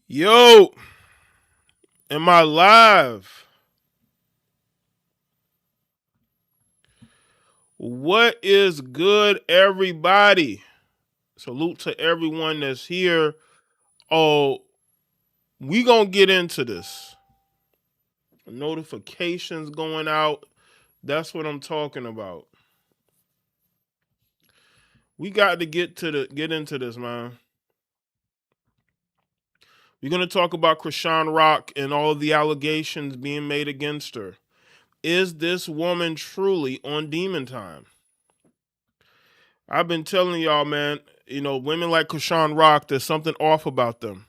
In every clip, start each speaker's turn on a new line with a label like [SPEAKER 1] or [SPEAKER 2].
[SPEAKER 1] Yo, am I live? What is good, everybody? Salute to everyone that's here. Oh, we gonna get into this. Notifications going out. That's what I'm talking about. We got to get into this, man. We're gonna talk about Chrisean Rock and all of the allegations being made against her. Is this woman truly on demon time? I've been telling y'all, man, women like Chrisean Rock, there's something off about them.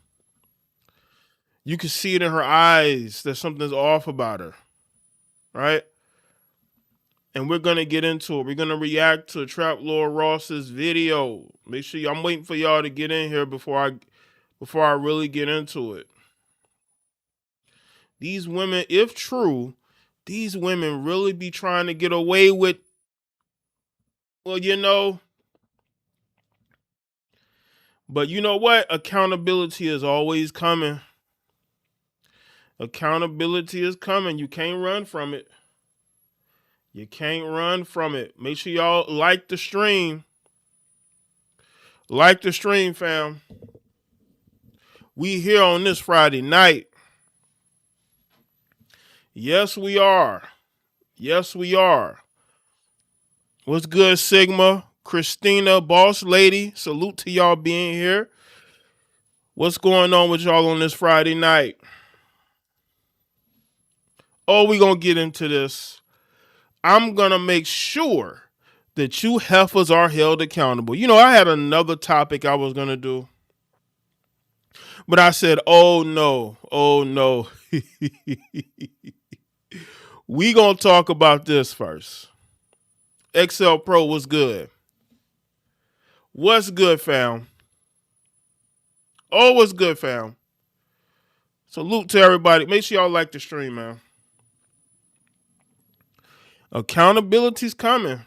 [SPEAKER 1] You can see it in her eyes that something's off about her, right? And we're gonna get into it. We're gonna react to Trap Lord Ross's video. Make sure I'm waiting for y'all to get in here before I really get into it. These women, if true, these women really be trying to get away with, well, but you know what? Accountability is always coming. Accountability is coming. You can't run from it. You can't run from it. Make sure y'all like the stream. Like the stream, fam. We here on this Friday night. Yes, we are. Yes, we are. What's good, Sigma? Christina, boss lady. Salute to y'all being here. What's going on with y'all on this Friday night? Oh, we gonna get into this. I'm gonna make sure that you heifers are held accountable. I had another topic I was gonna do, but I said, oh no. We gonna talk about this first. XL Pro, what's good? What's good, fam? Oh, what's good, fam? Salute to everybody. Make sure y'all like the stream, man. Accountability's coming.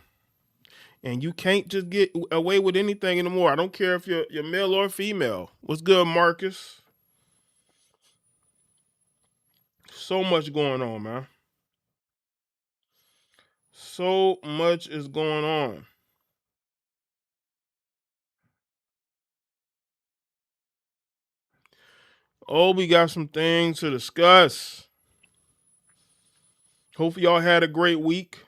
[SPEAKER 1] And you can't just get away with anything anymore. I don't care if you're male or female. What's good, Marcus? So much going on, man. So much is going on. Oh, we got some things to discuss. Hopefully y'all had a great week.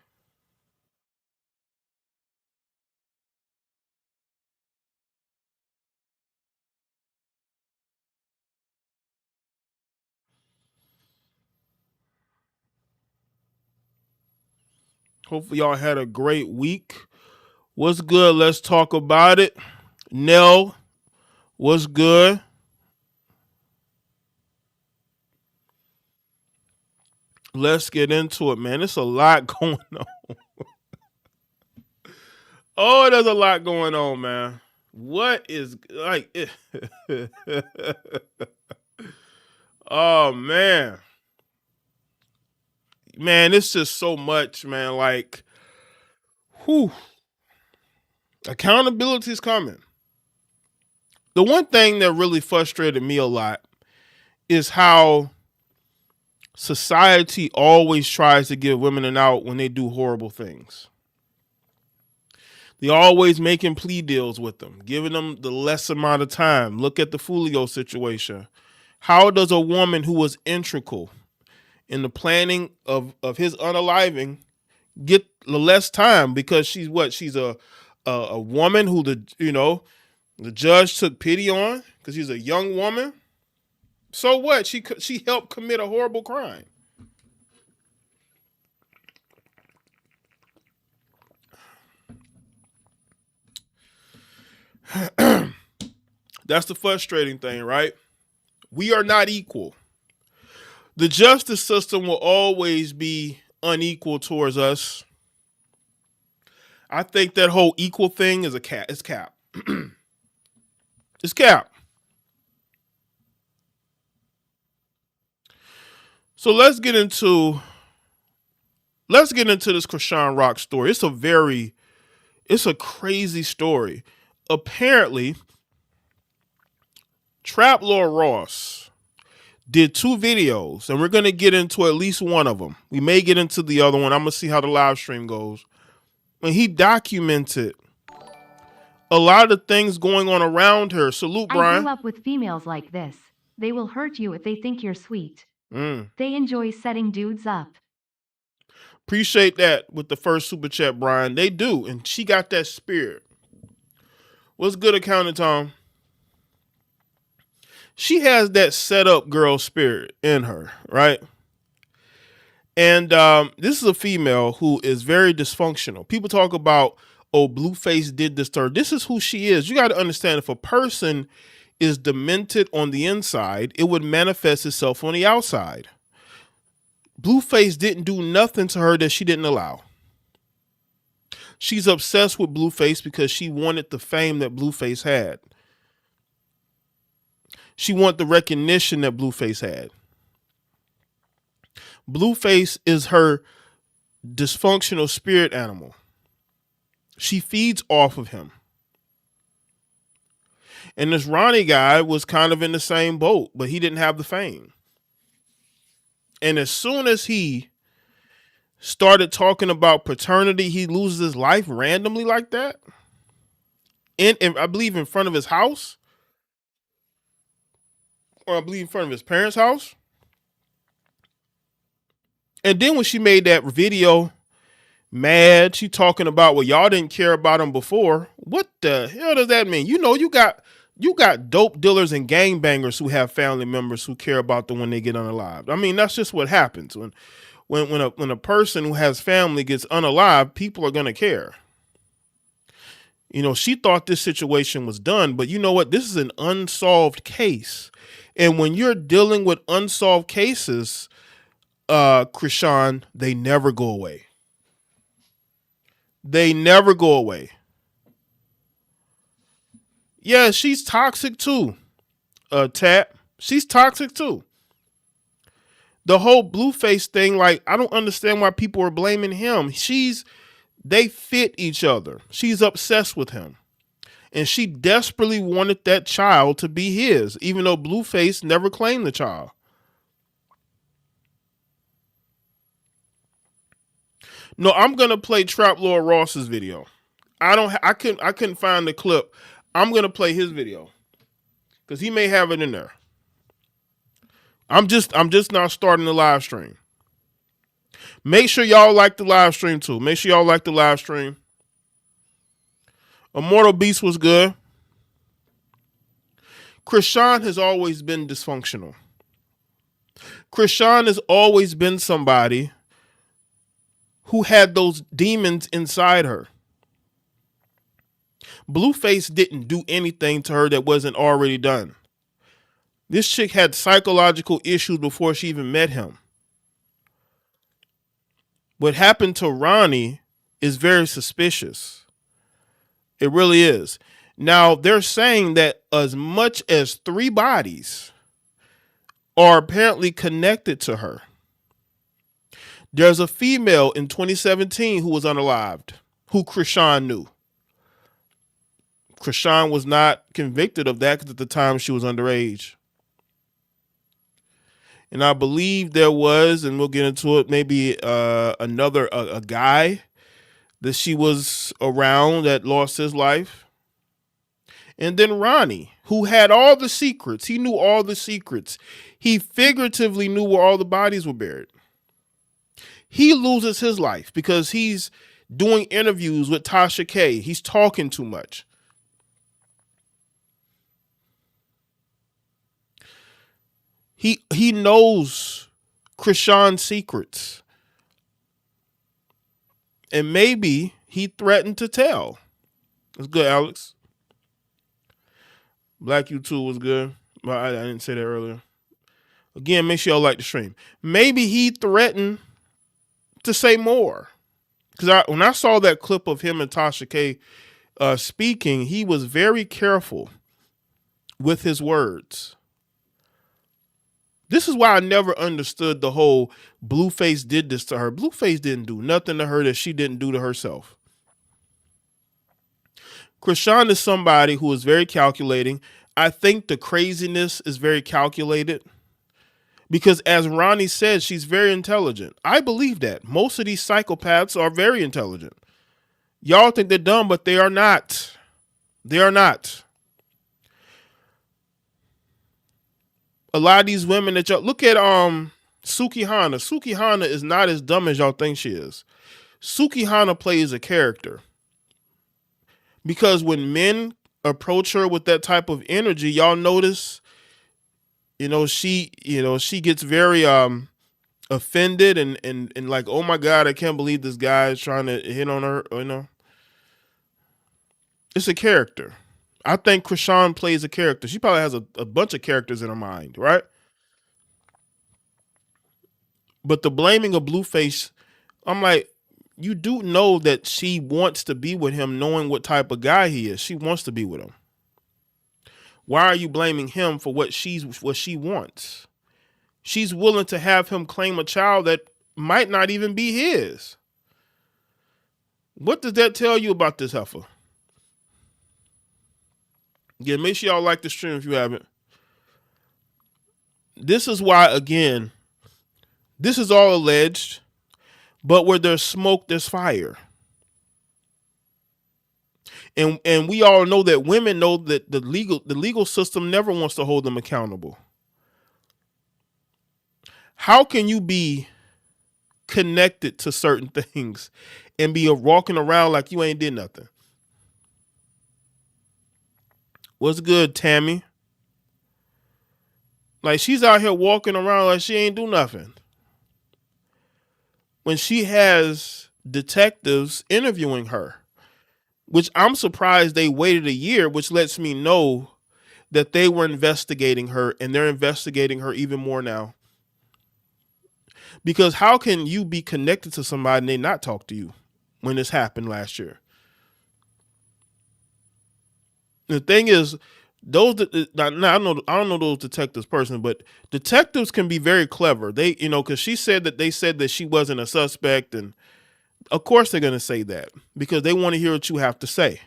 [SPEAKER 1] Hopefully y'all had a great week. What's good? Let's talk about it. Nell, what's good? Let's get into it, man. It's a lot going on. Oh, there's a lot going on, man. What is like? Oh man, it's just so much, man. Like, whew. Accountability is coming. The one thing that really frustrated me a lot is how society always tries to give women an out when they do horrible things. They always making plea deals with them, giving them the less amount of time. Look at the Fulio situation. How does a woman who was integral in the planning of his unaliving get the less time because she's what? She's a woman who the judge took pity on because she's a young woman. So what? She helped commit a horrible crime. That's the frustrating thing, right? We are not equal. The justice system will always be unequal towards us. I think that whole equal thing is it's cap. It's cap. So let's get into this Chrisean Rock story. It's a crazy story. Apparently, Trap Lord Ross did 2 videos, and we're going to get into at least one of them. We may get into the other one. I'm going to see how the live stream goes. And he documented a lot of things going on around her. Salute, Brian.
[SPEAKER 2] I grew up with females like this. They will hurt you if they think you're sweet. They enjoy setting dudes up.
[SPEAKER 1] Appreciate that with the first super chat, Brian. They do, and she got that spirit. What's good, Accountant Tom? She has that set up girl spirit in her, right? And this is a female who is very dysfunctional. People talk about, oh, Blueface did this to her. This is who she is. You got to understand, if a person is demented on the inside, it would manifest itself on the outside. Blueface didn't do nothing to her that she didn't allow. She's obsessed with Blueface because she wanted the fame that Blueface had. She wanted the recognition that Blueface had. Blueface is her dysfunctional spirit animal. She feeds off of him. And this Ronny guy was kind of in the same boat, but he didn't have the fame. And as soon as he started talking about paternity, he loses his life randomly like that. And I believe in front of his house. Or I believe in front of his parents' house. And then when she made that video mad, she talking about, well, y'all didn't care about him before. What the hell does that mean? You know, you got dope dealers and gangbangers who have family members who care about them when they get unalived. I mean, that's just what happens. When a person who has family gets unalived, people are going to care. You know, she thought this situation was done, but you know what? This is an unsolved case. And when you're dealing with unsolved cases, Chrisean, they never go away. They never go away. Yeah, she's toxic too. Tap. She's toxic too. The whole Blueface thing, like, I don't understand why people are blaming him. They fit each other. She's obsessed with him. And she desperately wanted that child to be his, even though Blueface never claimed the child. No, I'm gonna play Trap Lord Ross's video. I couldn't find the clip. I'm gonna play his video because he may have it in there. I'm just now starting the live stream. Make sure y'all like the live stream too. Make sure y'all like the live stream. Immortal Beast was good. Chrisean has always been dysfunctional. Chrisean has always been somebody who had those demons inside her. Blueface didn't do anything to her that wasn't already done. This chick had psychological issues before she even met him. What happened to Ronny is very suspicious. It really is. Now, they're saying that as much as 3 bodies are apparently connected to her. There's a female in 2017 who was unalived, who Chrisean knew. Chrisean was not convicted of that because at the time she was underage. And I believe there was, and we'll get into it, maybe a guy that she was around that lost his life. And then Ronny, who had all the secrets. He knew all the secrets. He figuratively knew where all the bodies were buried. He loses his life because he's doing interviews with Tasha K. He's talking too much. He knows Chrisean's secrets. And maybe he threatened to tell. That's good, Alex. Black U2 was good. But I didn't say that earlier. Again, make sure y'all like the stream. Maybe he threatened to say more. Because when I saw that clip of him and Tasha K speaking, he was very careful with his words. This is why I never understood the whole Blueface did this to her. Blueface didn't do nothing to her that she didn't do to herself. Chrisean is somebody who is very calculating. I think the craziness is very calculated. Because as Ronnie said, she's very intelligent. I believe that. Most of these psychopaths are very intelligent. Y'all think they're dumb, but they are not. They are not. A lot of these women that y'all look at, Suki Hana. Suki Hana is not as dumb as y'all think she is. Suki Hana plays a character. Because when men approach her with that type of energy, y'all notice, she gets very offended and like, oh my God, I can't believe this guy is trying to hit on her, It's a character. I think Chrisean plays a character. She probably has a bunch of characters in her mind, right? But the blaming of Blueface, I'm like, you do know that she wants to be with him knowing what type of guy he is. She wants to be with him. Why are you blaming him for what she wants? She's willing to have him claim a child that might not even be his. What does that tell you about this heifer? Yeah, make sure y'all like the stream if you haven't. This is why, again, this is all alleged, but where there's smoke, there's fire. And we all know that women know that the legal system never wants to hold them accountable. How can you be connected to certain things and be walking around like you ain't did nothing? What's good, Tammy? Like, she's out here walking around like she ain't do nothing. When she has detectives interviewing her, which I'm surprised they waited a year, which lets me know that they were investigating her, and they're investigating her even more now. Because how can you be connected to somebody and they not talk to you when this happened last year? The thing is, I don't know those detectives personally, but detectives can be very clever. They, because she said that they said that she wasn't a suspect, and of course they're going to say that because they want to hear what you have to say.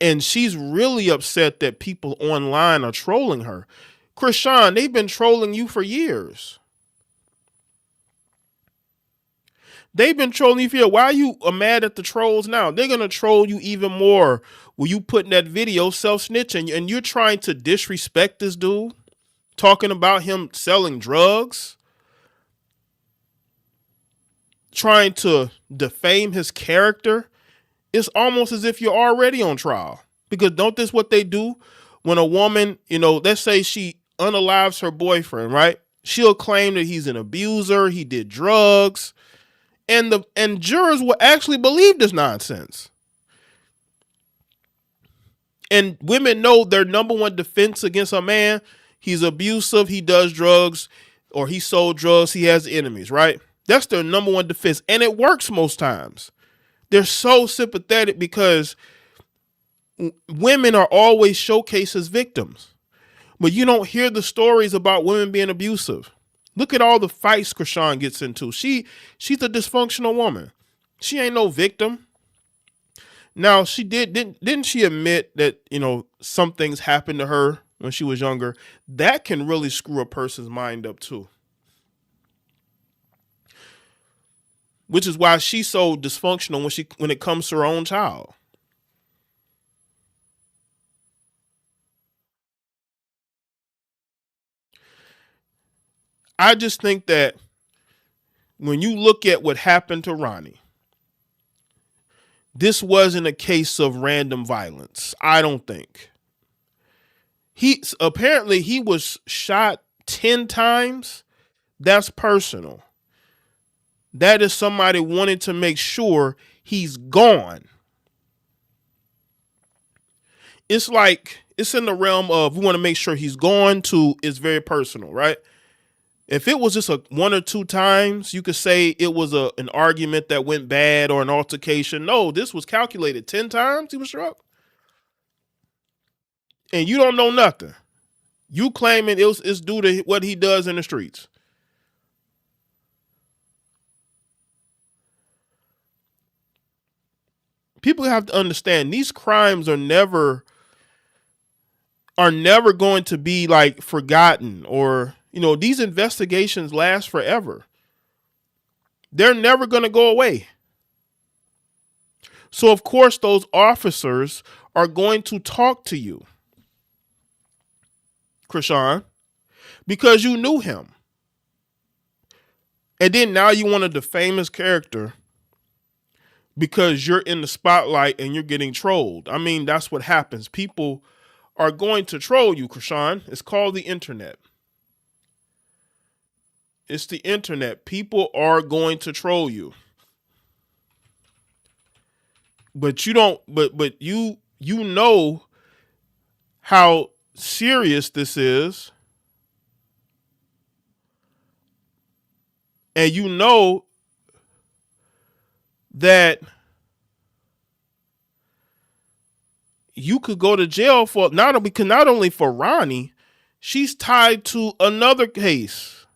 [SPEAKER 1] And she's really upset that people online are trolling her. Chrisean, they've been trolling you for years. They've been trolling you for years. Why are you mad at the trolls now? They're going to troll you even more when you put in that video self-snitching and you're trying to disrespect this dude, talking about him selling drugs, trying to defame his character. It's almost as if you're already on trial. Because don't this what they do when a woman, let's say she unalives her boyfriend, right? She'll claim that he's an abuser, he did drugs, and jurors will actually believe this nonsense. And women know their number one defense against a man, he's abusive, he does drugs, or he sold drugs, he has enemies, right? That's their number one defense. And it works most times. They're so sympathetic because women are always showcased as victims. But you don't hear the stories about women being abusive. Look at all the fights Chrisean gets into. She's a dysfunctional woman. She ain't no victim. Now, didn't she admit that, some things happened to her when she was younger? That can really screw a person's mind up too. Which is why she's so dysfunctional when it comes to her own child. I just think that when you look at what happened to Ronnie, this wasn't a case of random violence. I don't think. He was shot 10 times. That's personal. That is somebody wanting to make sure he's gone. It's like, it's in the realm of we want to make sure he's gone to it's very personal, right? If it was just one or two times, you could say it was an argument that went bad or an altercation. No, this was calculated 10 times he was struck. And you don't know nothing. You claiming it's due to what he does in the streets. People have to understand these crimes are never are never going to be like forgotten, or, you know, these investigations last forever. They're never going to go away. So of course those officers are going to talk to you, Chrisean, because you knew him. And then now you want to defame his character because you're in the spotlight and you're getting trolled. I mean, that's what happens. People are going to troll you, Chrisean. It's called the internet. It's the internet. People are going to troll you. But you don't, but you know how serious this is. And you know that you could go to jail for not only for Ronny, she's tied to another case,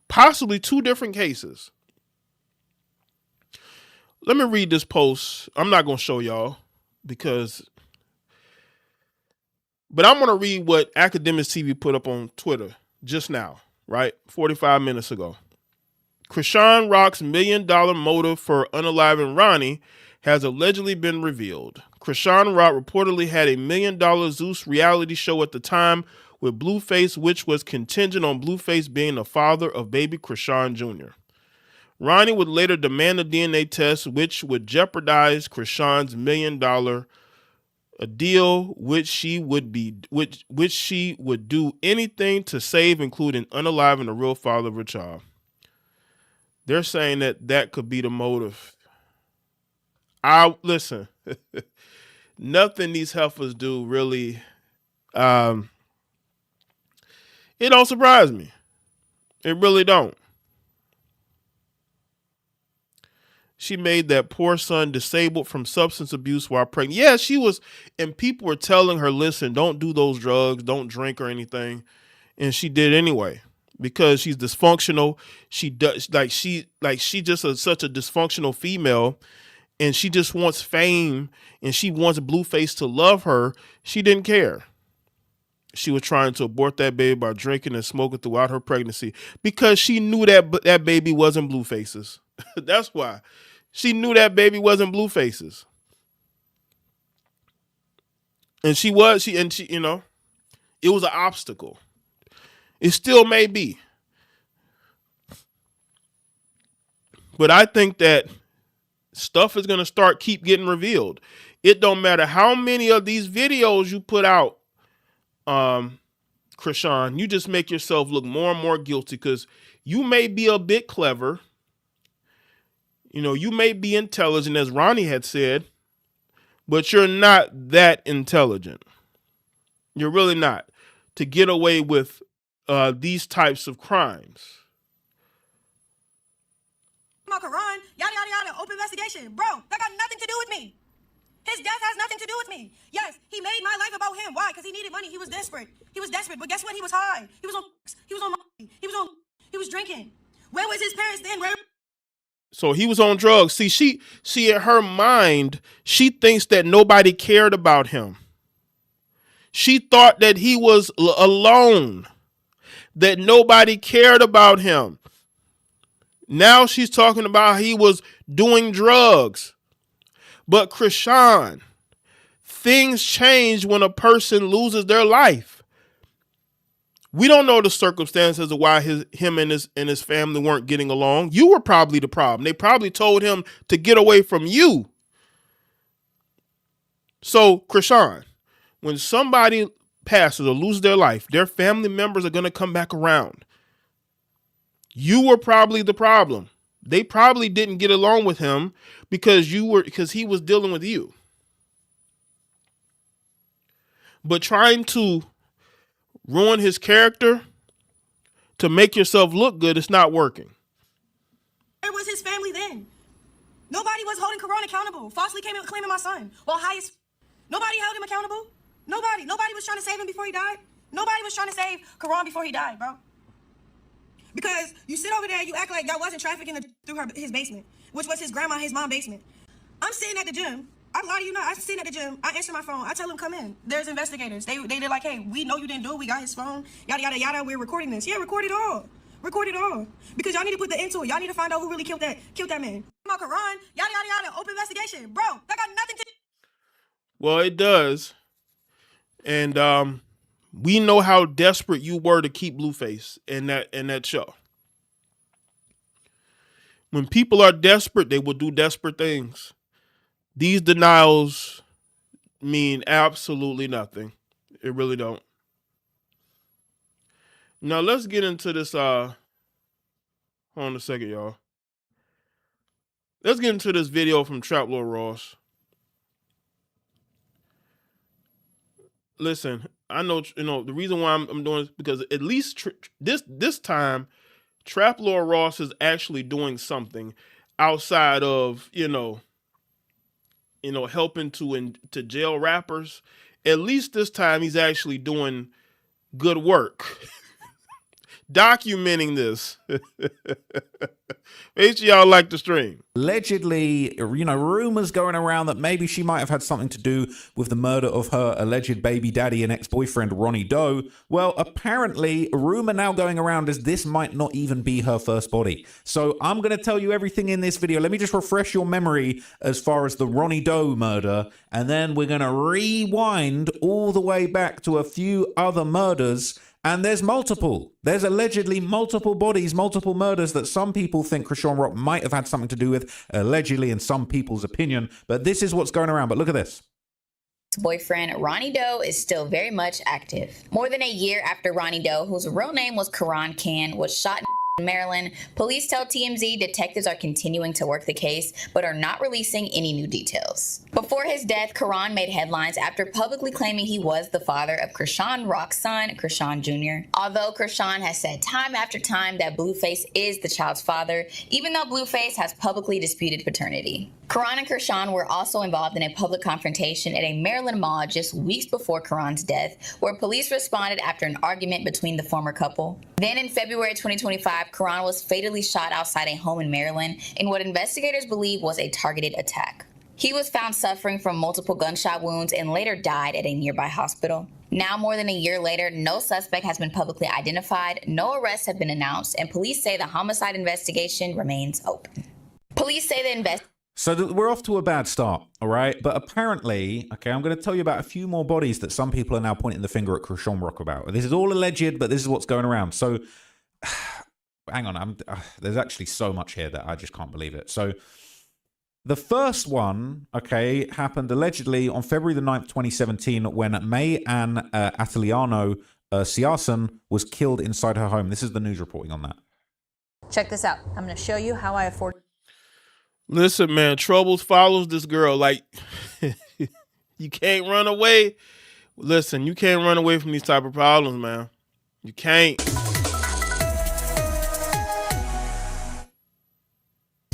[SPEAKER 1] possibly 2 different cases. Let me read this post. I'm not going to show y'all but I'm going to read what Academics TV put up on Twitter just now, right? 45 minutes ago. Chrisean Rock's $1 million motive for unaliving Ronny has allegedly been revealed. Chrisean Rock reportedly had a $1 million Zeus reality show at the time with Blueface, which was contingent on Blueface being the father of baby Chrisean Jr. Ronny would later demand a DNA test, which would jeopardize Chrisean's $1 million a deal, which she would do anything to save, including unaliving the real father of her child. They're saying that could be the motive. Listen, nothing these heifers do really, it don't surprise me. It really don't. She made that poor son disabled from substance abuse while pregnant. Yeah, she was, and people were telling her, listen, don't do those drugs, don't drink or anything. And she did anyway, because she's dysfunctional. She does she just such a dysfunctional female, and she just wants fame, and she wants Blueface to love her. She didn't care. She was trying to abort that baby by drinking and smoking throughout her pregnancy because she knew that baby wasn't Blueface's. That's why. She knew that baby wasn't Blueface's. And you know, it was an obstacle. It still may be. But I think that stuff is going to keep getting revealed. It don't matter how many of these videos you put out, Chrisean, you just make yourself look more and more guilty, because you may be a bit clever. You know, you may be intelligent, as Ronny had said, but you're not that intelligent. You're really not, to get away with these types of crimes.
[SPEAKER 3] Quran, yada yada yada, open investigation. Bro, that got nothing to do with me. His death has nothing to do with me. Yes, he made my life about him. Why? Because he needed money. He was desperate. But guess what? He was high. He was drinking. Where was his parents then?
[SPEAKER 1] So he was on drugs. See, she in her mind, she thinks that nobody cared about him. She thought that he was alone, that nobody cared about him. Now she's talking about he was doing drugs. But Chrisean, things change when a person loses their life. We don't know the circumstances of why him and his family weren't getting along. You were probably the problem. They probably told him to get away from you. So, Chrisean, when somebody passes or loses their life, their family members are going to come back around. You were probably the problem. They probably didn't get along with him because he was dealing with you. But trying to ruin his character to make yourself look good, it's not working.
[SPEAKER 3] Where was his family then? Nobody was holding Quran accountable. Falsely claiming my son. Well, nobody held him accountable. Nobody was trying to save him before he died. Nobody was trying to save Quran before he died, bro. Because you sit over there, you act like y'all wasn't trafficking through his basement, which was his grandma, his mom's basement. I'm sitting at the gym, I lie to you not. I sit at the gym. I answer my phone. I tell them come in. There's investigators. They're like, hey, we know you didn't do it. We got his phone. Yada yada yada. We're recording this. Yeah, record it all. Record it all. Because y'all need to put the into it. Y'all need to find out who really killed that man. About Quran. Yada yada yada. Open investigation, bro. That got nothing to.
[SPEAKER 1] Well, it does, and we know how desperate you were to keep Blueface in that show. When people are desperate, they will do desperate things. These denials mean absolutely nothing. It really don't. Now let's get into this. Hold on a second, y'all. Let's get into this video from Trap Lord Ross. Listen, I know the reason why I'm doing this because at least this time, Trap Lord Ross is actually doing something outside of helping to jail rappers. At least this time he's actually doing good work. Documenting this. Make sure y'all like the stream.
[SPEAKER 4] Allegedly, rumors going around that maybe she might have had something to do with the murder of her alleged baby daddy and ex-boyfriend Ronny Doe. Well, apparently, a rumor now going around is this might not even be her first body. So I'm going to tell you everything in this video. Let me just refresh your memory as far as the Ronny Doe murder, and then we're going to rewind all the way back to a few other murders. And there's multiple. There's allegedly multiple bodies, multiple murders that some people think Chrisean Rock might have had something to do with, allegedly in some people's opinion. But this is what's going around. But look at this.
[SPEAKER 5] Boyfriend Ronny Doe is still very much active. More than a year after Ronny Doe, whose real name was Karan Khan, was shot in Maryland, police tell TMZ detectives are continuing to work the case, but are not releasing any new details. Before his death, Karan made headlines after publicly claiming he was the father of Chrisean Rock's son, Chrisean Jr. Although Chrisean has said time after time that Blueface is the child's father, even though Blueface has publicly disputed paternity. Karan and Chrisean were also involved in a public confrontation at a Maryland mall just weeks before Karan's death, where police responded after an argument between the former couple. Then in February 2025, Karan was fatally shot outside a home in Maryland in what investigators believe was a targeted attack. He was found suffering from multiple gunshot wounds and later died at a nearby hospital. Now, more than a year later, no suspect has been publicly identified, no arrests have been announced, and police say the homicide investigation remains open. Police say the
[SPEAKER 4] So we're off to a bad start, all right? But apparently, okay, I'm going to tell you about a few more bodies that some people are now pointing the finger at Chrisean Rock about. This is all alleged, but this is what's going around. So, hang on, there's actually so much here that I just can't believe it. So, the first one, okay, happened allegedly on February the 9th, 2017, when May Ann Atiliano Siasen was killed inside her home. This is the news reporting on that.
[SPEAKER 6] Check this out. I'm going to show you how I afford.
[SPEAKER 1] Listen, man, troubles follows this girl. Like, you can't run away. Listen, you can't run away from these type of problems, man. You can't.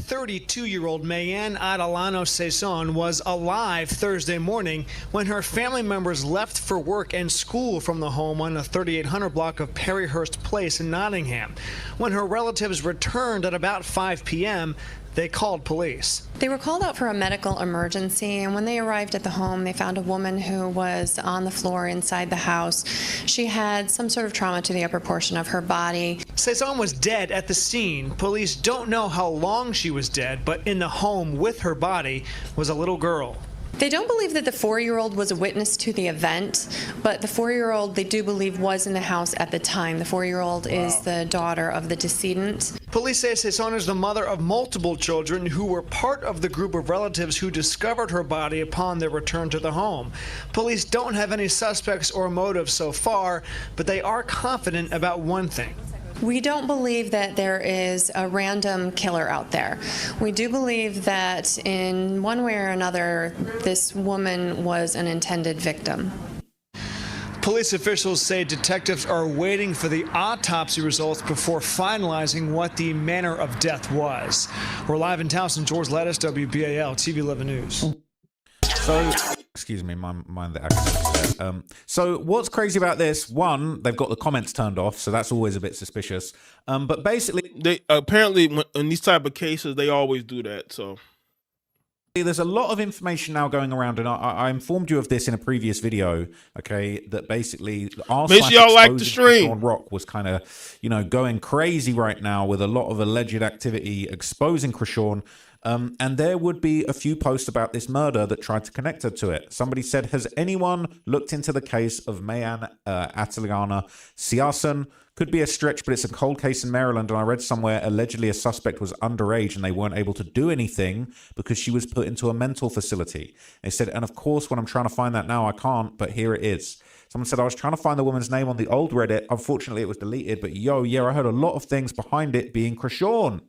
[SPEAKER 7] 32-year-old Mayanne Adelano Saison was alive Thursday morning when her family members left for work and school from the home on the 3800 block of Perryhurst Place in Nottingham. When her relatives returned at about 5 p.m., they called police.
[SPEAKER 8] They were called out for a medical emergency, and when they arrived at the home, they found a woman who was on the floor inside the house. She had some sort of trauma to the upper portion of her body.
[SPEAKER 7] Saison was dead at the scene. Police don't know how long she was dead, but in the home with her body was a little girl.
[SPEAKER 8] They don't believe that the 4-year-old was a witness to the event, but the 4-year-old they do believe was in the house at the time. The 4-year-old is the daughter of the decedent.
[SPEAKER 7] Police say Saison is the mother of multiple children who were part of the group of relatives who discovered her body upon their return to the home. Police don't have any suspects or motives so far, but they are confident about one thing.
[SPEAKER 8] We don't believe that there is a random killer out there. We do believe that in one way or another, this woman was an intended victim.
[SPEAKER 7] Police officials say detectives are waiting for the autopsy results before finalizing what the manner of death was. We're live in Towson. George Lettuce, WBAL, TV 11 News.
[SPEAKER 4] So, excuse me, mind the acronyms there. So what's crazy about this? One, they've got the comments turned off, so that's always a bit suspicious. But basically,
[SPEAKER 1] they apparently in these type of cases they always do that. So
[SPEAKER 4] There's a lot of information now going around, and I informed you of this in a previous video, okay, that basically
[SPEAKER 1] Make sure y'all like the stream.
[SPEAKER 4] Chrisean Rock was kind of, going crazy right now with a lot of alleged activity exposing Chrisean. And there would be a few posts about this murder that tried to connect her to it. Somebody said, has anyone looked into the case of Mayan Ataliana Siasen? Could be a stretch, but it's a cold case in Maryland, and I read somewhere allegedly a suspect was underage and they weren't able to do anything because she was put into a mental facility. They said, and of course, when I'm trying to find that now, I can't, but here it is. Someone said, I was trying to find the woman's name on the old Reddit. Unfortunately, it was deleted, but yeah, I heard a lot of things behind it being Chrisean.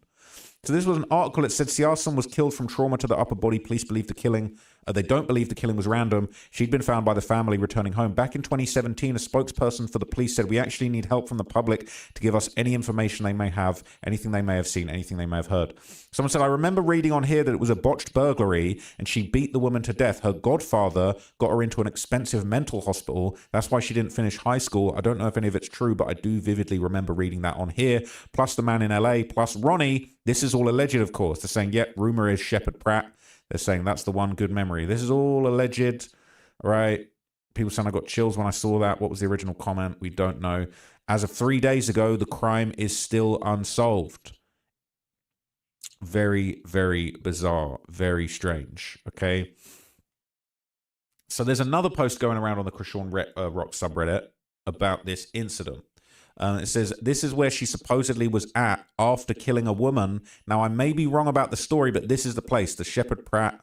[SPEAKER 4] So this was an article that said Siasen was killed from trauma to the upper body. Police believe the killing, they don't believe the killing was random. She'd been found by the family returning home. Back in 2017, a spokesperson for the police said, we actually need help from the public to give us any information they may have, anything they may have seen, anything they may have heard. Someone said, I remember reading on here that it was a botched burglary and she beat the woman to death. Her godfather got her into an expensive mental hospital. That's why she didn't finish high school. I don't know if any of it's true, but I do vividly remember reading that on here. Plus the man in LA, plus Ronnie. This is all alleged, of course. They're saying, yep, rumor is Shepard Pratt. They're saying that's the one good memory. This is all alleged, right? People saying I got chills when I saw that. What was the original comment? We don't know. As of 3 days ago, the crime is still unsolved. Very, very bizarre. Very strange, okay? So there's another post going around on the Chrisean Rock subreddit about this incident. It says, this is where she supposedly was at after killing a woman. Now, I may be wrong about the story, but this is the place, the Shepard Pratt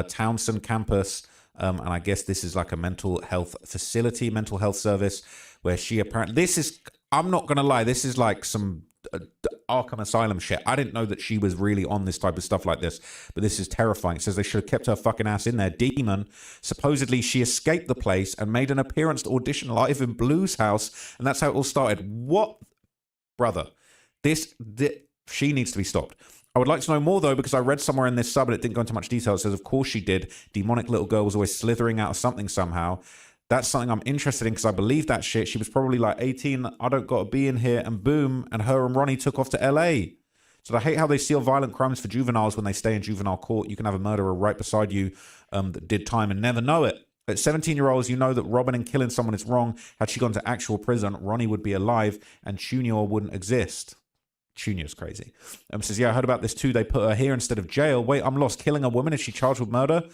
[SPEAKER 4] Townsend campus. And I guess this is like a mental health facility, mental health service, where she apparently... This is... I'm not going to lie. This is like some Arkham Asylum shit. I didn't know that she was really on this type of stuff like this, but this is terrifying. It says they should have kept her fucking ass in there. Demon. Supposedly she escaped the place and made an appearance to audition live in Blue's house, and that's how it all started. What? Brother. She needs to be stopped. I would like to know more, though, because I read somewhere in this sub, and it didn't go into much detail. It says, of course she did. Demonic little girl was always slithering out of something somehow. That's something I'm interested in because I believe that shit. She was probably like 18. I don't got to be in here. And boom. And her and Ronnie took off to LA. So I hate how they seal violent crimes for juveniles when they stay in juvenile court. You can have a murderer right beside you that did time and never know it. At 17-year-olds, you know that robbing and killing someone is wrong. Had she gone to actual prison, Ronnie would be alive and Junior wouldn't exist. Junior's crazy. Says, yeah, I heard about this too. They put her here instead of jail. Wait, I'm lost. Killing a woman? Is she charged with murder?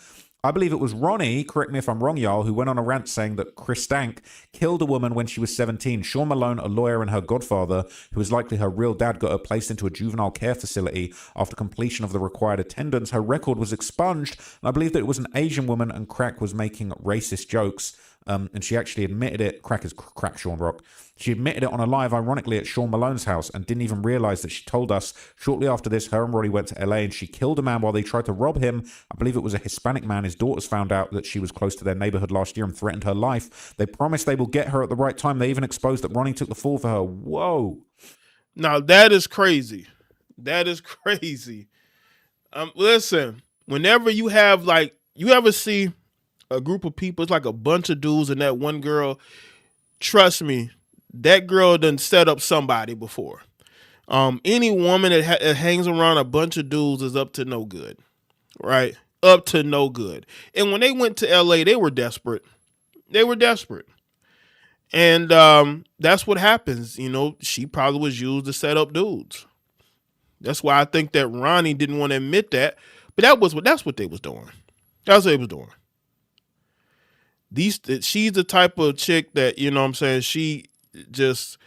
[SPEAKER 4] I believe it was Ronnie, correct me if I'm wrong, y'all, who went on a rant saying that Chris Stank killed a woman when she was 17. Sean Malone, a lawyer, and her godfather, who is likely her real dad, got her placed into a juvenile care facility. After completion of the required attendance, her record was expunged. And I believe that it was an Asian woman and Crack was making racist jokes. And she actually admitted it. Crack is Crack Sean Rock. She admitted it on a live, ironically, at Sean Malone's house and didn't even realize that she told us. Shortly after this, her and Roddy went to LA and she killed a man while they tried to rob him. I believe it was a Hispanic man. His daughters found out that she was close to their neighborhood last year and threatened her life. They promised they will get her at the right time. They even exposed that Ronnie took the fall for her. Whoa.
[SPEAKER 1] Now, that is crazy. That is crazy. Listen, whenever you have, like, you ever see a group of people, it's like a bunch of dudes and that one girl, trust me, that girl done set up somebody before. Any woman that hangs around a bunch of dudes is up to no good, right? Up to no good. And when they went to LA, they were desperate. They were desperate. And that's what happens. You know, she probably was used to set up dudes. That's why I think that Ronnie didn't want to admit that. But that's what they was doing. That's what they was doing. She's the type of chick that, you know what I'm saying, she just,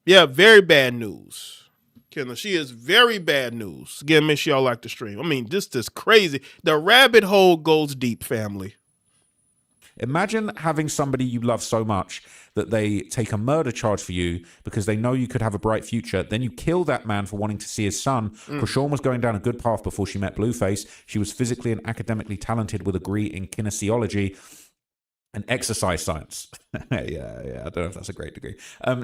[SPEAKER 1] very bad news. Kendall, she is very bad news. Again, make sure y'all like the stream. I mean, this is crazy. The rabbit hole goes deep, family.
[SPEAKER 4] Imagine having somebody you love so much that they take a murder charge for you because they know you could have a bright future. Then you kill that man for wanting to see his son. Chrisean was going down a good path before she met Blueface. She was physically and academically talented with a degree in kinesiology and exercise science. yeah, I don't know if that's a great degree.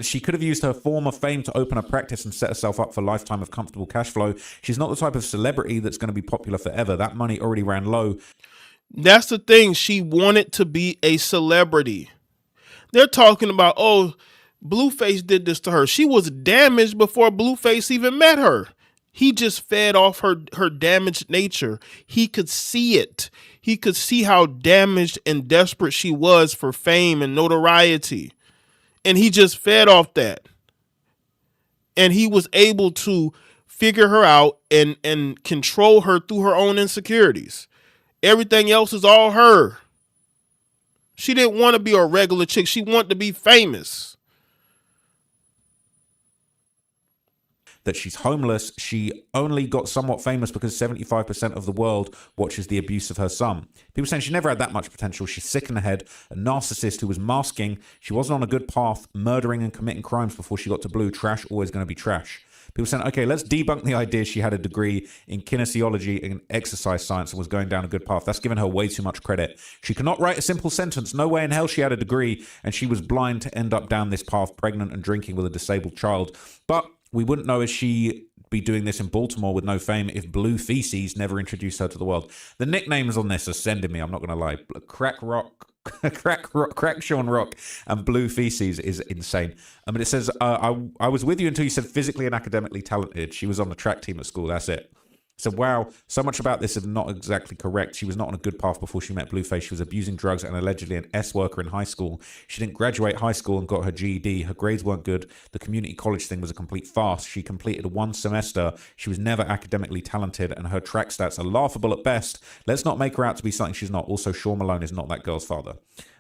[SPEAKER 4] She could have used her former fame to open a practice and set herself up for a lifetime of comfortable cash flow. She's not the type of celebrity that's going to be popular forever. That money already ran low.
[SPEAKER 1] That's the thing. She wanted to be a celebrity. They're talking about, oh, Blueface did this to her. She was damaged before Blueface even met her. He just fed off her damaged nature. He could see it. He could see how damaged and desperate she was for fame and notoriety. And he just fed off that. And he was able to figure her out and control her through her own insecurities. Everything else is all her. She didn't want to be a regular chick. She wanted to be famous.
[SPEAKER 4] That she's homeless. She only got somewhat famous because 75% of the world watches the abuse of her son. People saying she never had that much potential. She's sick in the head, a narcissist who was masking. She wasn't on a good path, murdering and committing crimes before she got to Blue. Trash, always going to be trash. People saying, okay, let's debunk the idea she had a degree in kinesiology and exercise science and was going down a good path. That's giving her way too much credit. She cannot write a simple sentence. No way in hell she had a degree, and she was blind to end up down this path, pregnant and drinking with a disabled child. But we wouldn't know if she be doing this in Baltimore with no fame if Blue Feces never introduced her to the world. The nicknames on this are sending me, I'm not going to lie. Chrisean Rock and Blue Feces is insane. I mean, it says, I was with you until you said physically and academically talented. She was on the track team at school. That's it. So, wow, so much about this is not exactly correct. She was not on a good path before she met Blueface. She was abusing drugs and allegedly an S worker in high school. She didn't graduate high school and got her GED. Her grades weren't good. The community college thing was a complete farce. She completed one semester. She was never academically talented, and her track stats are laughable at best. Let's not make her out to be something she's not. Also, Sean Malone is not that girl's father.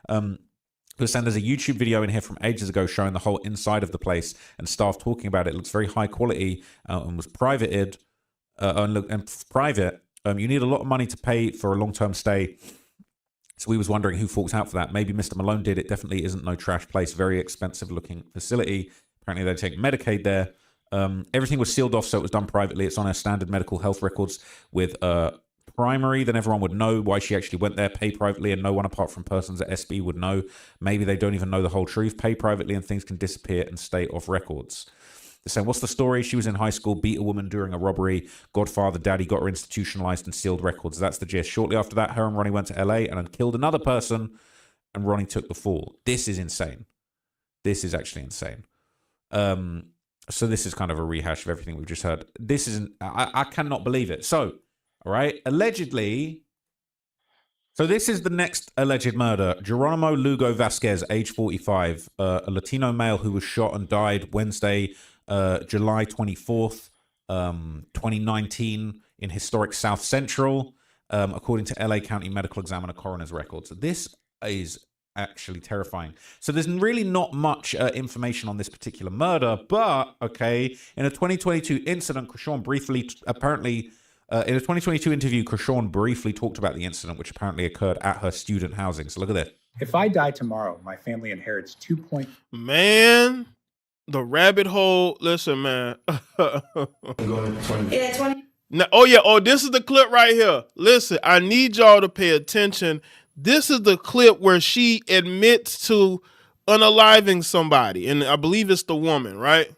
[SPEAKER 4] There's a YouTube video in here from ages ago showing the whole inside of the place and staff talking about it. It looks very high quality and was privated. And private, you need a lot of money to pay for a long-term stay. So we was wondering who forks out for that. Maybe Mr. Malone did. It definitely isn't no trash place. Very expensive-looking facility. Apparently they take Medicaid there. Everything was sealed off, so it was done privately. It's on our standard medical health records with primary. Then everyone would know why she actually went there. Pay privately, and no one apart from persons at SB would know. Maybe they don't even know the whole truth. Pay privately, and things can disappear and stay off records. They're saying, what's the story? She was in high school, beat a woman during a robbery. Godfather, daddy got her institutionalized and sealed records. That's the gist. Shortly after that, her and Ronny went to LA and then killed another person, and Ronny took the fall. This is insane. This is actually insane. So this is kind of a rehash of everything we've just heard. This isn't, I cannot believe it. So, all right, allegedly, so this is the next alleged murder. Geronimo Lugo Vasquez, age 45, a Latino male who was shot and died Wednesday, July 24th, 2019 in historic South Central, according to LA County Medical Examiner coroner's records. This is actually terrifying. So there's really not much information on this particular murder, but, okay, in a 2022 incident, Chrisean briefly, apparently, in a 2022 interview, Chrisean briefly talked about the incident, which apparently occurred at her student housing. So look at this.
[SPEAKER 9] If I die tomorrow, my family inherits 2 point...
[SPEAKER 1] Man, the rabbit hole. Listen, man.
[SPEAKER 3] Yeah, 20.
[SPEAKER 1] Now, oh, yeah. Oh, this is the clip right here. Listen, I need y'all to pay attention. This is the clip where she admits to unaliving somebody. And I believe it's the woman, right?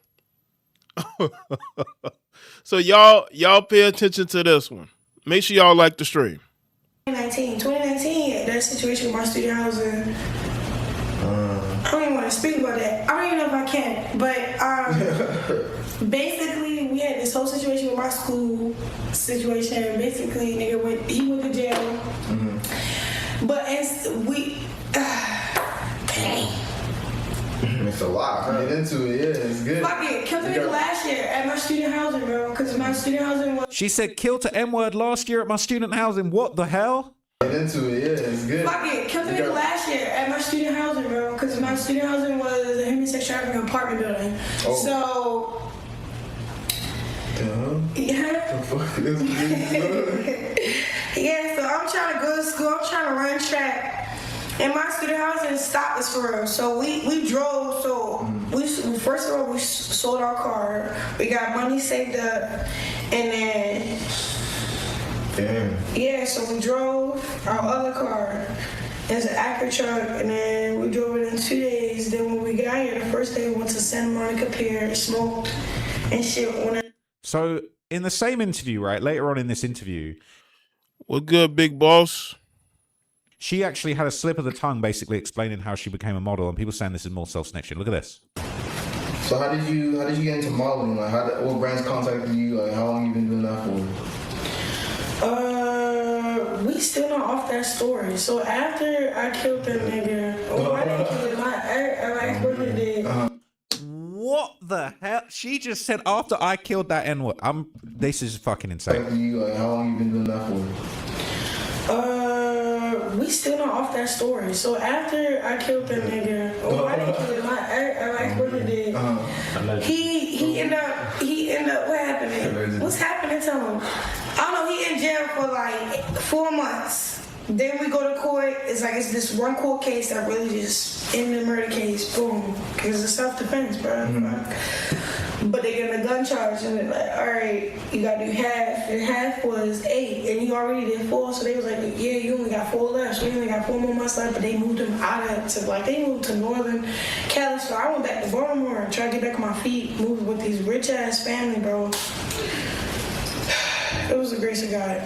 [SPEAKER 1] So y'all pay attention to this one. Make sure y'all like the stream.
[SPEAKER 3] 2019, that situation with my student housing. I don't even want to speak about that. I don't even know if I can. But basically, we had this whole situation with my school situation. Basically, he went to jail. Mm-hmm. But dang.
[SPEAKER 10] It's a lot. I mean, into it, yeah, it's good.
[SPEAKER 3] Fuck it. Killed the nigga last year at my student housing, bro. Because my student housing was...
[SPEAKER 4] She said, kill to M-word last year at my student housing. What the hell?
[SPEAKER 10] Into it, yeah, it's good.
[SPEAKER 3] Fuck it. Killed the nigga last year at my student housing, bro. Because my student housing was a human sex trafficking apartment building. Oh. So... Yeah. Yeah, so I'm trying to go to school. I'm trying to run track. And my student housing stopped us for real. So we drove. So we first of all we sold our car. We got money saved up, and then yeah. So we drove our other car. It's an Acura truck, and then we drove it in 2 days. Then when we got here, the first day we went to Santa Monica Pier, smoked and shit.
[SPEAKER 4] So in the same interview, right later on in this interview,
[SPEAKER 1] what good, big boss?
[SPEAKER 4] She actually had a slip of the tongue basically explaining how she became a model, and people saying this is more self-snitching. Look at this.
[SPEAKER 10] So how did you get into modeling? Like, what brands contacted you? Like, how long you been doing that
[SPEAKER 11] for? We still not off that story. So after I killed that nigga, I didn't kill him. I ex-boyfriend did.
[SPEAKER 4] What the hell? She just said after I killed that N-word. This is fucking insane.
[SPEAKER 10] You, like, how long you been doing that for?
[SPEAKER 11] We still not off that story. So after I killed that nigga, I didn't kill him. My ex-boyfriend did. He ended up. What happened? What's happening to him? I don't know. He in jail for like 4 months. Then we go to court. It's this one court case that really just ended the murder case. Boom. Because it's self-defense, bro. But they get a gun charge and they're like, all right, you gotta do half. And half was 8 and you already did 4. So they was like, yeah, you only got 4 left. So you only got 4 more months left. But they moved him they moved to Northern Cali. So I went back to Baltimore and tried to get back on my feet, moved with these rich ass family, bro. It was the grace of God.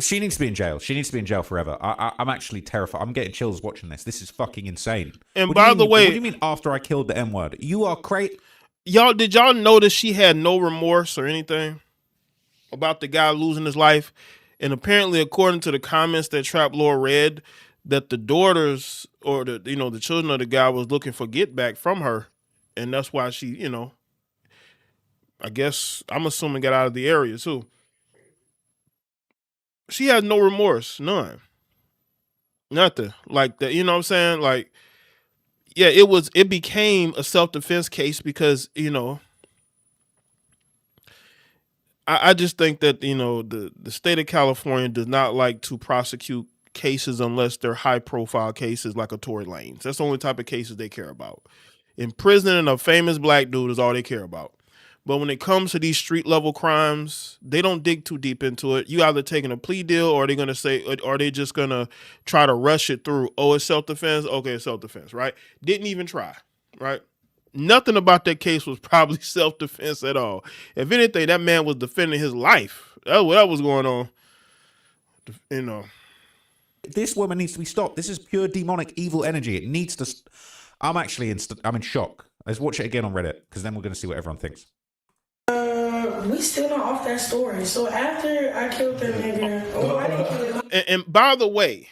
[SPEAKER 4] She needs to be in jail. She needs to be in jail forever. I'm actually terrified. I'm getting chills watching this. This is fucking insane.
[SPEAKER 1] And by the way,
[SPEAKER 4] what do you mean after I killed the N-word? You are crazy.
[SPEAKER 1] Did y'all notice she had no remorse or anything about the guy losing his life? And apparently, according to the comments that Trap Lord read, that the daughters or the children of the guy was looking for get back from her, and that's why she, I guess I'm assuming got out of the area too. She has no remorse, none, nothing like that. You know what I'm saying? Like, yeah, it became a self-defense case because, I just think that, the state of California does not like to prosecute cases unless they're high-profile cases like a Tory Lanez. That's the only type of cases they care about. Imprisoning a famous black dude is all they care about. But when it comes to these street-level crimes, they don't dig too deep into it. You either taking a plea deal or they're going to say, or they just going to try to rush it through. Oh, it's self-defense? Okay, it's self-defense, right? Didn't even try, right? Nothing about that case was probably self-defense at all. If anything, that man was defending his life. That's what was going on.
[SPEAKER 4] This woman needs to be stopped. This is pure demonic evil energy. It needs to... I'm in shock. Let's watch it again on Reddit because then we're going to see what everyone thinks.
[SPEAKER 11] We still not off that story. So after I killed that nigga, I didn't kill him.
[SPEAKER 1] And by the way,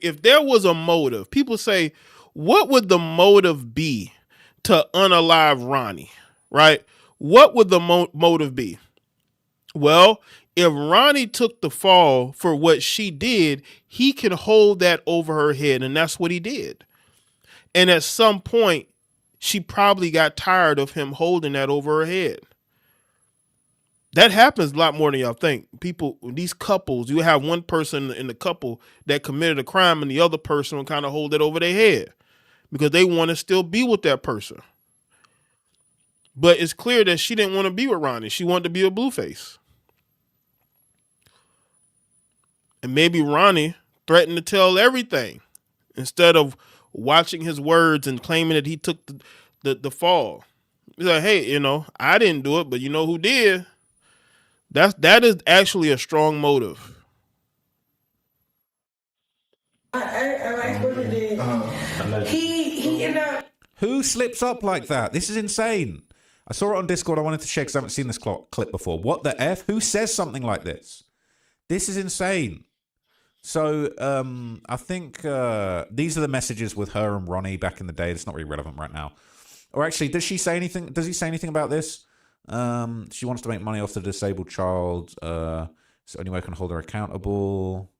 [SPEAKER 1] if there was a motive, people say, what would the motive be to unalive Ronnie, right? What would the motive be? Well, if Ronnie took the fall for what she did, he can hold that over her head, and that's what he did. And at some point, she probably got tired of him holding that over her head. That happens a lot more than y'all think. People, these couples, you have one person in the couple that committed a crime and the other person will kind of hold it over their head because they want to still be with that person. But it's clear that she didn't want to be with Ronnie. She wanted to be a Blueface. And maybe Ronnie threatened to tell everything instead of watching his words and claiming that he took the fall. He's like, hey, I didn't do it, but you know who did? That is actually a strong motive.
[SPEAKER 11] He ended up.
[SPEAKER 4] Who slips up like that? This is insane. I saw it on Discord. I wanted to check because I haven't seen this clip before. What the F? Who says something like this? This is insane. So I think these are the messages with her and Ronnie back in the day. It's not really relevant right now. Or actually, does she say anything? Does he say anything about this? She wants to make money off the disabled child. It's the only way I can hold her accountable.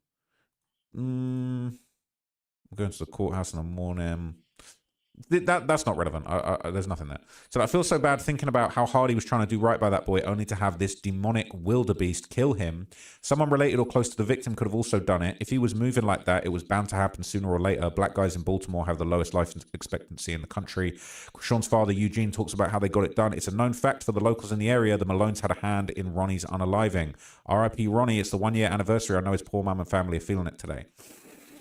[SPEAKER 4] I'm going to the courthouse in the morning. That's not relevant. There's nothing there. So I feel so bad thinking about how hard he was trying to do right by that boy, only to have this demonic wildebeest kill him. Someone related or close to the victim could have also done it. If he was moving like that, it was bound to happen sooner or later. Black guys in Baltimore have the lowest life expectancy in the country. Sean's father, Eugene, talks about how they got it done. It's a known fact for the locals in the area. The Malones had a hand in Ronnie's unaliving. R.I.P. Ronnie. It's the 1 year anniversary. I know his poor mum and family are feeling it today.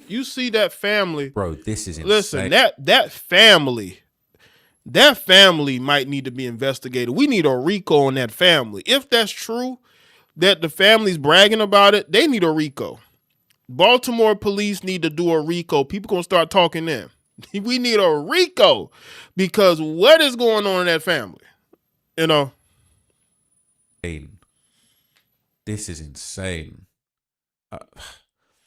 [SPEAKER 1] You see that family,
[SPEAKER 4] bro. This is insane.
[SPEAKER 1] Listen, that family might need to be investigated. We need a RICO on that family. If that's true, that the family's bragging about it, they need a RICO. Baltimore police need to do a RICO. People gonna start talking then. We need a RICO because what is going on in that family? You know?
[SPEAKER 4] This is insane.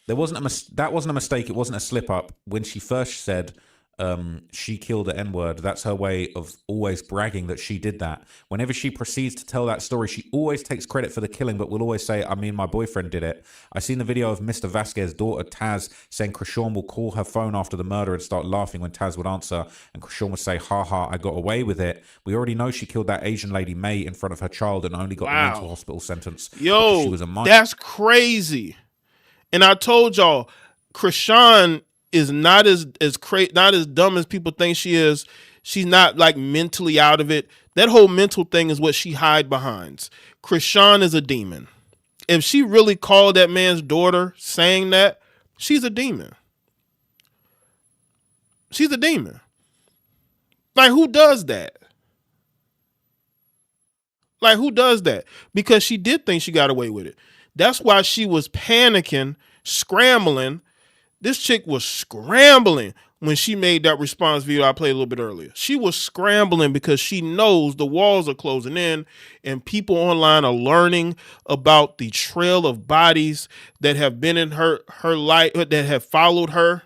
[SPEAKER 4] That wasn't a mistake. It wasn't a slip up. When she first said she killed the N-word, that's her way of always bragging that she did that. Whenever she proceeds to tell that story, she always takes credit for the killing, but will always say, I mean, my boyfriend did it. I seen the video of Mr. Vasquez's daughter, Taz, saying Chrisean will call her phone after the murder and start laughing when Taz would answer, and Chrisean would say, ha ha, I got away with it. We already know she killed that Asian lady, May, in front of her child and only got a mental hospital sentence.
[SPEAKER 1] Yo,
[SPEAKER 4] she was a minor.
[SPEAKER 1] That's crazy. And I told y'all, Chrisean is not as dumb as people think she is. She's not like mentally out of it. That whole mental thing is what she hide behind. Chrisean is a demon. If she really called that man's daughter saying that, she's a demon. She's a demon. Like, who does that? Like, who does that? Because she did think she got away with it. That's why she was panicking, scrambling. This chick was scrambling when she made that response video I played a little bit earlier. She was scrambling because she knows the walls are closing in and people online are learning about the trail of bodies that have been in her life, that have followed her.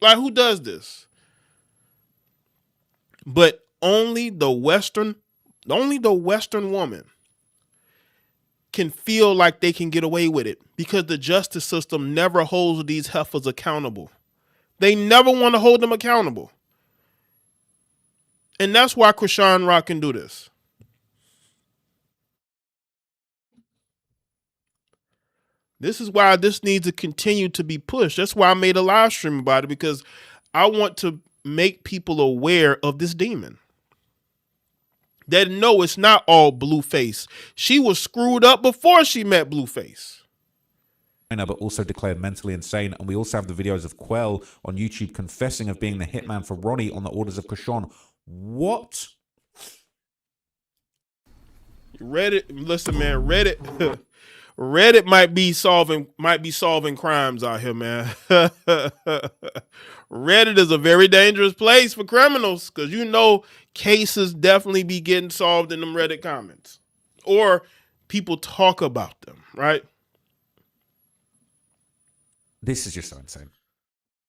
[SPEAKER 1] Like, who does this? But only the Western woman can feel like they can get away with it because the justice system never holds these heifers accountable. They never want to hold them accountable. And that's why Chrisean Rock can do this. This is why this needs to continue to be pushed. That's why I made a live stream about it, because I want to make people aware of this demon. That no, it's not all Blueface. She was screwed up before she met Blueface.
[SPEAKER 4] But also declared mentally insane. And we also have the videos of Quell on YouTube confessing of being the hitman for Ronnie on the orders of Chrisean. What?
[SPEAKER 1] Reddit, listen, man, Reddit Reddit might be solving crimes out here, man. Reddit is a very dangerous place for criminals because you know cases definitely be getting solved in them Reddit comments. Or people talk about them, right?
[SPEAKER 4] This is just so insane.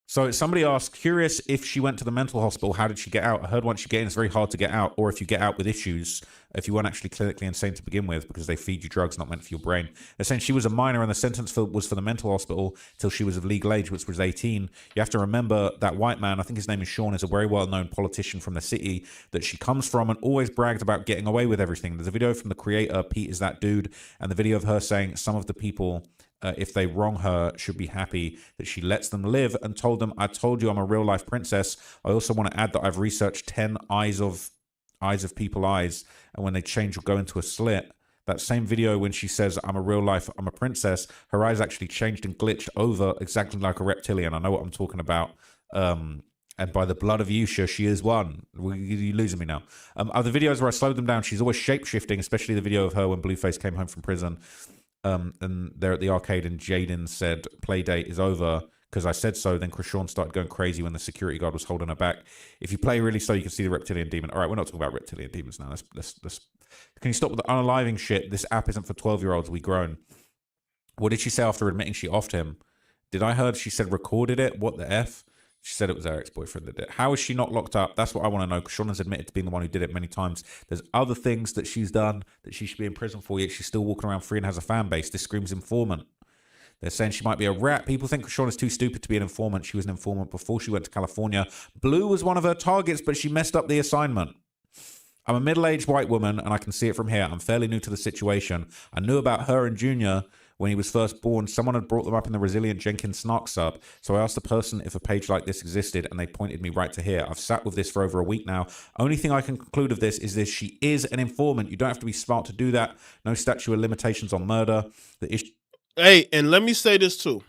[SPEAKER 4] So somebody asked, curious if she went to the mental hospital, how did she get out? I heard once you get in, it's very hard to get out, or if you get out with issues, if you weren't actually clinically insane to begin with, because they feed you drugs not meant for your brain. They're saying she was a minor and the sentence was for the mental hospital till she was of legal age, which was 18. You have to remember that white man, I think his name is Sean, is a very well-known politician from the city that she comes from and always bragged about getting away with everything. There's a video from the creator, Pete is that dude, and the video of her saying some of the people, if they wrong her, should be happy that she lets them live, and told them, I told you I'm a real life princess. I also want to add that I've researched 10 eyes of people eyes, and when they change or go into a slit, that same video when she says I'm a princess, her eyes actually changed and glitched over exactly like a reptilian. I know what I'm talking about. And by the blood of Yusha, she is one. You're losing me now. Other videos where I slowed them down, she's always shape-shifting, especially the video of her when Blueface came home from prison. And they're at the arcade and Jaden said, play date is over because I said so. Then Chrisean started going crazy when the security guard was holding her back. If you play really slow, you can see the reptilian demon. All right, we're not talking about reptilian demons now. Let's can you stop with the unaliving shit? This app isn't for 12-year-olds. We grown. What did she say after admitting she offed him? Did I heard she said recorded it? What the F? She said it was her ex-boyfriend that did it. How is she not locked up? That's what I want to know, because Sean has admitted to being the one who did it many times. There's other things that she's done that she should be in prison for, yet she's still walking around free and has a fan base. This screams informant. They're saying she might be a rat. People think Sean is too stupid to be an informant. She was an informant before she went to California. Blue was one of her targets, but she messed up the assignment. I'm a middle-aged white woman, and I can see it from here. I'm fairly new to the situation. I knew about her and Junior when he was first born. Someone had brought them up in the Resilient Jenkins Snark sub, so I asked the person if a page like this existed, and they pointed me right to here. I've sat with this for over a week now. Only thing I can conclude of this is this: she is an informant. You don't have to be smart to do that. No statute of limitations on murder. The issue.
[SPEAKER 1] Hey, and let me say this too.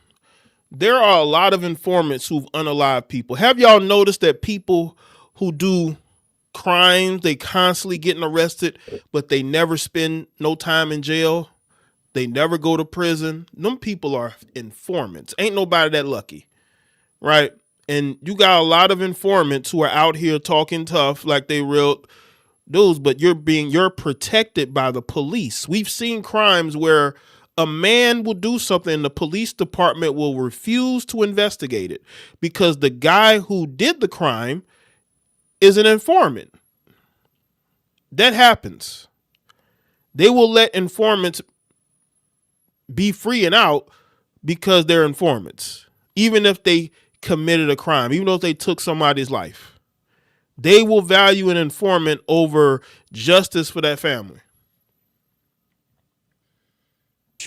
[SPEAKER 1] There are a lot of informants who've unalived people. Have y'all noticed that people who do crimes, they constantly getting arrested, but they never spend no time in jail? They never go to prison. Them people are informants. Ain't nobody that lucky, right? And you got a lot of informants who are out here talking tough like they real dudes, but you're protected by the police. We've seen crimes where a man will do something and the police department will refuse to investigate it because the guy who did the crime is an informant. That happens. They will let informants be free and out because they're informants, even if they committed a crime, even though they took somebody's life. They will value an informant over justice for that family.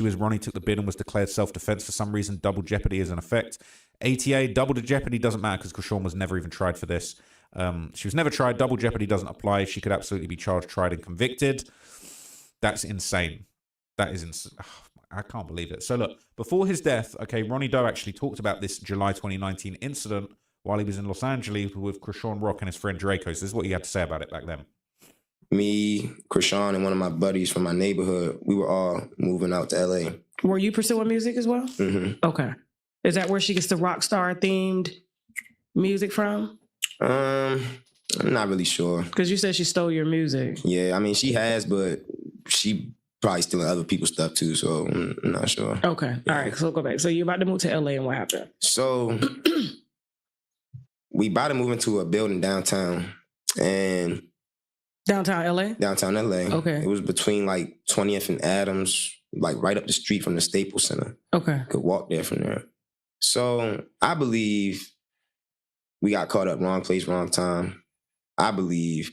[SPEAKER 4] Ronnie took the bid and was declared self-defense. For some reason, double jeopardy is in effect. ATA, double jeopardy doesn't matter because Chrisean was never even tried for this. She was never tried. Double jeopardy doesn't apply. She could absolutely be charged, tried, and convicted. That's insane. That is insane. I can't believe it. So look, before his death, okay, Ronny Doe actually talked about this July 2019 incident while he was in Los Angeles with Chrisean Rock and his friend Jaye. So this is what he had to say about it back then.
[SPEAKER 12] Me, Chrisean, and one of my buddies from my neighborhood, we were all moving out to LA.
[SPEAKER 13] Were you pursuing music as well?
[SPEAKER 12] Mm-hmm.
[SPEAKER 13] Okay. Is that where she gets the rock star themed music from?
[SPEAKER 12] I'm not really sure.
[SPEAKER 13] Because you said she stole your music.
[SPEAKER 12] Yeah, I mean, she has, but she probably stealing other people's stuff too, so I'm not sure.
[SPEAKER 13] Okay. All right, so go back. So you're about to move to LA and what happened?
[SPEAKER 12] So we about to move into a building downtown and
[SPEAKER 13] Downtown LA?
[SPEAKER 12] Downtown LA.
[SPEAKER 13] Okay.
[SPEAKER 12] It was between like 20th and Adams, like right up the street from the Staples Center.
[SPEAKER 13] Okay.
[SPEAKER 12] Could walk there from there. So I believe we got caught up wrong place, wrong time. I believe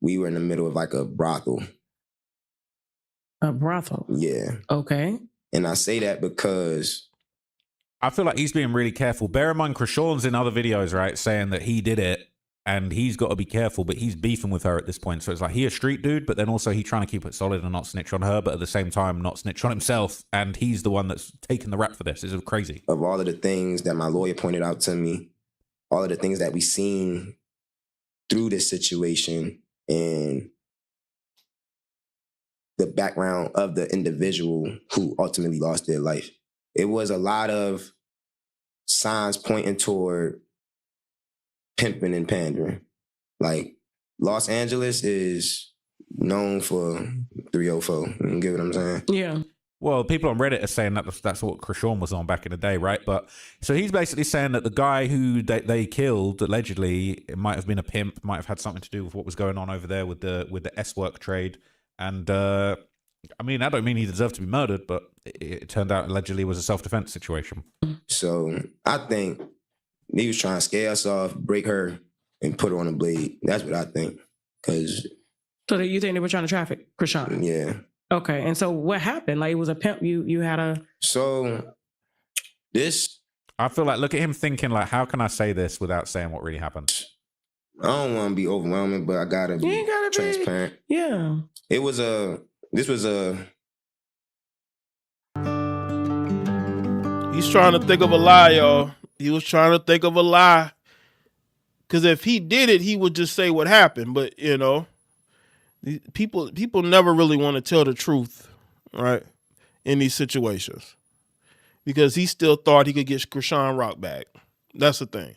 [SPEAKER 12] we were in the middle of like a brothel.
[SPEAKER 13] A brothel?
[SPEAKER 12] Yeah.
[SPEAKER 13] Okay.
[SPEAKER 12] And I say that because
[SPEAKER 4] I feel like he's being really careful. Bear in mind, Chrisean's in other videos, right, saying that he did it and he's got to be careful, but he's beefing with her at this point. So it's like he a street dude, but then also he's trying to keep it solid and not snitch on her, but at the same time not snitch on himself. And he's the one that's taking the rap for this. It's crazy.
[SPEAKER 12] Of all of the things that my lawyer pointed out to me, all of the things that we seen through this situation and the background of the individual who ultimately lost their life, it was a lot of signs pointing toward pimping and pandering. Like, Los Angeles is known for 304. You get what I'm saying?
[SPEAKER 13] Yeah.
[SPEAKER 4] Well, people on Reddit are saying that that's what Chrisean was on back in the day, right? But so he's basically saying that the guy who they killed, allegedly, it might have been a pimp, might have had something to do with what was going on over there with the S-work trade. And I mean, I don't mean he deserved to be murdered, but it turned out allegedly was a self-defense situation.
[SPEAKER 12] So I think he was trying to scare us off, break her, and put her on a blade. That's what I think.
[SPEAKER 13] So you think they were trying to traffic Chrisean?
[SPEAKER 12] Yeah.
[SPEAKER 13] Okay, and so what happened? Like, it was a pimp. You had a...
[SPEAKER 12] So this...
[SPEAKER 4] I feel like, look at him thinking, like, how can I say this without saying what really happened?
[SPEAKER 12] I don't want to be overwhelming, but I gotta be transparent.
[SPEAKER 13] Yeah.
[SPEAKER 12] This was a...
[SPEAKER 1] He's trying to think of a lie, y'all. He was trying to think of a lie. Because if he did it, he would just say what happened. But, you know, people never really want to tell the truth, right, in these situations. Because he still thought he could get Chrisean Rock back. That's the thing.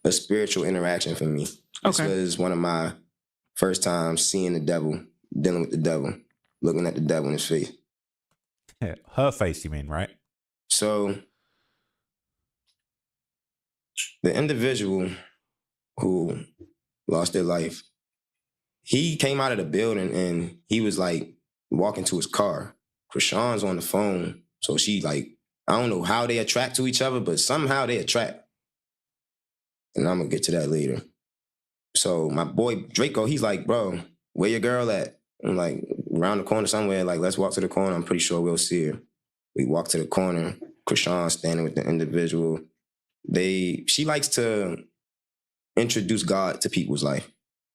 [SPEAKER 12] A spiritual interaction for me. This was one of my first times seeing the devil, dealing with the devil, looking at the devil in his face.
[SPEAKER 4] Yeah, her face, you mean, right?
[SPEAKER 12] So the individual who lost their life, he came out of the building and he was like walking to his car. Chrisean's on the phone. So she like, I don't know how they attract to each other, but somehow they attract. And I'm gonna get to that later. So my boy Draco, he's like, bro, where your girl at? I'm like, around the corner somewhere, like, let's walk to the corner. I'm pretty sure we'll see her. We walk to the corner. Chrisean standing with the individual. She likes to introduce God to people's life.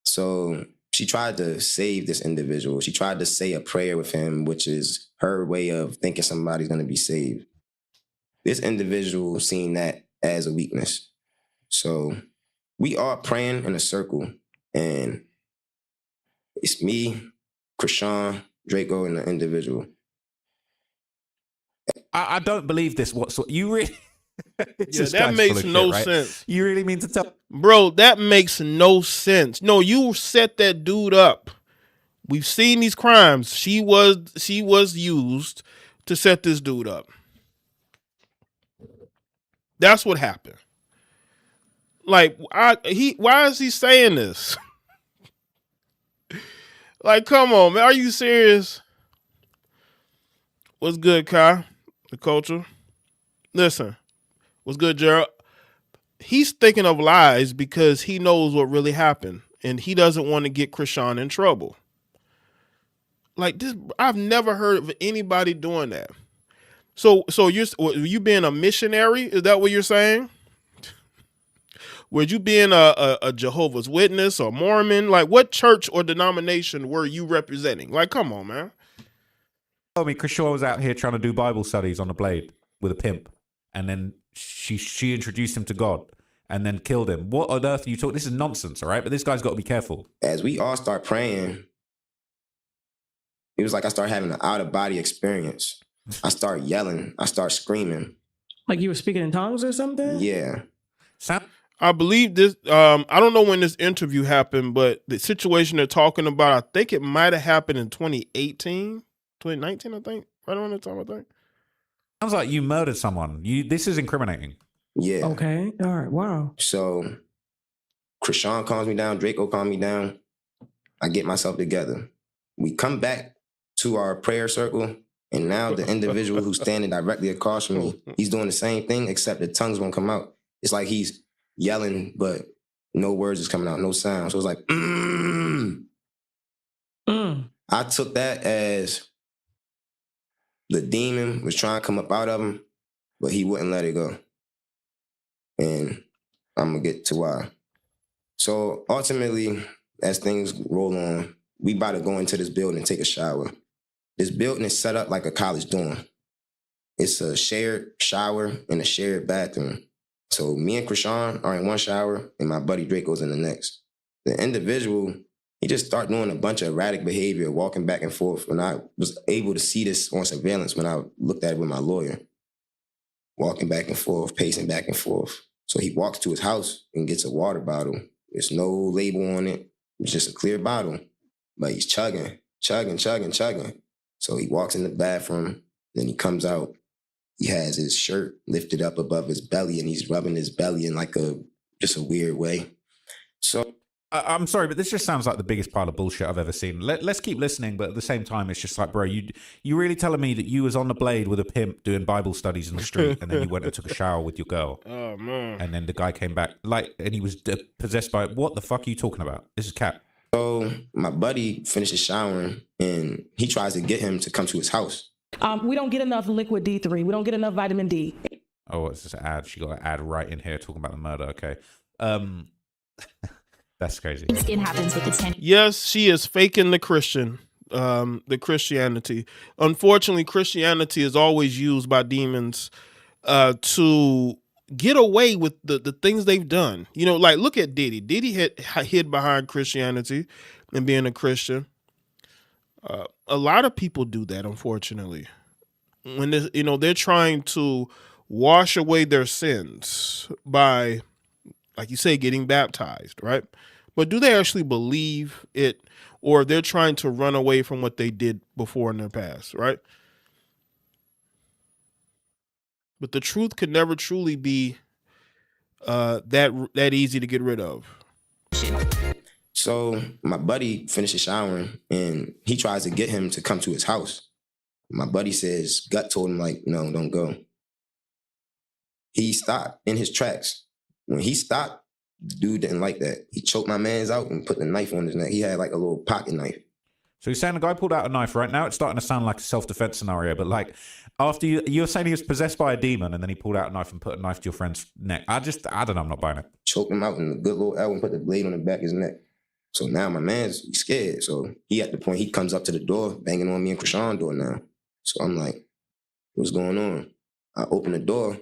[SPEAKER 12] So she tried to save this individual. She tried to say a prayer with him, which is her way of thinking somebody's going to be saved. This individual seen that as a weakness. So we are praying in a circle, and it's me, Chrisean, Draco, and the individual.
[SPEAKER 4] I don't believe this. You really?
[SPEAKER 1] Yeah, that makes no sense.
[SPEAKER 4] You really mean to tell?
[SPEAKER 1] Bro, that makes no sense. No, you set that dude up. We've seen these crimes. She was used to set this dude up. That's what happened. Like, why is he saying this? Like, come on, man. Are you serious? What's good, Kai? The culture. Listen, what's good, Gerald? He's thinking of lies because he knows what really happened, and he doesn't want to get Chrisean in trouble. Like this, I've never heard of anybody doing that. So you being a missionary? Is that what you're saying? Were you being a Jehovah's Witness or Mormon? Like, what church or denomination were you representing? Like, come on, man.
[SPEAKER 4] I mean, Chrisean was out here trying to do Bible studies on the blade with a pimp, and then she introduced him to God and then killed him. What on earth are you talking? This is nonsense, all right? But this guy's got to be careful.
[SPEAKER 12] As we all start praying, it was like I started having an out-of-body experience. I start yelling. I start screaming.
[SPEAKER 13] Like you were speaking in tongues or something?
[SPEAKER 12] Yeah.
[SPEAKER 1] I believe this, I don't know when this interview happened, but the situation they're talking about, I think it might have happened in 2018, 2019, I think. Right around that time, I think.
[SPEAKER 4] Sounds like you murdered someone. This is incriminating.
[SPEAKER 12] Yeah.
[SPEAKER 13] Okay. All right. Wow.
[SPEAKER 12] So Chrisean calms me down. Draco calms me down. I get myself together. We come back to our prayer circle, and now the individual who's standing directly across from me, he's doing the same thing, except the tongues won't come out. It's like he's yelling, but no words is coming out, no sound. So it's like, I took that as the demon was trying to come up out of him, but he wouldn't let it go. And I'm going to get to why. So ultimately, as things roll on, we about to go into this building and take a shower. This building is set up like a college dorm. It's a shared shower and a shared bathroom. So me and Chrisean are in one shower and my buddy Draco's in the next. The individual, he just started doing a bunch of erratic behavior, walking back and forth. When I was able to see this on surveillance when I looked at it with my lawyer, walking back and forth, pacing back and forth. So he walks to his house and gets a water bottle. There's no label on it. It's just a clear bottle. But he's chugging. So he walks in the bathroom, then he comes out. He has his shirt lifted up above his belly and he's rubbing his belly in like just a weird way. So
[SPEAKER 4] I'm sorry, but this just sounds like the biggest pile of bullshit I've ever seen. Let's keep listening, but at the same time, it's just like, bro, you really telling me that you was on the blade with a pimp doing Bible studies in the street, and then you went and took a shower with your girl.
[SPEAKER 1] Oh man!
[SPEAKER 4] And then the guy came back, and he was possessed by. What the fuck are you talking about? This is cap.
[SPEAKER 12] So my buddy finishes showering, and he tries to get him to come to his house.
[SPEAKER 13] We don't get enough liquid D3. We don't get enough vitamin D.
[SPEAKER 4] Oh, it's this ad? She got an ad right in here talking about the murder. Okay. That's crazy.
[SPEAKER 2] It happens with the 10.
[SPEAKER 1] Yes, she is faking the Christianity. Unfortunately, Christianity is always used by demons to get away with the things they've done. You know, like look at Diddy. Diddy hid behind Christianity and being a Christian. A lot of people do that, unfortunately. When they're trying to wash away their sins by, like you say, getting baptized, right? But do they actually believe it, or they're trying to run away from what they did before in their past, right? But the truth could never truly be that easy to get rid of.
[SPEAKER 12] So my buddy finishes showering and he tries to get him to come to his house. My buddy says, gut told him like, no, don't go. He stopped in his tracks. When he stopped, the dude didn't like that. He choked my man's out and put the knife on his neck. He had like a little pocket knife.
[SPEAKER 4] So he's saying the guy pulled out a knife. Right now it's starting to sound like a self-defense scenario, but like after you're saying he was possessed by a demon and then he pulled out a knife and put a knife to your friend's neck. I don't know, I'm not buying it.
[SPEAKER 12] Choked him out in a good little L and put the blade on the back of his neck. So now my man's scared. So he at the point he comes up to the door, banging on me and Chrisean's door now. So I'm like, what's going on? I open the door,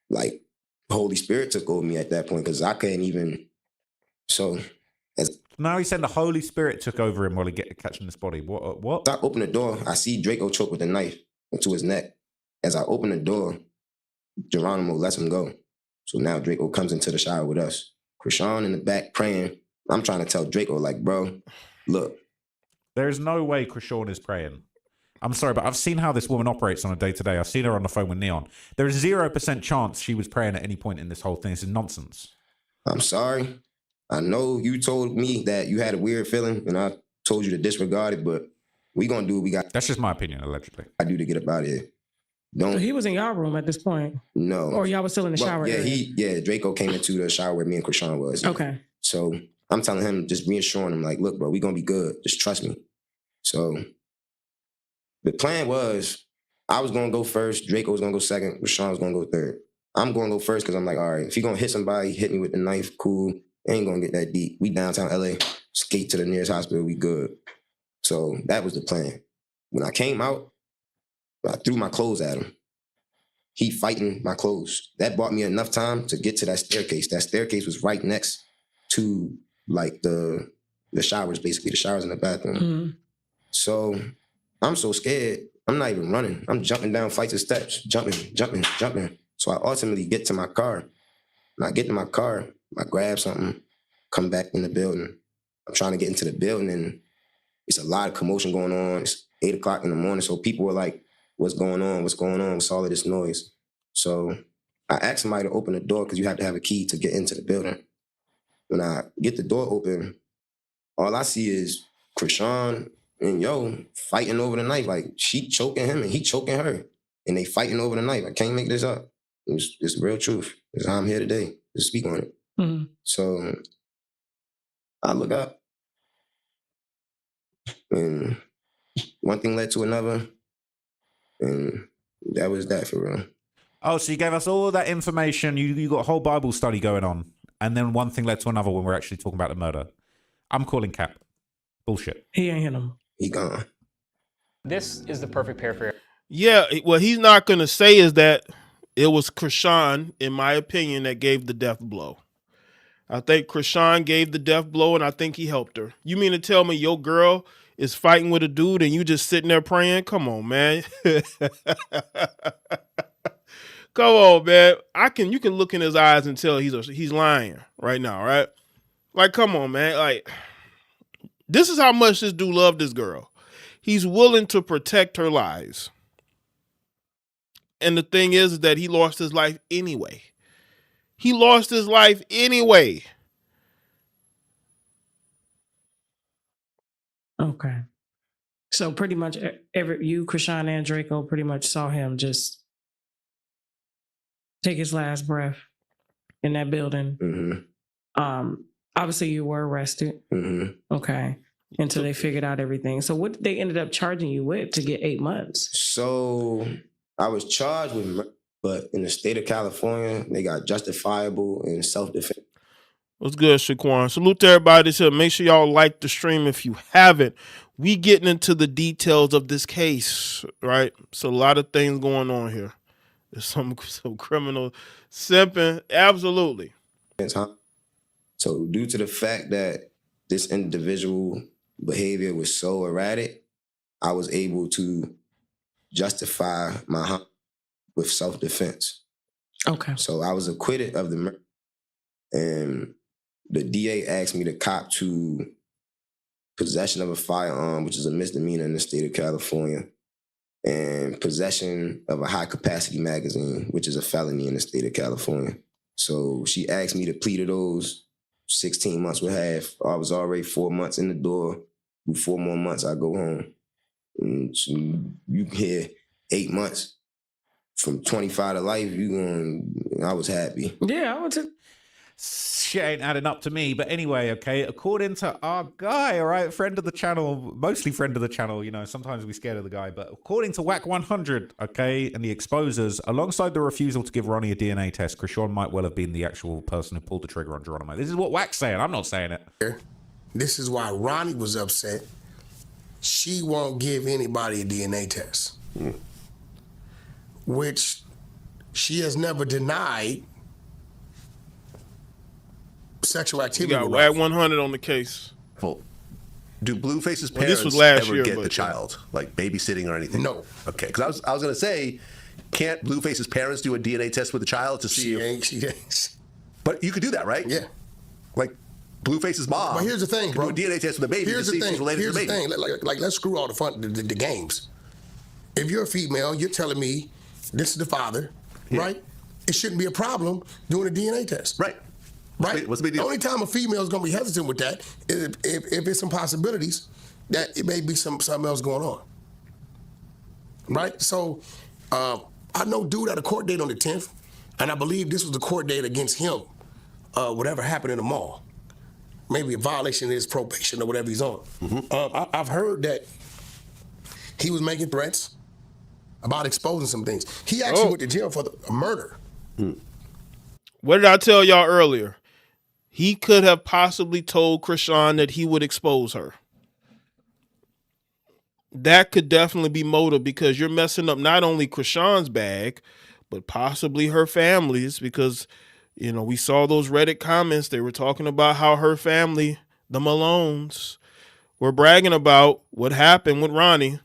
[SPEAKER 12] like Holy Spirit took over me at that point because I couldn't even. So
[SPEAKER 4] now he's saying the Holy Spirit took over him while he catching this body. What?
[SPEAKER 12] I open the door, I see Draco choke with a knife into his neck. As I open the door, Geronimo lets him go. So now Draco comes into the shower with us. Chrisean in the back praying. I'm trying to tell Draco, like, bro, look.
[SPEAKER 4] There's no way Chrisean is praying. I'm sorry, but I've seen how this woman operates on a day-to-day. I've seen her on the phone with Neon. There is 0% chance she was praying at any point in this whole thing. This is nonsense.
[SPEAKER 12] I'm sorry. I know you told me that you had a weird feeling, and I told you to disregard it, but we gonna do what we got.
[SPEAKER 4] That's just my opinion, allegedly.
[SPEAKER 12] I do to get up out of here.
[SPEAKER 13] So he was in y'all room at this point?
[SPEAKER 12] No.
[SPEAKER 13] Or y'all was still in the shower area?
[SPEAKER 12] Draco came into the shower where me and Chrisean was.
[SPEAKER 13] Okay.
[SPEAKER 12] So I'm telling him, just reassuring him, like, look, bro, we gonna be good. Just trust me. So the plan was I was gonna go first, Draco was gonna go second, Chrisean was gonna go third. I'm gonna go first because I'm like, all right, if he gonna hit somebody, hit me with the knife, cool. Ain't gonna get that deep. We downtown LA, skate to the nearest hospital, we good. So that was the plan. When I came out, I threw my clothes at him. He fighting my clothes. That bought me enough time to get to that staircase. That staircase was right next to like the showers, basically, the showers in the bathroom.
[SPEAKER 13] Mm-hmm.
[SPEAKER 12] So I'm so scared, I'm not even running. I'm jumping down flights of steps, jumping. So I ultimately get to my car. When I get to my car, I grab something, come back in the building. I'm trying to get into the building and it's a lot of commotion going on. It's 8 o'clock in the morning. So people were like, what's going on? What's all of this noise? So I asked somebody to open the door because you have to have a key to get into the building. When I get the door open, all I see is Chrisean and Yo fighting over the knife. Like she choking him and he choking her. And they fighting over the knife. I can't make this up. It's real truth. It's how I'm here today to speak on it.
[SPEAKER 13] Mm-hmm.
[SPEAKER 12] So I look up and one thing led to another. And that was that for real.
[SPEAKER 4] Oh, so you gave us all that information. You got a whole Bible study going on. And then one thing led to another when we're actually talking about the murder. I'm calling cap. Bullshit.
[SPEAKER 13] He ain't hit him.
[SPEAKER 12] He gone.
[SPEAKER 14] This is the perfect pair for you.
[SPEAKER 1] Yeah, what he's not going to say is that it was Chrisean, in my opinion, that gave the death blow. I think Chrisean gave the death blow, and I think he helped her. You mean to tell me your girl is fighting with a dude and you just sitting there praying? Come on, man. Come on, man. You can look in his eyes and tell he's lying right now, right? Like, come on, man. Like, this is how much this dude loved this girl. He's willing to protect her lies. And the thing is that he lost his life anyway. He lost his life anyway.
[SPEAKER 13] Okay. So pretty much you, Chrisean, and Draco pretty much saw him just take his last breath in that building.
[SPEAKER 12] Mm-hmm.
[SPEAKER 13] Obviously you were arrested.
[SPEAKER 12] Mm-hmm.
[SPEAKER 13] Okay. Until they figured out everything. So what they ended up charging you with to get 8 months?
[SPEAKER 12] So I was charged with murder, but in the state of California, they got justifiable and self-defense.
[SPEAKER 1] What's good, Shaquan? Salute to everybody. So make sure y'all like the stream if you haven't. We getting into the details of this case, right? So a lot of things going on here. There's some criminal simping. Absolutely.
[SPEAKER 12] So due to the fact that this individual behavior was so erratic, I was able to justify my harm with self-defense.
[SPEAKER 13] Okay.
[SPEAKER 12] So I was acquitted of the murder. And the DA asked me to cop to possession of a firearm, which is a misdemeanor in the state of California, and possession of a high-capacity magazine, which is a felony in the state of California. So she asked me to plead to those. 16 months would have. I was already 4 months in the door. In 4 more months, I go home. And so you hear 8 months from 25 to life, I was happy.
[SPEAKER 13] Yeah, I was just...
[SPEAKER 4] Shit ain't adding up to me. But anyway, okay, according to our guy, all right, friend of the channel, mostly friend of the channel, you know, sometimes we're scared of the guy, but according to WAC 100, okay, and the exposers, alongside the refusal to give Ronny a DNA test, Chrisean might well have been the actual person who pulled the trigger on Geronimo. This is what WAC's saying. I'm not saying it.
[SPEAKER 15] This is why Ronny was upset. She won't give anybody a DNA test, which she has never denied sexual activity.
[SPEAKER 1] You got WAC 100 on the case.
[SPEAKER 16] Well, do Blueface's
[SPEAKER 1] Well,
[SPEAKER 16] parents
[SPEAKER 1] this was last
[SPEAKER 16] ever
[SPEAKER 1] year,
[SPEAKER 16] get
[SPEAKER 1] but
[SPEAKER 16] the child, like babysitting or anything?
[SPEAKER 15] No.
[SPEAKER 16] Okay, because I was going to say, Can't Blueface's parents do a DNA test with the child to see
[SPEAKER 15] She ain't.
[SPEAKER 16] But you could do that, right?
[SPEAKER 15] Yeah.
[SPEAKER 16] Like Blueface's mom.
[SPEAKER 15] But here's the thing, bro.
[SPEAKER 16] Do a DNA test with the baby
[SPEAKER 15] Here's
[SPEAKER 16] to
[SPEAKER 15] the
[SPEAKER 16] see if
[SPEAKER 15] thing.
[SPEAKER 16] she's related
[SPEAKER 15] Here's
[SPEAKER 16] to the baby.
[SPEAKER 15] the thing. Like let's screw all the games. If you're a female, you're telling me this is the father, right? It shouldn't be a problem doing a DNA test.
[SPEAKER 16] Right.
[SPEAKER 15] Right?
[SPEAKER 16] What's the big deal?
[SPEAKER 15] The only time a female is going to be hesitant with that is if it's some possibilities that it may be something else going on. Right? So I know dude had a court date on the 10th, and I believe this was the court date against him, whatever happened in the mall. Maybe a violation of his probation or whatever he's on. I've heard that he was making threats about exposing some things. He actually went to jail for a murder.
[SPEAKER 1] What did I tell y'all earlier? He could have possibly told Chrisean that he would expose her. That could definitely be motive because you're messing up not only Chrisean's bag, but possibly her family's because, you know, we saw those Reddit comments. They were talking about how her family, the Malones, were bragging about what happened with Ronnie.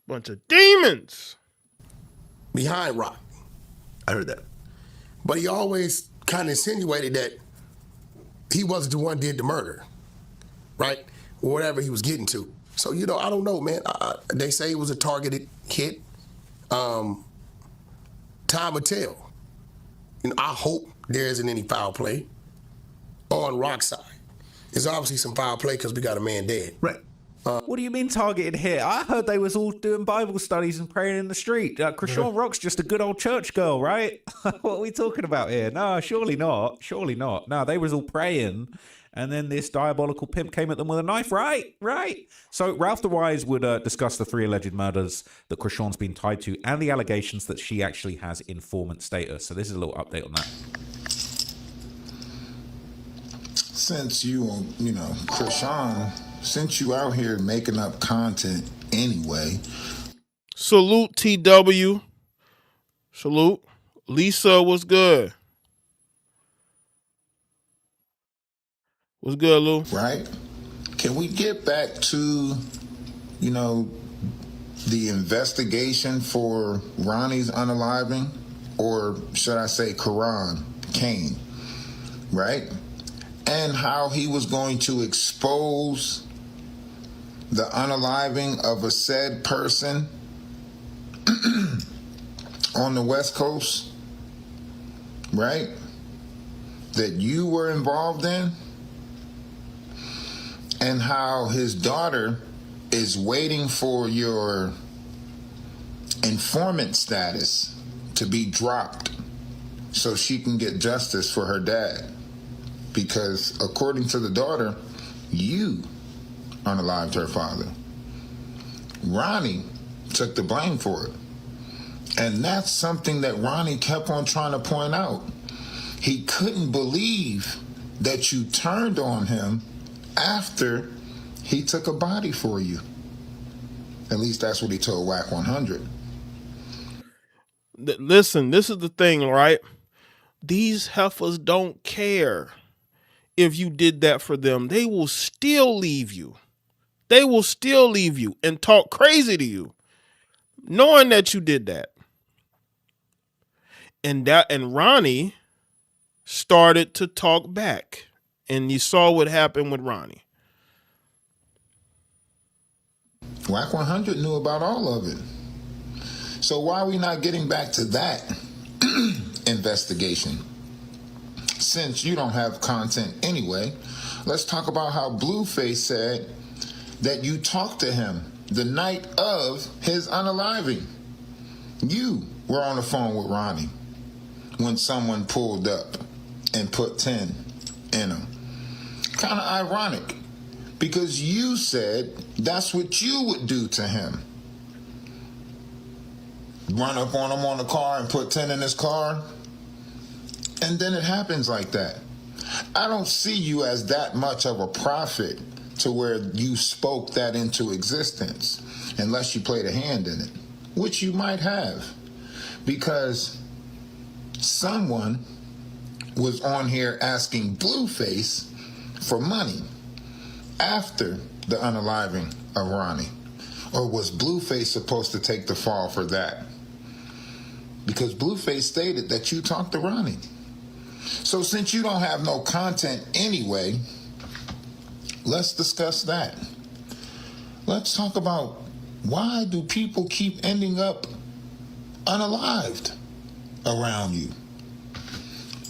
[SPEAKER 1] Bunch of demons.
[SPEAKER 15] Behind Rock.
[SPEAKER 16] I heard that.
[SPEAKER 15] But he always kind of insinuated that he wasn't the one did the murder, right? Or whatever he was getting to. So, you know, I don't know, man. They say it was a targeted hit. Time will tell. You know, I hope there isn't any foul play on Rock's side. There's obviously some foul play because we got a man dead.
[SPEAKER 16] Right.
[SPEAKER 4] What do you mean targeted hit? I heard they was all doing Bible studies and praying in the street. Chrisean Rock's just a good old church girl, right? What are we talking about here? No, surely not. Surely not. No, they was all praying, and then this diabolical pimp came at them with a knife. Right. So Ralph the Wise would discuss the 3 alleged murders that Chrisean's been tied to and the allegations that she actually has informant status. So this is a little update on that.
[SPEAKER 17] Since you know, Chrisean, since you out here making up content anyway.
[SPEAKER 1] Salute TW. Salute. Lisa, what's good? What's good, Lou?
[SPEAKER 17] Right? Can we get back to, you know, the investigation for Ronnie's unaliving? Or should I say Karan Kane? Right? And how he was going to expose the unaliving of a said person on the West Coast, right? That you were involved in, and how his daughter is waiting for your informant status to be dropped so she can get justice for her dad. Because according to the daughter, you unalived her father. Ronnie took the blame for it. And that's something that Ronnie kept on trying to point out. He couldn't believe that you turned on him after he took a body for you. At least that's what he told WAC 100.
[SPEAKER 1] Listen, this is the thing, right? These heifers don't care if you did that for them. They will still leave you. They will still leave you and talk crazy to you, knowing that you did that. And Ronnie started to talk back. And you saw what happened with Ronnie.
[SPEAKER 17] WAC 100 knew about all of it. So why are we not getting back to that investigation? Since you don't have content anyway, let's talk about how Blueface said that you talked to him the night of his unaliving. You were on the phone with Ronnie when someone pulled up and put 10 in him. Kind of ironic, because you said that's what you would do to him. Run up on him on the car and put 10 in his car, and then it happens like that. I don't see you as that much of a prophet to where you spoke that into existence, unless you played a hand in it, which you might have, because someone was on here asking Blueface for money after the unaliving of Ronnie. Or was Blueface supposed to take the fall for that? Because Blueface stated that you talked to Ronnie. So since you don't have no content anyway, let's discuss that. Let's talk about why do people keep ending up unalived around you?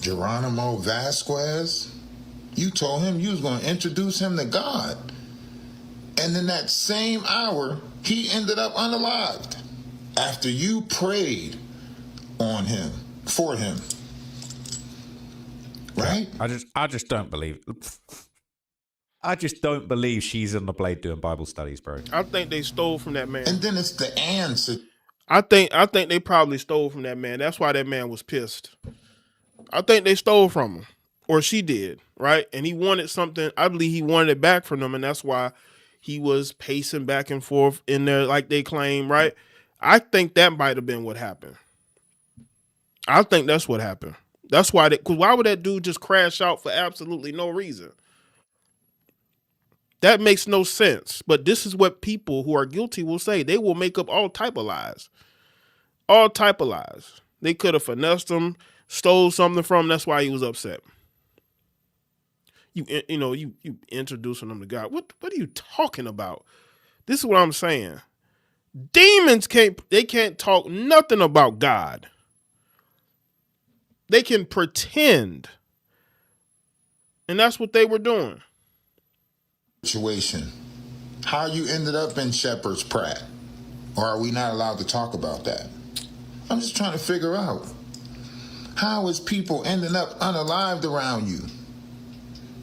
[SPEAKER 17] Geronimo Vasquez, you told him you was going to introduce him to God. And in that same hour, he ended up unalived after you prayed on him, for him. Right?
[SPEAKER 4] I just don't believe. I just don't believe she's on the blade doing Bible studies, bro.
[SPEAKER 1] I think they stole from that man.
[SPEAKER 17] And then it's the answer.
[SPEAKER 1] I think they probably stole from that man. That's why that man was pissed. I think they stole from him, or she did, right? And he wanted something. I believe he wanted it back from them, and that's why he was pacing back and forth in there, like they claim, right? I think that might have been what happened. I think that's what happened. That's why because why would that dude just crash out for absolutely no reason? That makes no sense. But this is what people who are guilty will say. They will make up all type of lies. All type of lies. They could have finessed him, stole something from him. That's why he was upset. You introducing them to God. What are you talking about? This is what I'm saying. Demons can't talk nothing about God. They can pretend. And that's what they were doing.
[SPEAKER 17] Situation. How you ended up in Shepherd's Pratt. Or are we not allowed to talk about that? I'm just trying to figure out. How is people ending up unalived around you?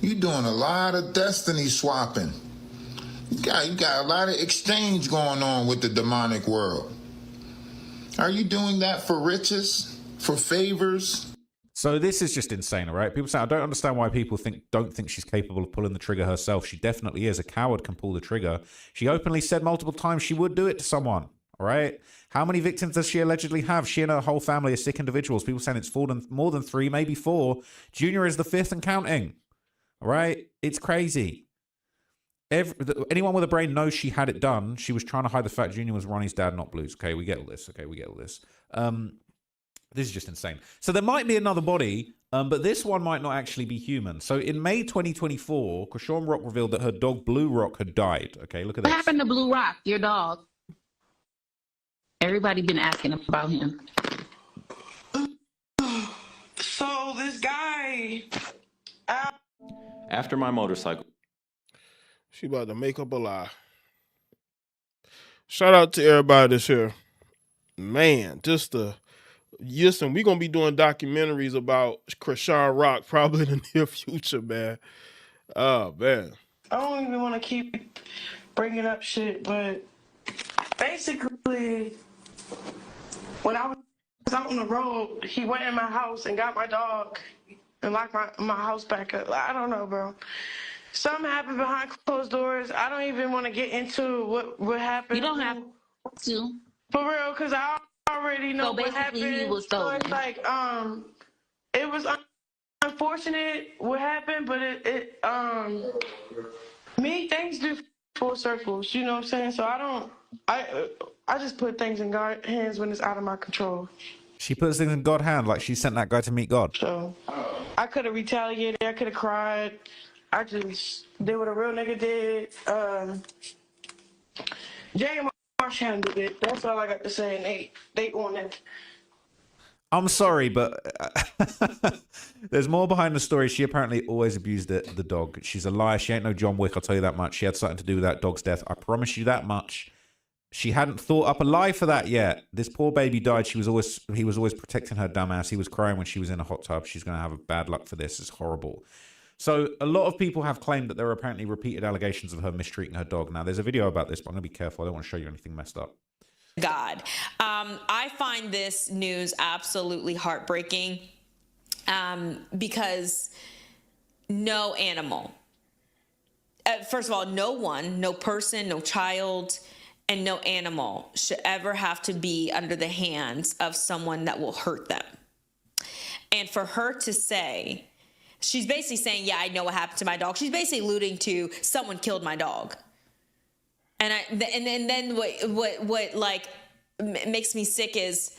[SPEAKER 17] You doing a lot of destiny swapping. You got a lot of exchange going on with the demonic world. Are you doing that for riches? For favors?
[SPEAKER 4] So this is just insane, all right? People say, I don't understand why people don't think she's capable of pulling the trigger herself. She definitely is. A coward can pull the trigger. She openly said multiple times she would do it to someone, all right? How many victims does she allegedly have? She and her whole family are sick individuals. People saying it's more than 3, maybe 4. Junior is the 5th and counting, all right? It's crazy. Anyone with a brain knows she had it done. She was trying to hide the fact Junior was Ronnie's dad, not Blue's. Okay, we get all this. This is just insane. So there might be another body, but this one might not actually be human. So in May 2024, Chrisean Rock revealed that her dog Blue Rock had died. Okay, look at this.
[SPEAKER 18] What happened to Blue Rock, your dog? Everybody been asking about him.
[SPEAKER 11] So this guy...
[SPEAKER 19] After my motorcycle.
[SPEAKER 1] She about to make up a lie. Shout out to everybody that's here. Man, listen, we're going to be doing documentaries about Chrisean Rock probably in the near future, man. Oh, man.
[SPEAKER 11] I don't even want to keep bringing up shit, but basically, when I was out on the road, he went in my house and got my dog and locked my house back up. I don't know, bro. Something happened behind closed doors. I don't even want to get into what happened.
[SPEAKER 18] You don't have to.
[SPEAKER 11] For real, because I already know what happened.
[SPEAKER 18] He was stolen.
[SPEAKER 11] So it's like, it was unfortunate what happened, but things do full circles, you know what I'm saying? So I just put things in God's hands when it's out of my control.
[SPEAKER 4] She puts things in God's hand like she sent that guy to meet God.
[SPEAKER 11] So I could have retaliated. I could have cried. I just did what a real nigga did. Jaye and Marsh handled it. That's all I got to say. And they on it.
[SPEAKER 4] I'm sorry, but there's more behind the story. She apparently always abused the dog. She's a liar. She ain't no John Wick, I'll tell you that much. She had something to do with that dog's death. I promise you that much. She hadn't thought up a lie for that yet. This poor baby died. He was always protecting her dumbass. He was crying when she was in a hot tub. She's going to have a bad luck for this. It's horrible. So a lot of people have claimed that there are apparently repeated allegations of her mistreating her dog. Now, there's a video about this, but I'm going to be careful. I don't want to show you anything messed up.
[SPEAKER 20] God. I find this news absolutely heartbreaking because no animal, first of all, no person, no child, and no animal should ever have to be under the hands of someone that will hurt them. And for her to say, she's basically saying, yeah, I know what happened to my dog. She's basically alluding to someone killed my dog. And then what like makes me sick is,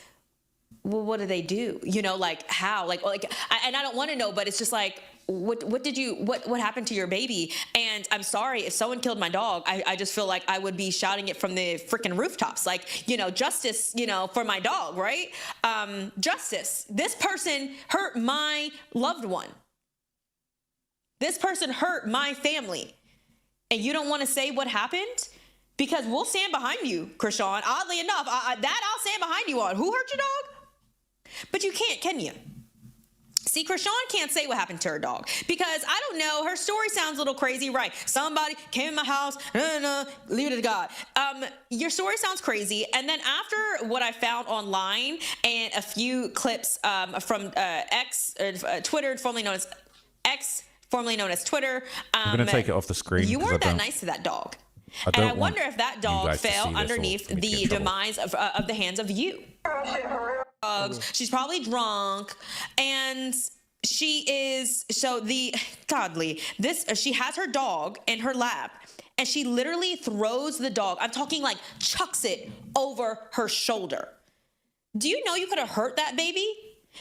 [SPEAKER 20] well, what do they do? You know, like how? And I don't want to know, but it's just like, what happened to your baby? And I'm sorry, if someone killed my dog, I just feel like I would be shouting it from the freaking rooftops, like, you know, justice, you know, for my dog, right? Justice. This person hurt my loved one. This person hurt my family. And you don't want to say what happened? Because we'll stand behind you, Chrisean. Oddly enough, I'll stand behind you on. Who hurt your dog? But you can't, can you? See, Chrisean can't say what happened to her dog because I don't know. Her story sounds a little crazy, right? Somebody came in my house, leave it to God. Your story sounds crazy. And then after what I found online and a few clips from Twitter, formerly known as X, formerly known as Twitter.
[SPEAKER 4] I'm going to take it off the screen.
[SPEAKER 20] You weren't that nice to that dog. And I wonder if that dog fell underneath the demise of the hands of you. She's probably drunk, and she is she has her dog in her lap, and she literally throws the dog. I'm talking like chucks it over her shoulder. Do you know you could have hurt that baby?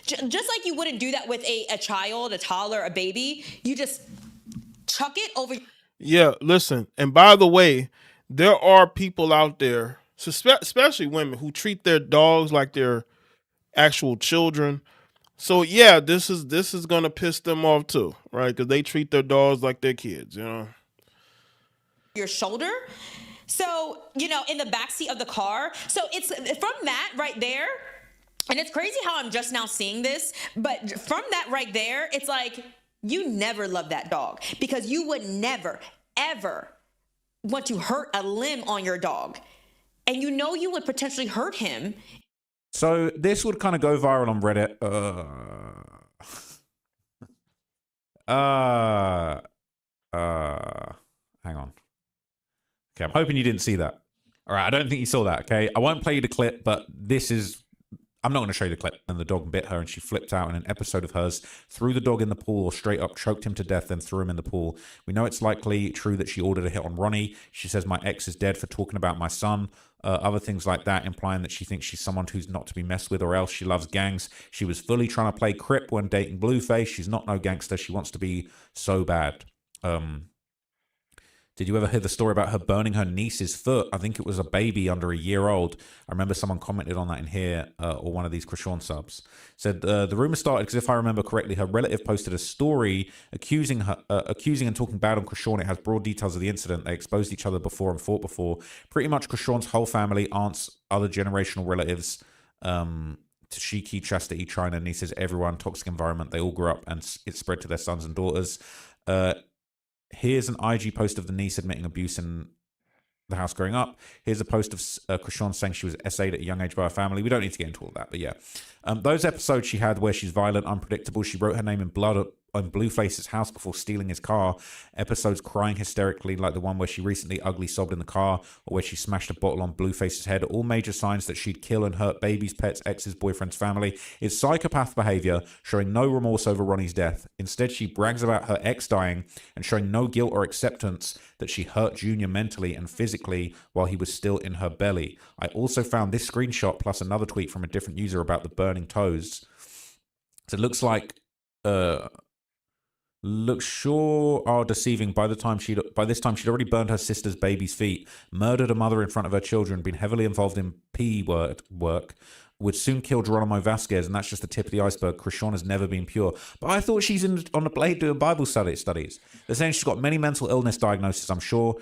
[SPEAKER 20] Just like you wouldn't do that with a child, a toddler, a baby. You just chuck it over.
[SPEAKER 1] Yeah, listen. And by the way, there are people out there, especially women, who treat their dogs like they're actual children. So yeah, this is gonna piss them off too, right? Because they treat their dogs like their kids, you know.
[SPEAKER 20] Your shoulder. So, you know, in the backseat of the car. So it's from that right there. And it's crazy how I'm just now seeing this, but from that right there, it's like you never loved that dog because you would never, ever want to hurt a limb on your dog. And you know you would potentially hurt him.
[SPEAKER 4] So this would kind of go viral on Reddit. Hang on. Okay, I'm hoping you didn't see that. All right, I don't think you saw that, okay? I won't play you the clip, but this is... I'm not going to show you the clip. And the dog bit her and she flipped out in an episode of hers, threw the dog in the pool or straight up choked him to death, then threw him in the pool. We know it's likely true that she ordered a hit on Ronny. She says, my ex is dead for talking about my son. Other things like that, implying that she thinks she's someone who's not to be messed with or else. She loves gangs. She was fully trying to play Crip when dating Blueface. She's not no gangster. She wants to be so bad. Did you ever hear the story about her burning her niece's foot? I think it was a baby under a year old. I remember someone commented on that in here, or one of these Chrisean subs. Said, the rumor started because if I remember correctly, her relative posted a story accusing and talking bad on Chrisean. It has broad details of the incident. They exposed each other before and fought before. Pretty much Chrisean's whole family, aunts, other generational relatives, Tashiki, Chastity, China, nieces, everyone, toxic environment. They all grew up and it spread to their sons and daughters. Here's an IG post of the niece admitting abuse in the house growing up. Here's a post of Chrisean saying she was essayed at a young age by her family. We don't need to get into all that, but yeah. Those episodes she had where she's violent, unpredictable, she wrote her name in blood on Blueface's house before stealing his car. Episodes crying hysterically, like the one where she recently ugly sobbed in the car, or where she smashed a bottle on Blueface's head. All major signs that she'd kill and hurt babies, pets, exes, boyfriends, family. It's psychopath behavior, showing no remorse over Ronny's death. Instead, she brags about her ex dying and showing no guilt or acceptance that she hurt Junior mentally and physically while he was still in her belly. I also found this screenshot plus another tweet from a different user about the burning toes. So it looks like looks sure are deceiving. By this time she'd already burned her sister's baby's feet, murdered a mother in front of her children, been heavily involved in PE work, would soon kill Geronimo Vasquez, and that's just the tip of the iceberg. Chrisean has never been pure. But I thought she's on the Blade doing Bible studies. They're saying she's got many mental illness diagnoses, I'm sure.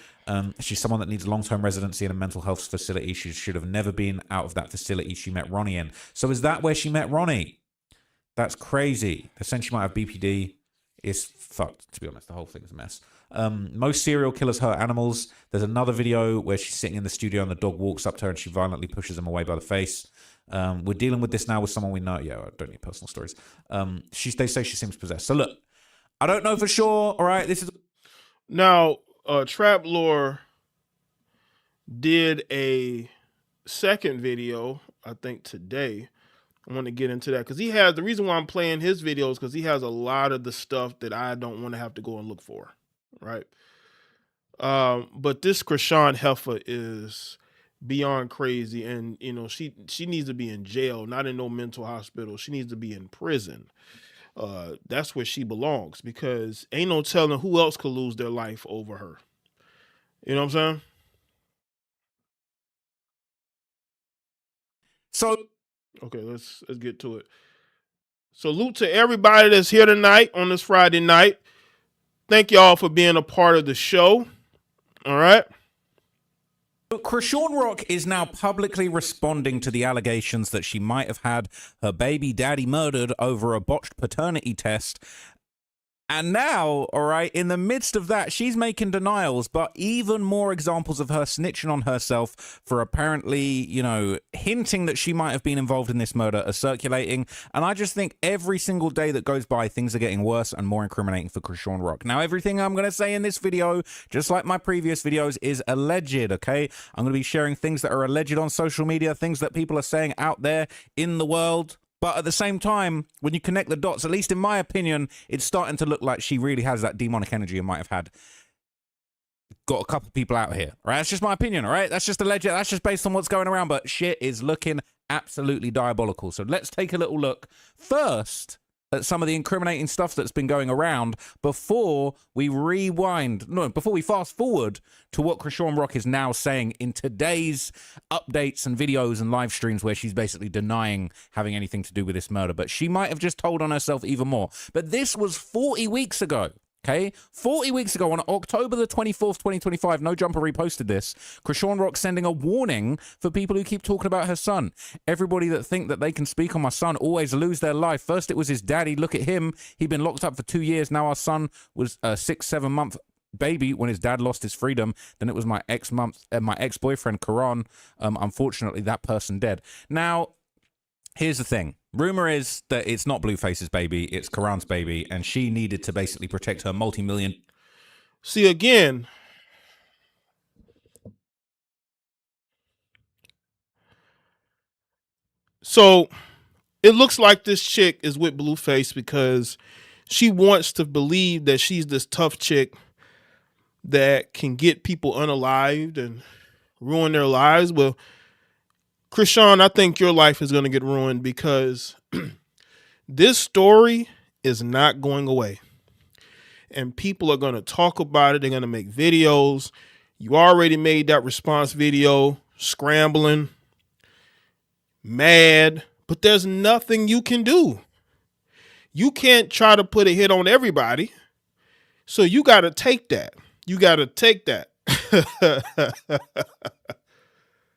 [SPEAKER 4] She's someone that needs long-term residency in a mental health facility. She should have never been out of that facility she met Ronny in. So is that where she met Ronny? That's crazy. They're saying she might have BPD. It's fucked, to be honest. The whole thing's a mess. Most serial killers hurt animals. There's another video where she's sitting in the studio and the dog walks up to her and she violently pushes him away by the face. We're dealing with this now with someone we know. Yeah, I don't need personal stories. They say she seems possessed. So look, I don't know for sure. All right, this is...
[SPEAKER 1] Now, Trap Lore did a second video, I think today. I want to get into that because the reason why I'm playing his videos because he has a lot of the stuff that I don't want to have to go and look for, right? But this Chrisean heifer is beyond crazy, and she needs to be in jail, not in no mental hospital. She needs to be in prison. That's where she belongs, because ain't no telling who else could lose their life over her. You know what I'm saying?
[SPEAKER 4] So,
[SPEAKER 1] okay, let's get to it. Salute to everybody that's here tonight on this Friday night. Thank y'all for being a part of the show. All right.
[SPEAKER 4] Chrisean Rock is now publicly responding to the allegations that she might have had her baby daddy murdered over a botched paternity test. And now, all right, in the midst of that, she's making denials, but even more examples of her snitching on herself for apparently, hinting that she might have been involved in this murder are circulating. And I just think every single day that goes by, things are getting worse and more incriminating for Chrisean Rock. Now, everything I'm going to say in this video, just like my previous videos, is alleged, okay? I'm going to be sharing things that are alleged on social media, things that people are saying out there in the world. But at the same time, when you connect the dots, at least in my opinion, it's starting to look like she really has that demonic energy and might have got a couple people out here. All right, that's just my opinion, all right? That's just alleged. That's just based on what's going around. But shit is looking absolutely diabolical. So let's take a little look first at some of the incriminating stuff that's been going around before we fast forward to what Chrisean Rock is now saying in today's updates and videos and live streams, where she's basically denying having anything to do with this murder. But she might have just told on herself even more. But this was 40 weeks ago. Okay, 40 weeks ago on October the 24th, 2025, No Jumper reposted this. Chrisean Rock sending a warning for people who keep talking about her son. Everybody that think that they can speak on my son always lose their life. First it was his daddy. Look at him. He'd been locked up for 2 years. Now our son was a 6-7 month baby when his dad lost his freedom. Then it was my ex-boyfriend, Karan. Unfortunately, that person dead. Now, here's the thing. Rumor is that it's not Blueface's baby, it's Karan's baby, and she needed to basically protect her multi-million.
[SPEAKER 1] See, again, so it looks like this chick is with Blueface because she wants to believe that she's this tough chick that can get people unalived and ruin their lives. Well, Chrisean, I think your life is going to get ruined, because this story is not going away. And people are going to talk about it. They're going to make videos. You already made that response video, scrambling, mad, but there's nothing you can do. You can't try to put a hit on everybody. So you got to take that. You got to take that.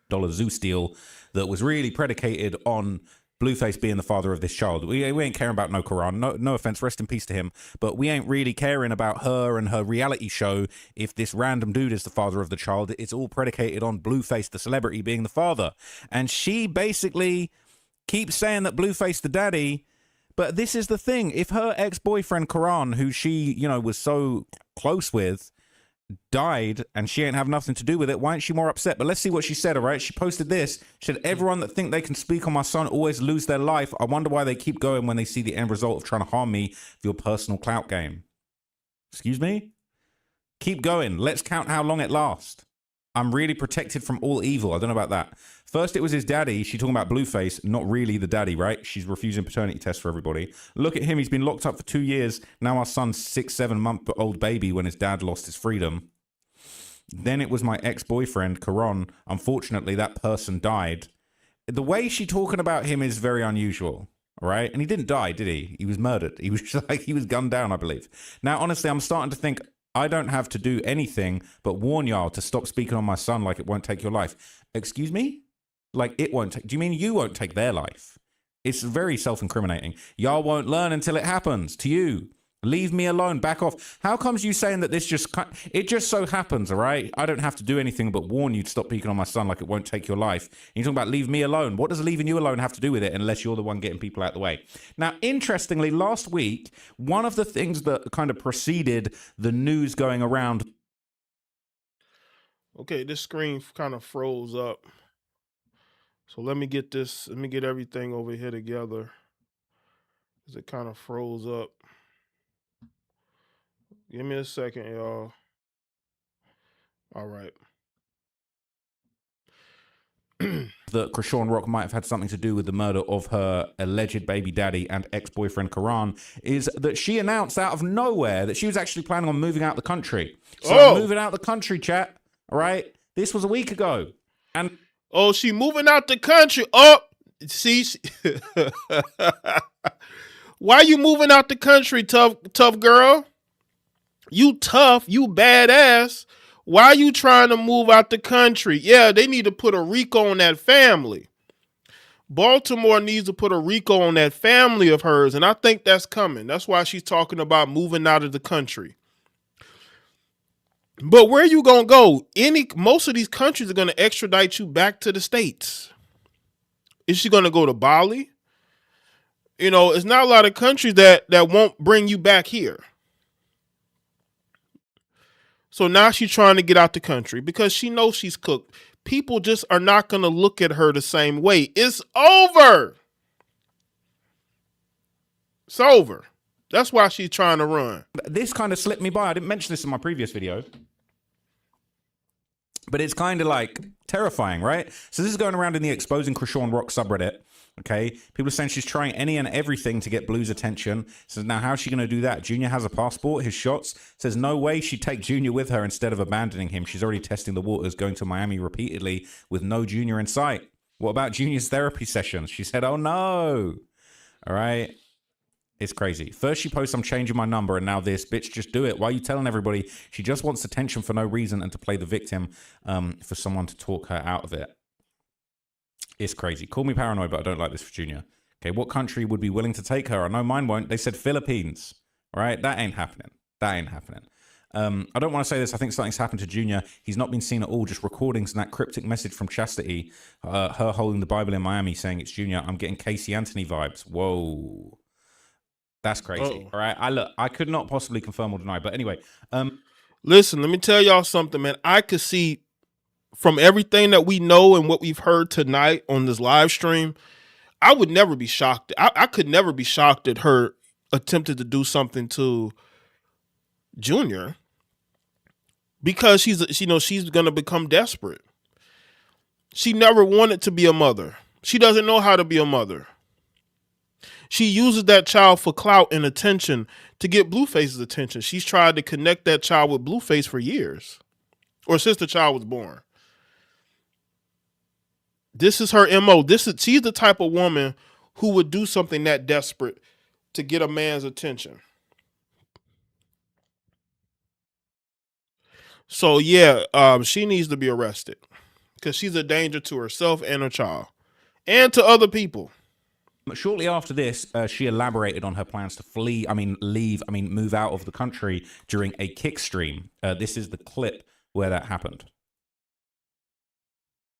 [SPEAKER 4] Dollar Zeus deal that was really predicated on Blueface being the father of this child. We ain't caring about no Karan. No offense, rest in peace to him. But we ain't really caring about her and her reality show if this random dude is the father of the child. It's all predicated on Blueface, the celebrity, being the father. And she basically keeps saying that Blueface the daddy. But this is the thing. If her ex-boyfriend, Karan, who she, was so close with, died and she ain't have nothing to do with it, why ain't she more upset? But let's see what she said. All right, she posted this. She said, everyone that think they can speak on my son always lose their life. I wonder why they keep going when they see the end result of trying to harm me for your personal clout game. Excuse me? Keep going. Let's count how long it lasts. I'm really protected from all evil. I don't know about that. First it was his daddy. She's talking about Blueface, not really the daddy, right? She's refusing paternity tests for everybody. Look at him. He's been locked up for 2 years. Now our son's 6-7 month old baby when his dad lost his freedom. Then it was my ex-boyfriend, Karan. Unfortunately, that person died. The way she's talking about him is very unusual, right? And he didn't die, did he? He was murdered. He was he was gunned down, I believe. Now, honestly, I'm starting to think I don't have to do anything but warn y'all to stop speaking on my son like it won't take your life. Excuse me? Like it won't take... Do you mean you won't take their life? It's very self-incriminating. Y'all won't learn until it happens to you. Leave me alone. Back off. How comes you saying that this it just so happens, all right? I don't have to do anything but warn you to stop peeking on my son like it won't take your life. And you're talking about leave me alone. What does leaving you alone have to do with it unless you're the one getting people out of the way? Now, interestingly, last week, one of the things that kind of preceded the news going around...
[SPEAKER 1] Okay, this screen kind of froze up. So let me get everything over here together. Because it kind of froze up. Give me a second, y'all. All right.
[SPEAKER 4] That Chrisean Rock might have had something to do with the murder of her alleged baby daddy and ex-boyfriend Karan is that she announced out of nowhere that she was actually planning on moving out the country. So moving out the country, chat. All right. This was a week ago. And
[SPEAKER 1] she moving out the country. Oh, see. Why you moving out the country, tough girl? You tough, you badass. Why you trying to move out the country? Yeah, they need to put a RICO on that family. Baltimore needs to put a RICO on that family of hers, and I think that's coming. That's why she's talking about moving out of the country. But where you gonna go? Most of these countries are gonna extradite you back to the States. Is she gonna go to Bali? You know, it's not a lot of countries that won't bring you back here. So now she's trying to get out the country because she knows she's cooked. People just are not going to look at her the same way. It's over. It's over. That's why she's trying to run.
[SPEAKER 4] This kind of slipped me by. I didn't mention this in my previous video. But it's kind of like terrifying, right? So this is going around in the Exposing Chrisean Rock subreddit. Okay, people are saying she's trying any and everything to get Blue's attention. So now how's she going to do that? Junior has a passport, his shots. Says no way she'd take Junior with her instead of abandoning him. She's already testing the waters, going to Miami repeatedly with no Junior in sight. What about Junior's therapy sessions? She said, oh no. All right. It's crazy. First she posts, I'm changing my number, and now this. Bitch, just do it. Why are you telling everybody? She just wants attention for no reason and to play the victim for someone to talk her out of it. It's crazy. Call me paranoid, but I don't like this for Junior. Okay, what country would be willing to take her? I know mine won't. They said Philippines. All right, that ain't happening. That ain't happening. I don't want to say this. I think something's happened to Junior. He's not been seen at all. Just recordings and that cryptic message from Chastity, her holding the Bible in Miami saying it's Junior. I'm getting Casey Anthony vibes. Whoa. That's crazy. All right, I could not possibly confirm or deny. But anyway.
[SPEAKER 1] Listen, let me tell y'all something, man. I could see from everything that we know and what we've heard tonight on this live stream, I would never be shocked. I could never be shocked at her attempted to do something to Junior because she's going to become desperate. She never wanted to be a mother. She doesn't know how to be a mother. She uses that child for clout and attention to get Blueface's attention. She's tried to connect that child with Blueface for years or since the child was born. This is her MO. She's the type of woman who would do something that desperate to get a man's attention. So yeah, she needs to be arrested because she's a danger to herself and her child and to other people.
[SPEAKER 4] Shortly after this, she elaborated on her plans to move out of the country during a kick stream. This is the clip where that happened.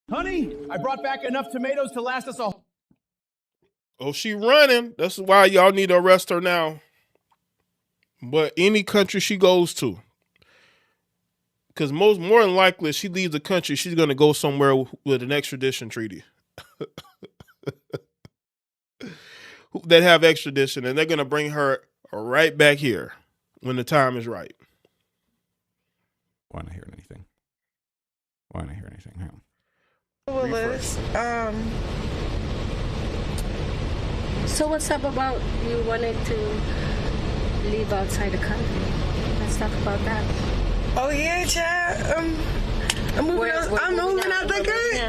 [SPEAKER 19] Honey, I brought back enough tomatoes to last us a...
[SPEAKER 1] Oh, she running. That's why y'all need to arrest her now. But any country she goes to. Because more than likely, if she leaves the country, she's going to go somewhere with an extradition treaty. That have extradition, and they're going to bring her right back here when the time is right.
[SPEAKER 4] Why not hearing anything? Why not hearing anything? Hang on.
[SPEAKER 11] Willis,
[SPEAKER 21] So what's up about you wanted to leave outside the country? Let's talk about that.
[SPEAKER 11] Oh yeah, child. I'm moving out the country.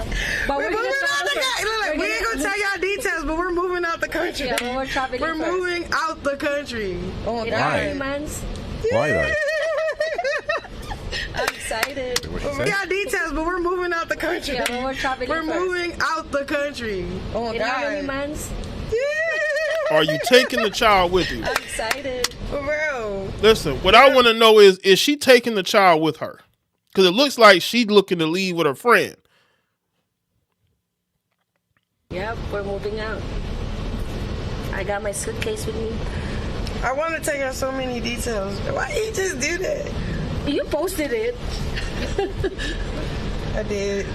[SPEAKER 11] We're moving out the country. Look, we ain't gonna tell y'all details, but we're moving out the country.
[SPEAKER 21] Yeah,
[SPEAKER 11] we're moving out the country.
[SPEAKER 21] Oh,
[SPEAKER 4] why? Why though?
[SPEAKER 21] I'm excited.
[SPEAKER 11] We got details, but we're moving out the country.
[SPEAKER 21] Yeah,
[SPEAKER 11] we're moving out the country. Oh,
[SPEAKER 21] in how many months?
[SPEAKER 1] Are you taking the child with you?
[SPEAKER 21] I'm excited.
[SPEAKER 11] Bro.
[SPEAKER 1] Listen, what I want to know is she taking the child with her? Because it looks like she's looking to leave with her friend.
[SPEAKER 21] Yep, we're moving out. I got my suitcase with me.
[SPEAKER 11] I want to tell you so many details. Why you just do that?
[SPEAKER 21] You posted it.
[SPEAKER 11] I did.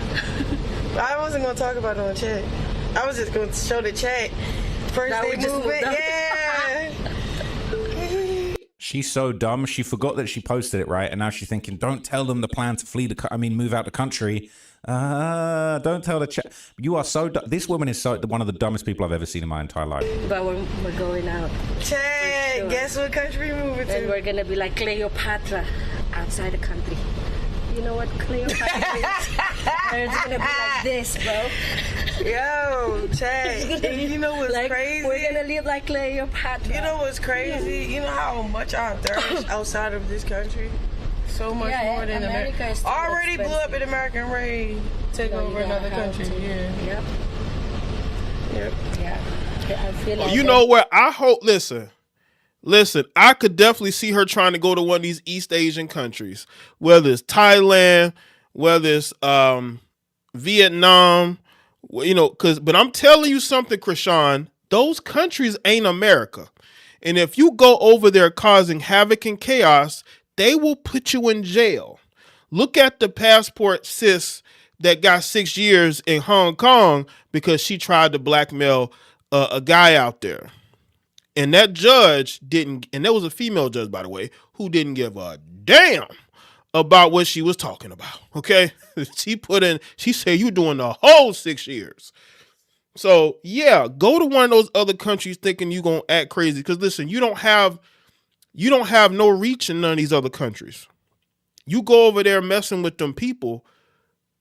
[SPEAKER 11] I wasn't going to talk about it on chat. I was just going to show the chat. First
[SPEAKER 21] Now
[SPEAKER 11] day movement. Yeah.
[SPEAKER 4] She's so dumb. She forgot that she posted it, right? And now she's thinking, don't tell them the plan to move out the country. Don't tell the chat. You are so dumb. This woman is one of the dumbest people I've ever seen in my entire life.
[SPEAKER 21] But we're going out.
[SPEAKER 11] Chad,
[SPEAKER 21] sure.
[SPEAKER 11] Guess what country we're moving to?
[SPEAKER 21] And we're gonna be like Cleopatra outside the country. You know what Cleopatra is? It's gonna be like this, bro.
[SPEAKER 11] Yo, Chad, and you know what's
[SPEAKER 21] like,
[SPEAKER 11] crazy?
[SPEAKER 21] We're gonna live like Cleopatra.
[SPEAKER 11] You know what's crazy? You know how much I thirst outside of this country? So much more than America. Already blew up an American raid, take over another country. Yeah. Yep.
[SPEAKER 21] Yeah. I feel like
[SPEAKER 1] you know what? I hope. Listen. I could definitely see her trying to go to one of these East Asian countries, whether it's Thailand, whether it's Vietnam. You know, but I'm telling you something, Chrisean. Those countries ain't America, and if you go over there causing havoc and chaos, they will put you in jail. Look at the passport sis that got 6 years in Hong Kong because she tried to blackmail a guy out there. And that judge didn't, and there was a female judge, by the way, who didn't give a damn about what she was talking about, okay? She said, you doing the whole 6 years. So, yeah, go to one of those other countries thinking you're going to act crazy. Because, listen, you don't have no reach in none of these other countries. You go over there messing with them people,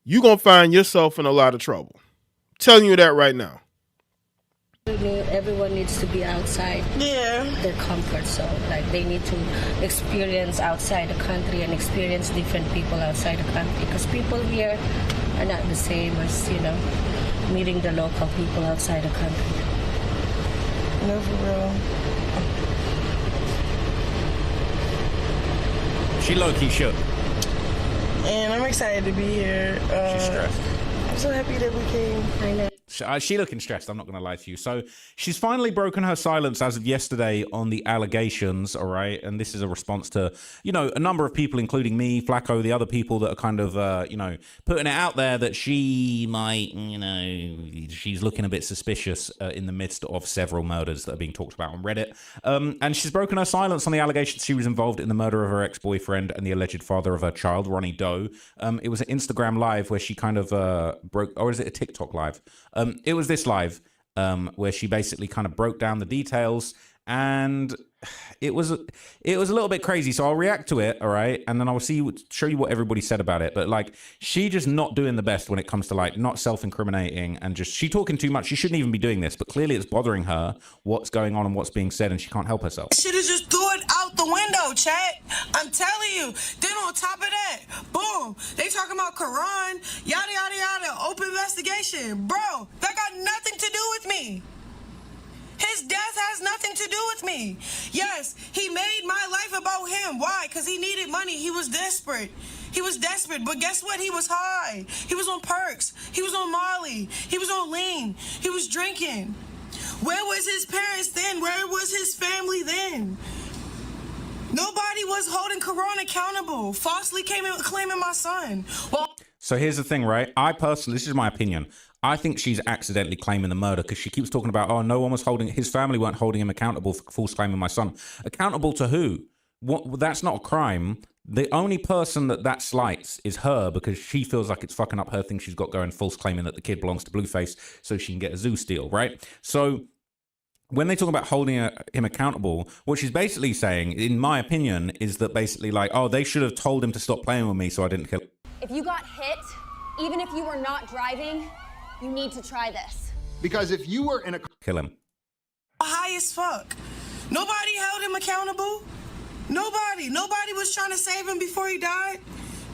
[SPEAKER 1] you're going to find yourself in a lot of trouble. I'm telling you that right now.
[SPEAKER 21] Everyone needs to be outside their comfort zone. Like, they need to experience outside the country and experience different people outside the country. Because people here are not the same as, meeting the local people outside the country.
[SPEAKER 11] No, for real.
[SPEAKER 4] She low-key shook.
[SPEAKER 11] And I'm excited to be here.
[SPEAKER 4] She's stressed.
[SPEAKER 11] I'm so happy that we came.
[SPEAKER 21] I know.
[SPEAKER 4] She looking stressed, I'm not going to lie to you. So she's finally broken her silence as of yesterday on the allegations, all right? And this is a response to, a number of people, including me, Flacco, the other people that are kind of, putting it out there that she might, she's looking a bit suspicious in the midst of several murders that are being talked about on Reddit. And she's broken her silence on the allegations she was involved in the murder of her ex-boyfriend and the alleged father of her child, Ronny Doe. It was an Instagram live where she kind of broke, or is it a TikTok live? It was this live where she basically kind of broke down the details, and it was a little bit crazy. So I'll react to it, all right, and then I'll show you what everybody said about it. But she just not doing the best when it comes to not self-incriminating, and she talking too much. She shouldn't even be doing this, but clearly it's bothering her what's going on and what's being said, and she can't help herself.
[SPEAKER 11] Should have just threw it out the window, chat. I'm telling you. Then on top of that, boom, they talking about Quran, yada yada yada, open investigation, bro. That got nothing to do with me. His death has nothing to do with me. Yes, he made my life about him. Why? Because he needed money. He was desperate. But guess what? He was high. He was on perks. He was on Molly. He was on lean. He was drinking. Where was his parents then? Where was his family then? Nobody was holding Quran accountable. Falsely came in claiming my son. Well,
[SPEAKER 4] so here's the thing, right? I personally, this is my opinion, I think she's accidentally claiming the murder because she keeps talking about, no one was his family weren't holding him accountable for false claiming my son. Accountable to who? What? That's not a crime. The only person that slights is her because she feels like it's fucking up her thing she's got going, false claiming that the kid belongs to Blueface so she can get a zoo deal, right? So when they talk about holding him accountable, what she's basically saying, in my opinion, is that basically they should have told him to stop playing with me so I didn't kill him.
[SPEAKER 5] If you got hit, even if you were not driving, you need to try this.
[SPEAKER 19] Because if you were in a...
[SPEAKER 4] Kill him.
[SPEAKER 11] High as fuck. Nobody held him accountable. Nobody was trying to save him before he died.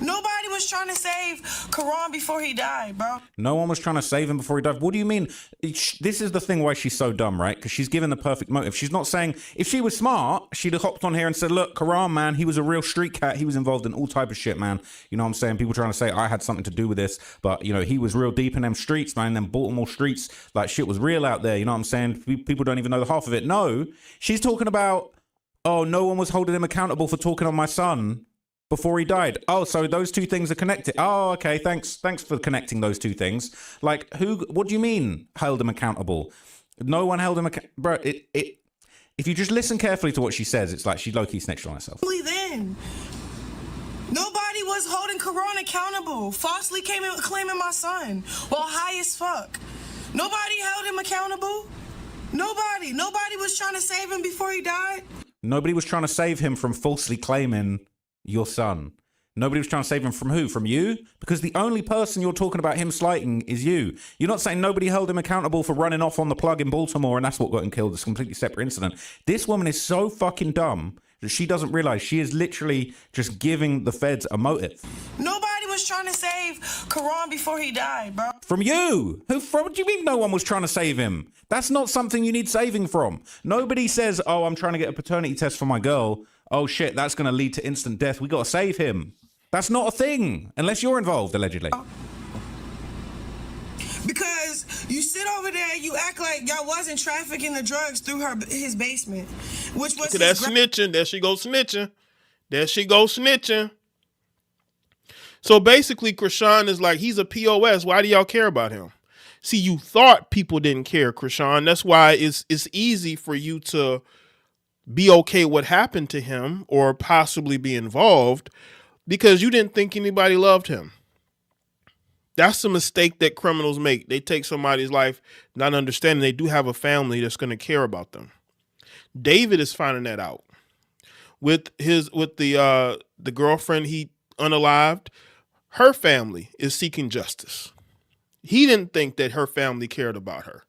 [SPEAKER 11] Nobody was trying to save Quran before he died, bro.
[SPEAKER 4] No one was trying to save him before he died. What do you mean? This is the thing why she's so dumb, right? Because she's given the perfect motive. She's not saying... If she was smart, she'd have hopped on here and said, look, Quran, man, he was a real street cat. He was involved in all type of shit, man. You know what I'm saying? People trying to say I had something to do with this. But, he was real deep in them streets, man. Them Baltimore streets. Shit was real out there. You know what I'm saying? People don't even know the half of it. No. She's talking about, no one was holding him accountable for talking on my son before he died. Oh, so those two things are connected. Oh, okay. Thanks for connecting those two things. What do you mean held him accountable? No one held him accountable. Bro, it's If you just listen carefully to what she says, it's like she low-key snitched on herself.
[SPEAKER 3] Then nobody was holding Karan accountable. Falsely came in claiming my son while high as fuck. Nobody held him accountable. Nobody was trying to save him before he died.
[SPEAKER 4] Nobody was trying to save him from falsely claiming your son. Nobody was trying to save him from who? From you? Because the only person you're talking about him slighting is you. You're not saying nobody held him accountable for running off on the plug in Baltimore and that's what got him killed. It's a completely separate incident. This woman is so fucking dumb that she doesn't realize she is literally just giving the feds a motive.
[SPEAKER 3] Nobody was trying to save Karan before he died, bro.
[SPEAKER 4] From you? What do you mean no one was trying to save him? That's not something you need saving from. Nobody says, oh, I'm trying to get a paternity test for my girl. Oh shit, that's going to lead to instant death. We got to save him. That's not a thing, unless you're involved, allegedly.
[SPEAKER 3] Because you sit over there, you act like y'all wasn't trafficking the drugs through his basement, which was
[SPEAKER 1] that snitching. There she goes snitching. There she goes snitching. So basically, Chrisean is like, he's a POS. Why do y'all care about him? See, you thought people didn't care, Chrisean. That's why it's easy for you to be okay what happened to him or possibly be involved because you didn't think anybody loved him. That's a mistake that criminals make. They take somebody's life not understanding they do have a family that's going to care about them. David is finding that out with the girlfriend he unalived. Her family is seeking justice. He didn't think that her family cared about her.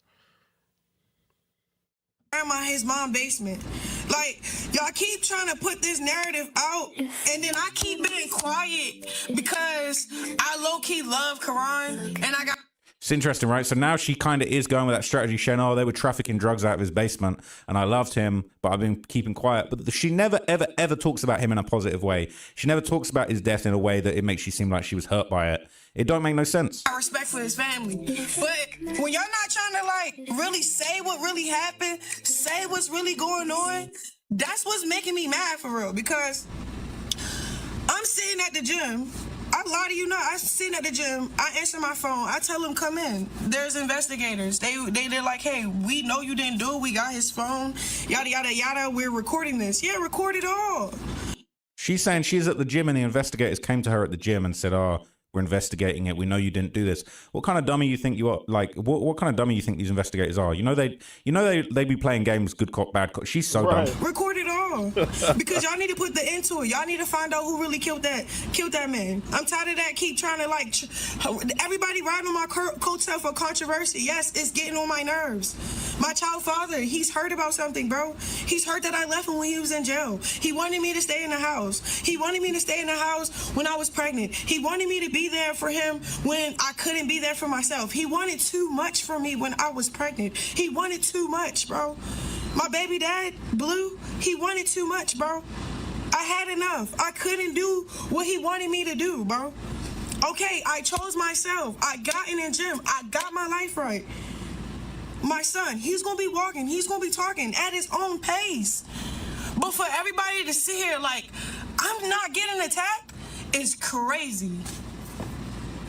[SPEAKER 3] His mom's basement. Like, y'all keep trying to put this narrative out, and then I keep being quiet because I low-key love Karan, and I got...
[SPEAKER 4] It's interesting, right? So now she kind of is going with that strategy, saying, oh, they were trafficking drugs out of his basement, and I loved him, but I've been keeping quiet. But she never, ever, ever talks about him in a positive way. She never talks about his death in a way that it makes you seem like she was hurt by it. It don't make no sense.
[SPEAKER 3] I respect for his family. But when y'all not trying to, like, really say what really happened, say what's really going on, that's what's making me mad for real. Because I'm sitting at the gym. I lie to you not. I'm sitting at the gym. I answer my phone. I tell them, come in. There's investigators. They're like, hey, we know you didn't do it. We got his phone. Yada, yada, yada. We're recording this. Yeah, record it all.
[SPEAKER 4] She's saying she's at the gym and the investigators came to her at the gym and said, oh, we're investigating it. We know you didn't do this. What kind of dummy you think you are? Like, what kind of dummy you think these investigators are? They be playing games, good cop, bad cop. She's so dumb.
[SPEAKER 3] Record it all because y'all need to put the end to it. Y'all need to find out who really killed that man. I'm tired of that. Keep trying to everybody riding on my coattail for controversy. Yes, it's getting on my nerves. My child father, he's hurt about something, bro. He's hurt that I left him when he was in jail. He wanted me to stay in the house. He wanted me to stay in the house when I was pregnant. He wanted me to be there for him when I couldn't be there for myself. He wanted too much from me when I was pregnant. He wanted too much, bro. My baby dad, Blue, he wanted too much, bro. I had enough. I couldn't do what he wanted me to do, bro. Okay, I chose myself. I got in the gym. I got my life right. My son, he's going to be walking. He's going to be talking at his own pace. But for everybody to sit here like, I'm not getting attacked is crazy.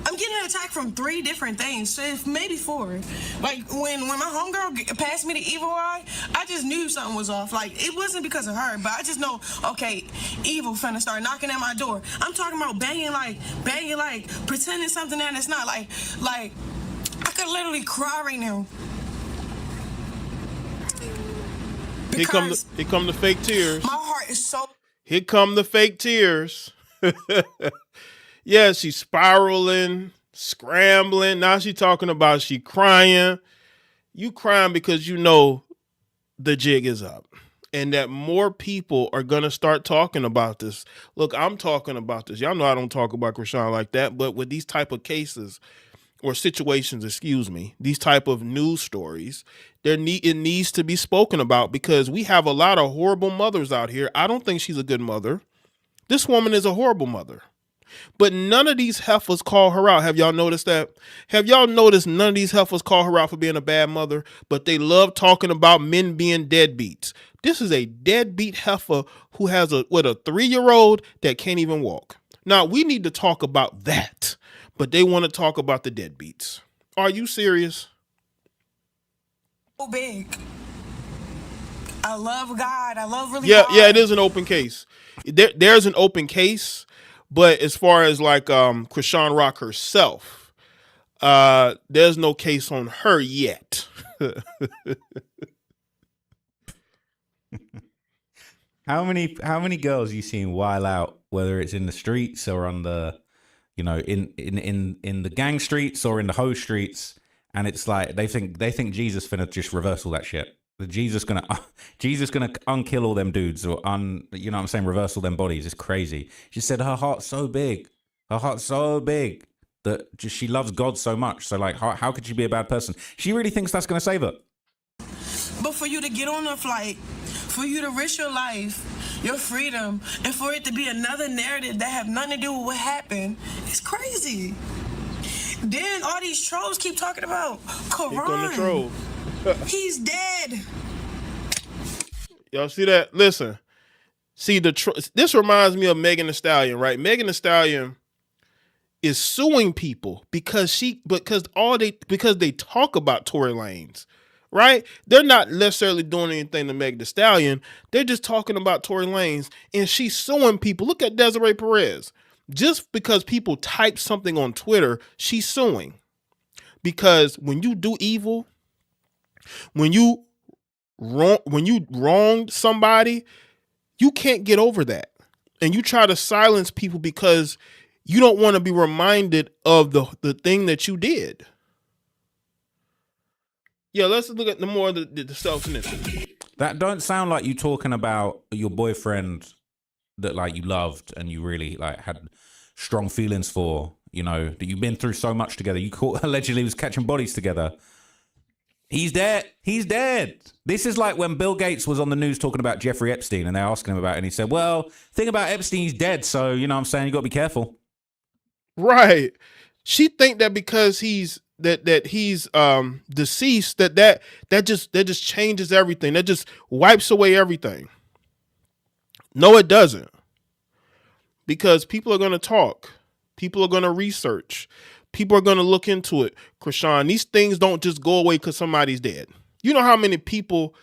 [SPEAKER 3] I'm getting attacked from 3 different things, so maybe 4. Like, when my homegirl passed me the evil eye, I just knew something was off. Like, it wasn't because of her, but I just know, okay, evil finna start knocking at my door. I'm talking about banging like, pretending something that it's not. Like, I could literally cry right now.
[SPEAKER 1] Here come the fake tears.
[SPEAKER 3] My heart is so...
[SPEAKER 1] Here come the fake tears. Yeah, she's spiraling, scrambling. Now she's talking about she crying. You crying because you know the jig is up and that more people are going to start talking about this. Look, I'm talking about this. Y'all know I don't talk about Chrisean like that, but with these type of cases or situations, these type of news stories, it needs to be spoken about because we have a lot of horrible mothers out here. I don't think she's a good mother. This woman is a horrible mother. But none of these heifers call her out. Have y'all noticed that? Have y'all noticed none of these heifers call her out for being a bad mother, but they love talking about men being deadbeats? This is a deadbeat heifer who has a 3-year-old that can't even walk. Now, we need to talk about that, but they want to talk about the deadbeats. Are you serious?
[SPEAKER 3] So big.
[SPEAKER 11] I love God. I love really
[SPEAKER 1] Yeah,
[SPEAKER 11] hard.
[SPEAKER 1] yeah, it is an open case. There's an open case, but as far as like Chrisean Rock herself, there's no case on her yet.
[SPEAKER 4] How many girls you seen while out, whether it's in the streets or on the, you know, in the gang streets or in the hoe streets, and it's like they think Jesus finna just reverse all that shit. Jesus gonna unkill all them dudes or you know what I'm saying, reverse all them bodies. It's crazy. She said her heart's so big, that just she loves God so much. So like, how could she be a bad person? She really thinks that's gonna save her.
[SPEAKER 11] But for you to get on a flight, for you to risk your life, your freedom, and for it to be another narrative that have nothing to do with what happened, it's crazy. Then all these trolls keep talking about Quran. He's dead.
[SPEAKER 1] Y'all see that? Listen. See, this reminds me of Megan Thee Stallion, right? Megan Thee Stallion is suing people because they talk about Tory Lanez, right? They're not necessarily doing anything to Megan Thee Stallion. They're just talking about Tory Lanez, and she's suing people. Look at Desiree Perez. Just because people type something on Twitter, she's suing. Because when you do evil, when you wronged somebody, you can't get over that. And you try to silence people because you don't want to be reminded of the thing that you did. Yeah, let's look at more of the self-snitching.
[SPEAKER 4] That don't sound like you talking about your boyfriend that like you loved and you really like had strong feelings for, you know, that you've been through so much together. You allegedly was catching bodies together. He's dead. He's dead. This is like when Bill Gates was on the news talking about Jeffrey Epstein and they're asking him about it and he said, well, thing about Epstein, he's dead. So, you know what I'm saying? You got to be careful.
[SPEAKER 1] Right. She think that because he's deceased, that just changes everything. That just wipes away everything. No, it doesn't. Because people are going to talk. People are going to research. People are going to look into it. Chrisean, these things don't just go away because somebody's dead. You know how many people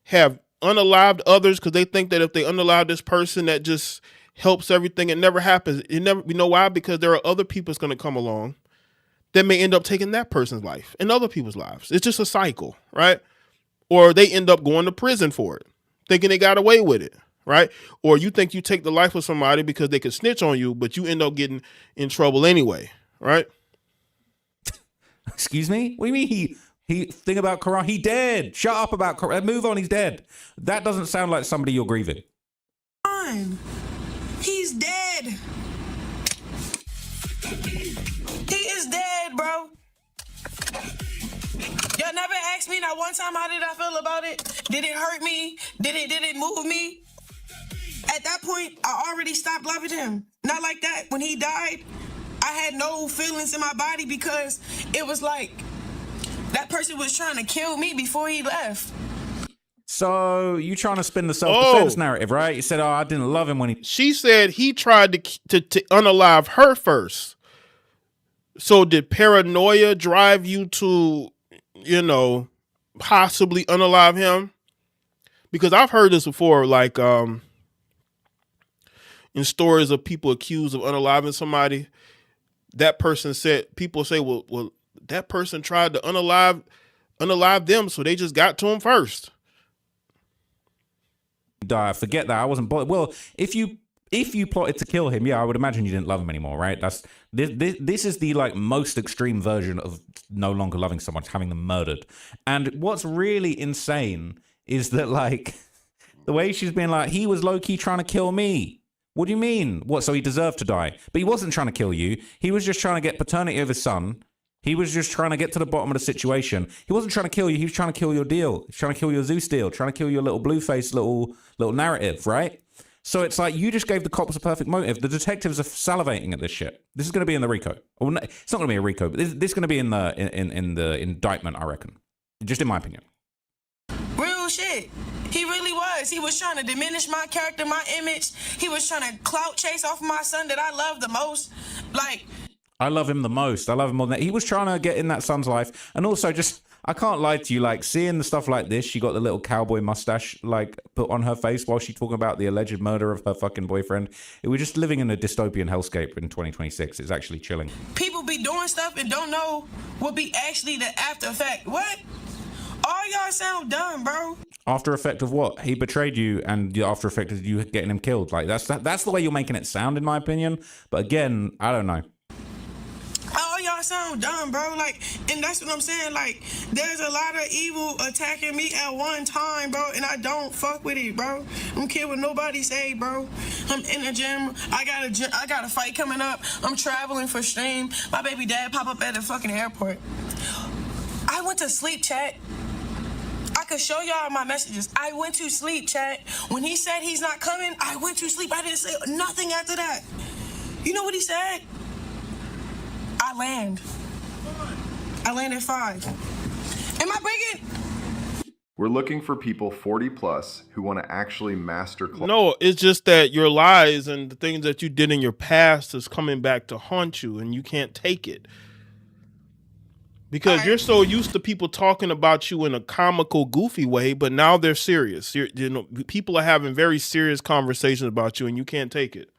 [SPEAKER 1] have unalived others because they think that if they unalive this person, that just helps everything. It never happens. You know why? Because there are other people that's going to come along that may end up taking that person's life and other people's lives. It's just a cycle, right? Or they end up going to prison for it, thinking they got away with it. Right? Or you think you take the life of somebody because they could snitch on you, but you end up getting in trouble anyway. Right?
[SPEAKER 4] Excuse me? What do you mean he think about Quran? He dead. Shut up about Quran. Move on. He's dead. That doesn't sound like somebody you're grieving.
[SPEAKER 11] He's dead. He is dead, bro. Y'all never asked me not one time how did I feel about it? Did it hurt me? Did it move me? At that point, I already stopped loving him. Not like that. When he died, I had no feelings in my body because it was like that person was trying to kill me before he left.
[SPEAKER 4] So you trying to spin the self-defense narrative, right? You said, oh, I didn't love him when he...
[SPEAKER 1] She said he tried to unalive her first. So did paranoia drive you to, you know, possibly unalive him? Because I've heard this before, like... in stories of people accused of unaliving somebody, that person said, people say, well, that person tried to unalive them, so they just got to him first.
[SPEAKER 4] Die. Forget that. I wasn't bothered. Well, if you plotted to kill him, yeah, I would imagine you didn't love him anymore, right? This is the like most extreme version of no longer loving someone, having them murdered. And what's really insane is that like the way she's been like, he was low-key trying to kill me. What do you mean? What, so he deserved to die? But he wasn't trying to kill you. He was just trying to get paternity of his son. He was just trying to get to the bottom of the situation. He wasn't trying to kill you. He was trying to kill your deal. He was trying to kill your Zeus deal. Trying to kill your little Blueface little narrative, right? So it's like you just gave the cops a perfect motive. The detectives are salivating at this shit. This is going to be in the RICO. Well, no, it's not going to be a RICO, but this is going to be in the indictment, I reckon. Just in my opinion.
[SPEAKER 11] Real shit. He really was. He was trying to diminish my character, my image. He was trying to clout chase off my son that I love the most. Like,
[SPEAKER 4] I love him the most. I love him more than that. He was trying to get in that son's life. And also just, I can't lie to you, like seeing the stuff like this, she got the little cowboy mustache like put on her face while she talking about the alleged murder of her fucking boyfriend. We're just living in a dystopian hellscape in 2026. It's actually chilling.
[SPEAKER 11] People be doing stuff and don't know what be actually the after effect. What? All y'all sound dumb, bro.
[SPEAKER 4] After effect of what? He betrayed you, and the after effect of you getting him killed. Like that's the way you're making it sound, in my opinion. But again, I don't know.
[SPEAKER 11] All y'all sound dumb, bro. Like, and that's what I'm saying. Like, there's a lot of evil attacking me at one time, bro, and I don't fuck with it, bro. I don't care what nobody say, bro. I'm in the gym. I got a fight coming up. I'm traveling for stream. My baby dad pop up at the fucking airport. I went to sleep, chat. I could show y'all my messages. I went to sleep, chat. When he said he's not coming, I went to sleep. I didn't say nothing after that. You know what he said? I land at 5. Am I bringing?
[SPEAKER 6] We're looking for people 40 plus who want to actually master.
[SPEAKER 1] No, it's just that your lies and the things that you did in your past is coming back to haunt you, and you can't take it. Because you're so used to people talking about you in a comical, goofy way, but now they're serious. You know, people are having very serious conversations about you, and you can't take it.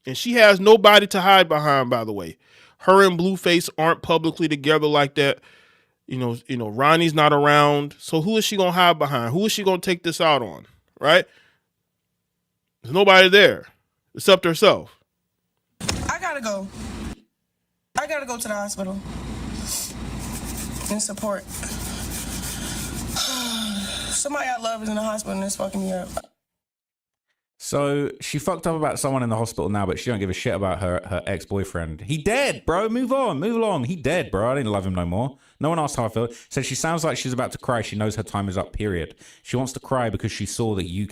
[SPEAKER 1] And she has nobody to hide behind, by the way. Her and Blueface aren't publicly together like that. You know, Ronnie's not around. So who is she gonna hide behind? Who is she gonna take this out on? Right? There's nobody there except herself.
[SPEAKER 11] I gotta go. I gotta go to the hospital and support. Somebody I love is in the hospital and it's fucking me up.
[SPEAKER 4] So she fucked up about someone in the hospital now, but she don't give a shit about her ex-boyfriend. He dead, bro. Move on, move along. He dead, bro. I didn't love him no more. No one asked how I felt. So she sounds like she's about to cry. She knows her time is up, period. She wants to cry because she saw that you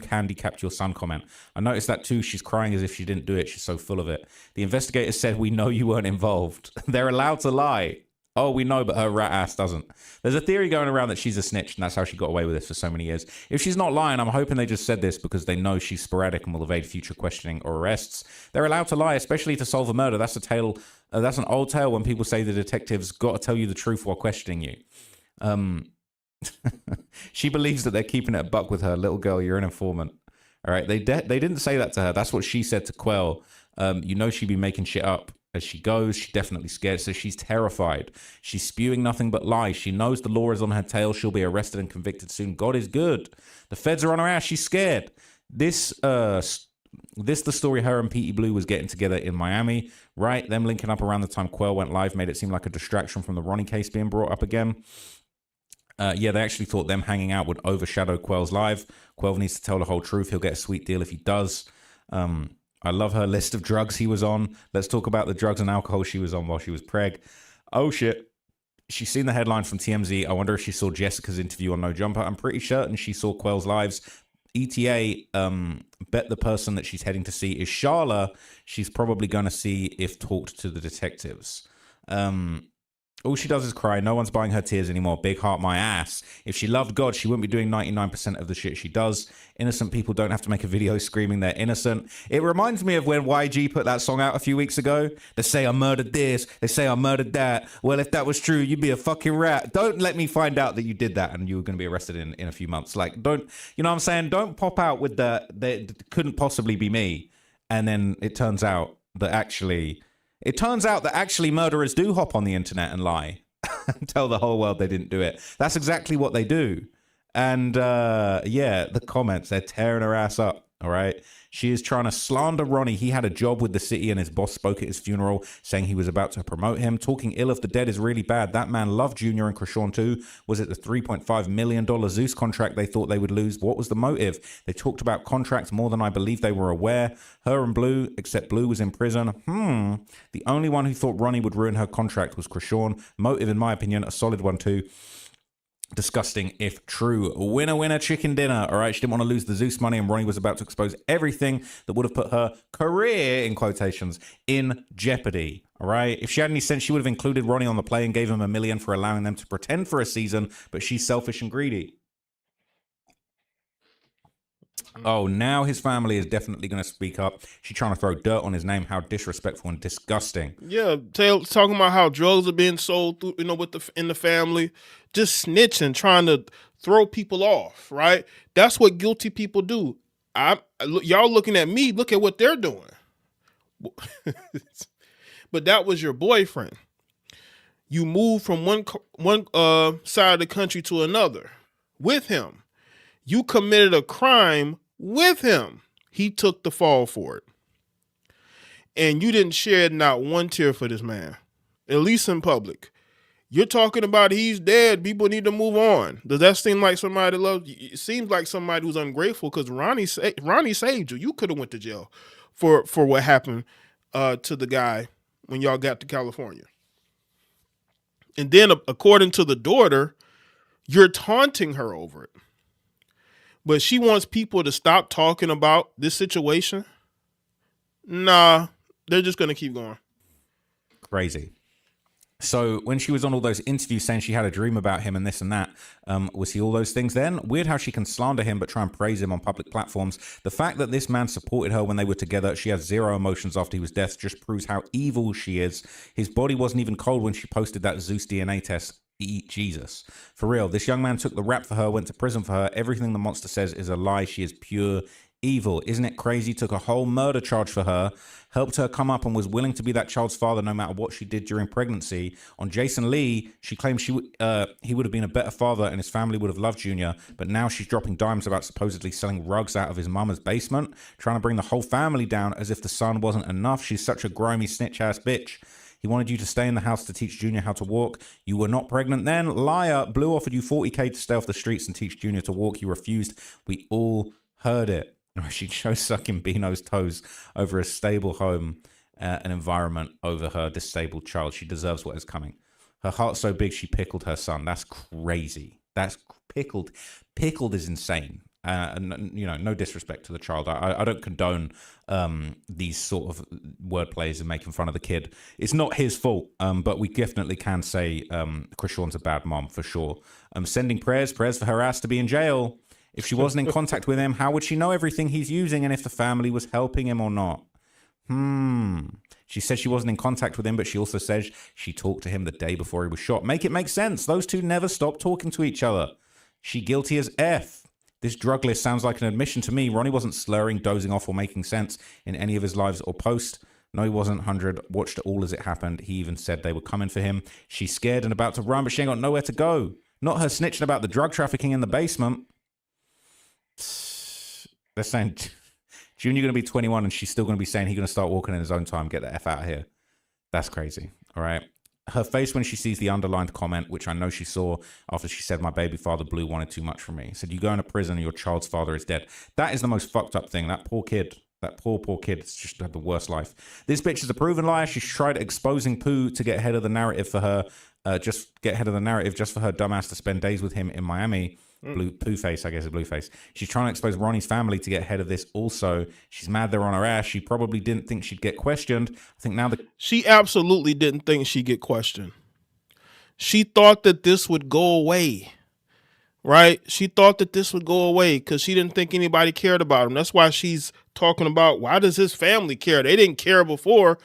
[SPEAKER 4] handicapped your son comment. I noticed that too. She's crying as if she didn't do it. She's so full of it. The investigators said, we know you weren't involved. They're allowed to lie. Oh, we know, but her rat ass doesn't. There's a theory going around that she's a snitch, and that's how she got away with this for so many years. If she's not lying, I'm hoping they just said this because they know she's sporadic and will evade future questioning or arrests. They're allowed to lie, especially to solve a murder. That's a tale. That's an old tale when people say the detective's got to tell you the truth while questioning you. She believes that they're keeping it a buck with her. Little girl, you're an informant. All right, they didn't say that to her. That's what she said to Quell. You know she'd be making shit up. As she goes, she's definitely scared, so she's terrified. She's spewing nothing but lies. She knows the law is on her tail. She'll be arrested and convicted soon. God is good. The feds are on her ass. She's scared. This the story her and Petey Blue was getting together in Miami, right? Them linking up around the time Quell went live made it seem like a distraction from the Ronny case being brought up again. Yeah, they actually thought them hanging out would overshadow Quell's live. Quell needs to tell the whole truth. He'll get a sweet deal if he does. I love her list of drugs he was on. Let's talk about the drugs and alcohol she was on while she was preg. Oh, shit. She's seen the headline from TMZ. I wonder if she saw Jessica's interview on No Jumper. I'm pretty certain she saw Quell's lives. ETA bet the person that she's heading to see is Sharla. She's probably going to see if talked to the detectives. All she does is cry. No one's buying her tears anymore. Big heart, my ass. If she loved God, she wouldn't be doing 99% of the shit she does. Innocent people don't have to make a video screaming they're innocent. It reminds me of when YG put that song out a few weeks ago. They say I murdered this. They say I murdered that. Well, if that was true, you'd be a fucking rat. Don't let me find out that you did that and you were going to be arrested in a few months. Like, don't, you know what I'm saying? Don't pop out with that couldn't possibly be me. And then it turns out that actually murderers do hop on the internet and lie and tell the whole world they didn't do it. That's exactly what they do. And yeah, the comments, they're tearing her ass up. All right. She is trying to slander Ronny. He had a job with the city and his boss spoke at his funeral saying he was about to promote him. Talking ill of the dead is really bad. That man loved Junior and Chrisean too. Was it the $3.5 million Zeus contract they thought they would lose? What was the motive? They talked about contracts more than I believe they were aware. Her and Blue, except Blue was in prison. The only one who thought Ronny would ruin her contract was Chrisean. Motive, in my opinion, a solid one too. Disgusting if true. Winner, winner, chicken dinner. All right, she didn't want to lose the Zeus money, and Ronny was about to expose everything that would have put her career, in quotations, in jeopardy. All right, if she had any sense, she would have included Ronny on the play and gave him $1 million for allowing them to pretend for a season, but she's selfish and greedy. Oh, now his family is definitely going to speak up. She's trying to throw dirt on his name. How disrespectful and disgusting.
[SPEAKER 1] Yeah, talking about how drugs are being sold through, in the family, just snitching, trying to throw people off. Right? That's what guilty people do. Y'all looking at me. Look at what they're doing. But that was your boyfriend. You moved from one side of the country to another with him. You committed a crime with him. He took the fall for it. And you didn't shed not one tear for this man, at least in public. You're talking about he's dead. People need to move on. Does that seem like somebody that loves you? It seems like somebody who's ungrateful because Ronny saved you. You could have went to jail for what happened to the guy when y'all got to California. And then, according to the daughter, you're taunting her over it. But she wants people to stop talking about this situation. Nah, they're just going to keep going.
[SPEAKER 4] Crazy. So when she was on all those interviews saying she had a dream about him and this and that, was he all those things then? Weird how she can slander him but try and praise him on public platforms. The fact that this man supported her when they were together, she has zero emotions after he was dead, just proves how evil she is. His body wasn't even cold when she posted that Zeus DNA test. Eat Jesus. For real, this young man took the rap for her, went to prison for her. Everything the monster says is a lie. She is pure evil. Isn't it crazy? Took a whole murder charge for her, helped her come up and was willing to be that child's father no matter what she did during pregnancy. On Jason Lee, she claimed he would have been a better father and his family would have loved Junior, but now she's dropping dimes about supposedly selling rugs out of his mama's basement, trying to bring the whole family down as if the son wasn't enough. She's such a grimy snitch-ass bitch. He wanted you to stay in the house to teach Junior how to walk. You were not pregnant then. Liar. Blue offered you $40K to stay off the streets and teach Junior to walk. You refused. We all heard it. She chose sucking Bino's toes over a stable home, an environment over her disabled child. She deserves what is coming. Her heart's so big she pickled her son. That's crazy. That's pickled. Pickled is insane. And no disrespect to the child. I don't condone these sort of wordplays and making fun of the kid. It's not his fault, but we definitely can say Chrisean's a bad mom for sure. Sending prayers for her ass to be in jail. If she wasn't in contact with him, how would she know everything he's using and if the family was helping him or not? She said she wasn't in contact with him, but she also says she talked to him the day before he was shot. Make it make sense. Those two never stopped talking to each other. She guilty as F. This drug list sounds like an admission to me. Ronny wasn't slurring, dozing off, or making sense in any of his lives or posts. No, he wasn't. 100 watched it all as it happened. He even said they were coming for him. She's scared and about to run, but she ain't got nowhere to go. Not her snitching about the drug trafficking in the basement. They're saying Junior going to be 21 and she's still going to be saying he's going to start walking in his own time. Get the F out of here. That's crazy. All right. Her face when she sees the underlined comment, which I know she saw after she said, my baby father Blue wanted too much from me. Said, you go into prison and your child's father is dead. That is the most fucked up thing. That poor kid. That poor kid has just had the worst life. This bitch is a proven liar. She's tried exposing Pooh to get ahead of the narrative for her. Just for her dumbass to spend days with him in Miami. Blueface, I guess, is Blueface. She's trying to expose Ronny's family to get ahead of this also. She's mad they're on her ass. She probably didn't think she'd get questioned. I think now
[SPEAKER 1] she absolutely didn't think she'd get questioned. She thought that this would go away, right? She thought that this would go away because she didn't think anybody cared about him. That's why she's talking about, why does his family care? They didn't care before.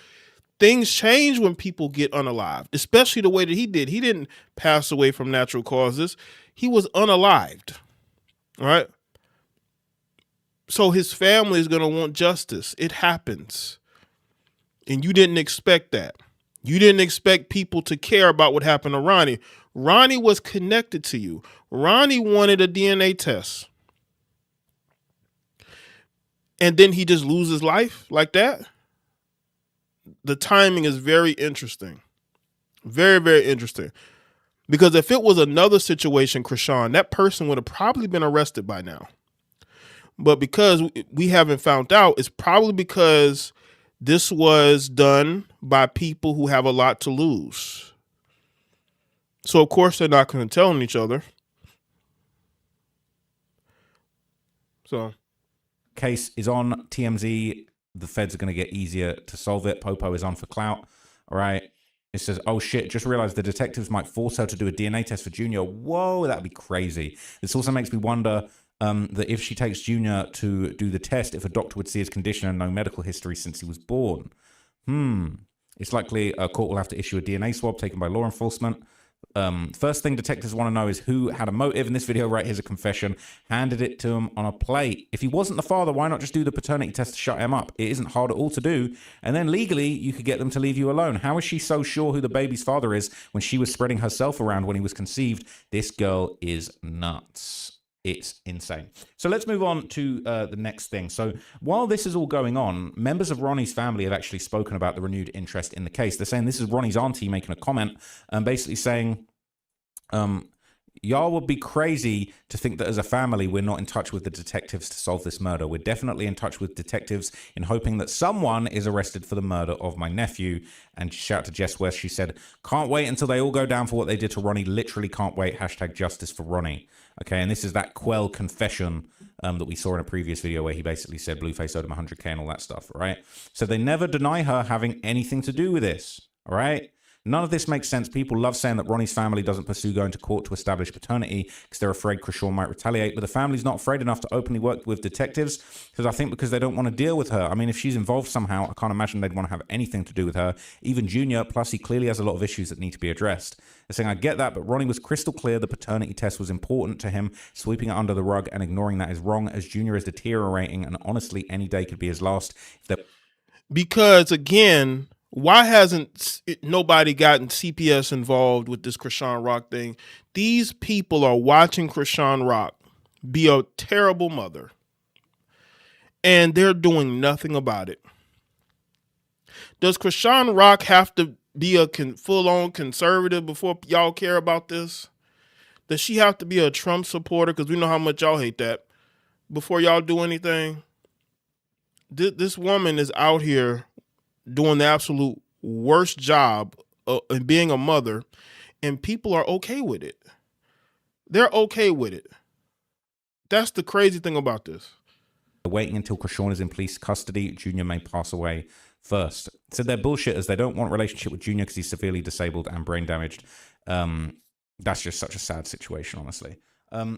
[SPEAKER 1] Things change when people get unalived, especially the way that he did. He didn't pass away from natural causes. He was unalived, right? So his family is going to want justice. It happens. And you didn't expect that. You didn't expect people to care about what happened to Ronny. Ronny was connected to you. Ronny wanted a DNA test. And then he just loses life like that? The timing is very interesting. Very, very interesting. Because if it was another situation, Chrisean, that person would have probably been arrested by now. But because we haven't found out, it's probably because this was done by people who have a lot to lose. So, of course, they're not going to tell on each other. So,
[SPEAKER 4] case is on TMZ. The feds are going to get easier to solve it. Popo is on for clout. All right. It says, oh shit, just realized the detectives might force her to do a DNA test for Junior. Whoa, that'd be crazy. This also makes me wonder that if she takes Junior to do the test, if a doctor would see his condition and no medical history since he was born. It's likely a court will have to issue a DNA swab taken by law enforcement. First thing detectives want to know is who had a motive. In this video right here's a confession, handed it to him on a plate. If he wasn't the father, why not just do the paternity test to shut him up? It isn't hard at all to do, and then legally you could get them to leave you alone. How is she so sure who the baby's father is when she was spreading herself around when he was conceived? This girl is nuts. It's insane. So let's move on to the next thing. So while this is all going on, members of Ronnie's family have actually spoken about the renewed interest in the case. They're saying this is Ronnie's auntie making a comment and basically saying, y'all would be crazy to think that as a family we're not in touch with the detectives to solve this murder. We're definitely in touch with detectives in hoping that someone is arrested for the murder of my nephew. And shout out to Jess West. She said, can't wait until they all go down for what they did to Ronnie. Literally can't wait. # justice for Ronnie. Okay, and this is that Quell confession that we saw in a previous video where he basically said Blueface owed him 100K and all that stuff, right? So they never deny her having anything to do with this, all right? None of this makes sense. People love saying that Ronnie's family doesn't pursue going to court to establish paternity because they're afraid Chrisean might retaliate, but the family's not afraid enough to openly work with detectives because they don't want to deal with her. I mean, if she's involved somehow, I can't imagine they'd want to have anything to do with her. Even Junior, plus he clearly has a lot of issues that need to be addressed. They're saying, I get that, but Ronnie was crystal clear the paternity test was important to him. Sweeping it under the rug and ignoring that is wrong, as Junior is deteriorating, and honestly, any day could be his last.
[SPEAKER 1] Because, again, why hasn't nobody gotten CPS involved with this Chrisean Rock thing? These people are watching Chrisean Rock be a terrible mother, and they're doing nothing about it. Does Chrisean Rock have to be a full-on conservative before y'all care about this? Does she have to be a Trump supporter? Because we know how much y'all hate that. Before y'all do anything? This woman is out here doing the absolute worst job in being a mother, and people are okay with it. They're okay with it. That's the crazy thing about this.
[SPEAKER 4] Waiting until Chrisean is in police custody, Junior may pass away first. So they're bullshitters. They don't want a relationship with Junior because he's severely disabled and brain damaged. That's just such a sad situation, honestly.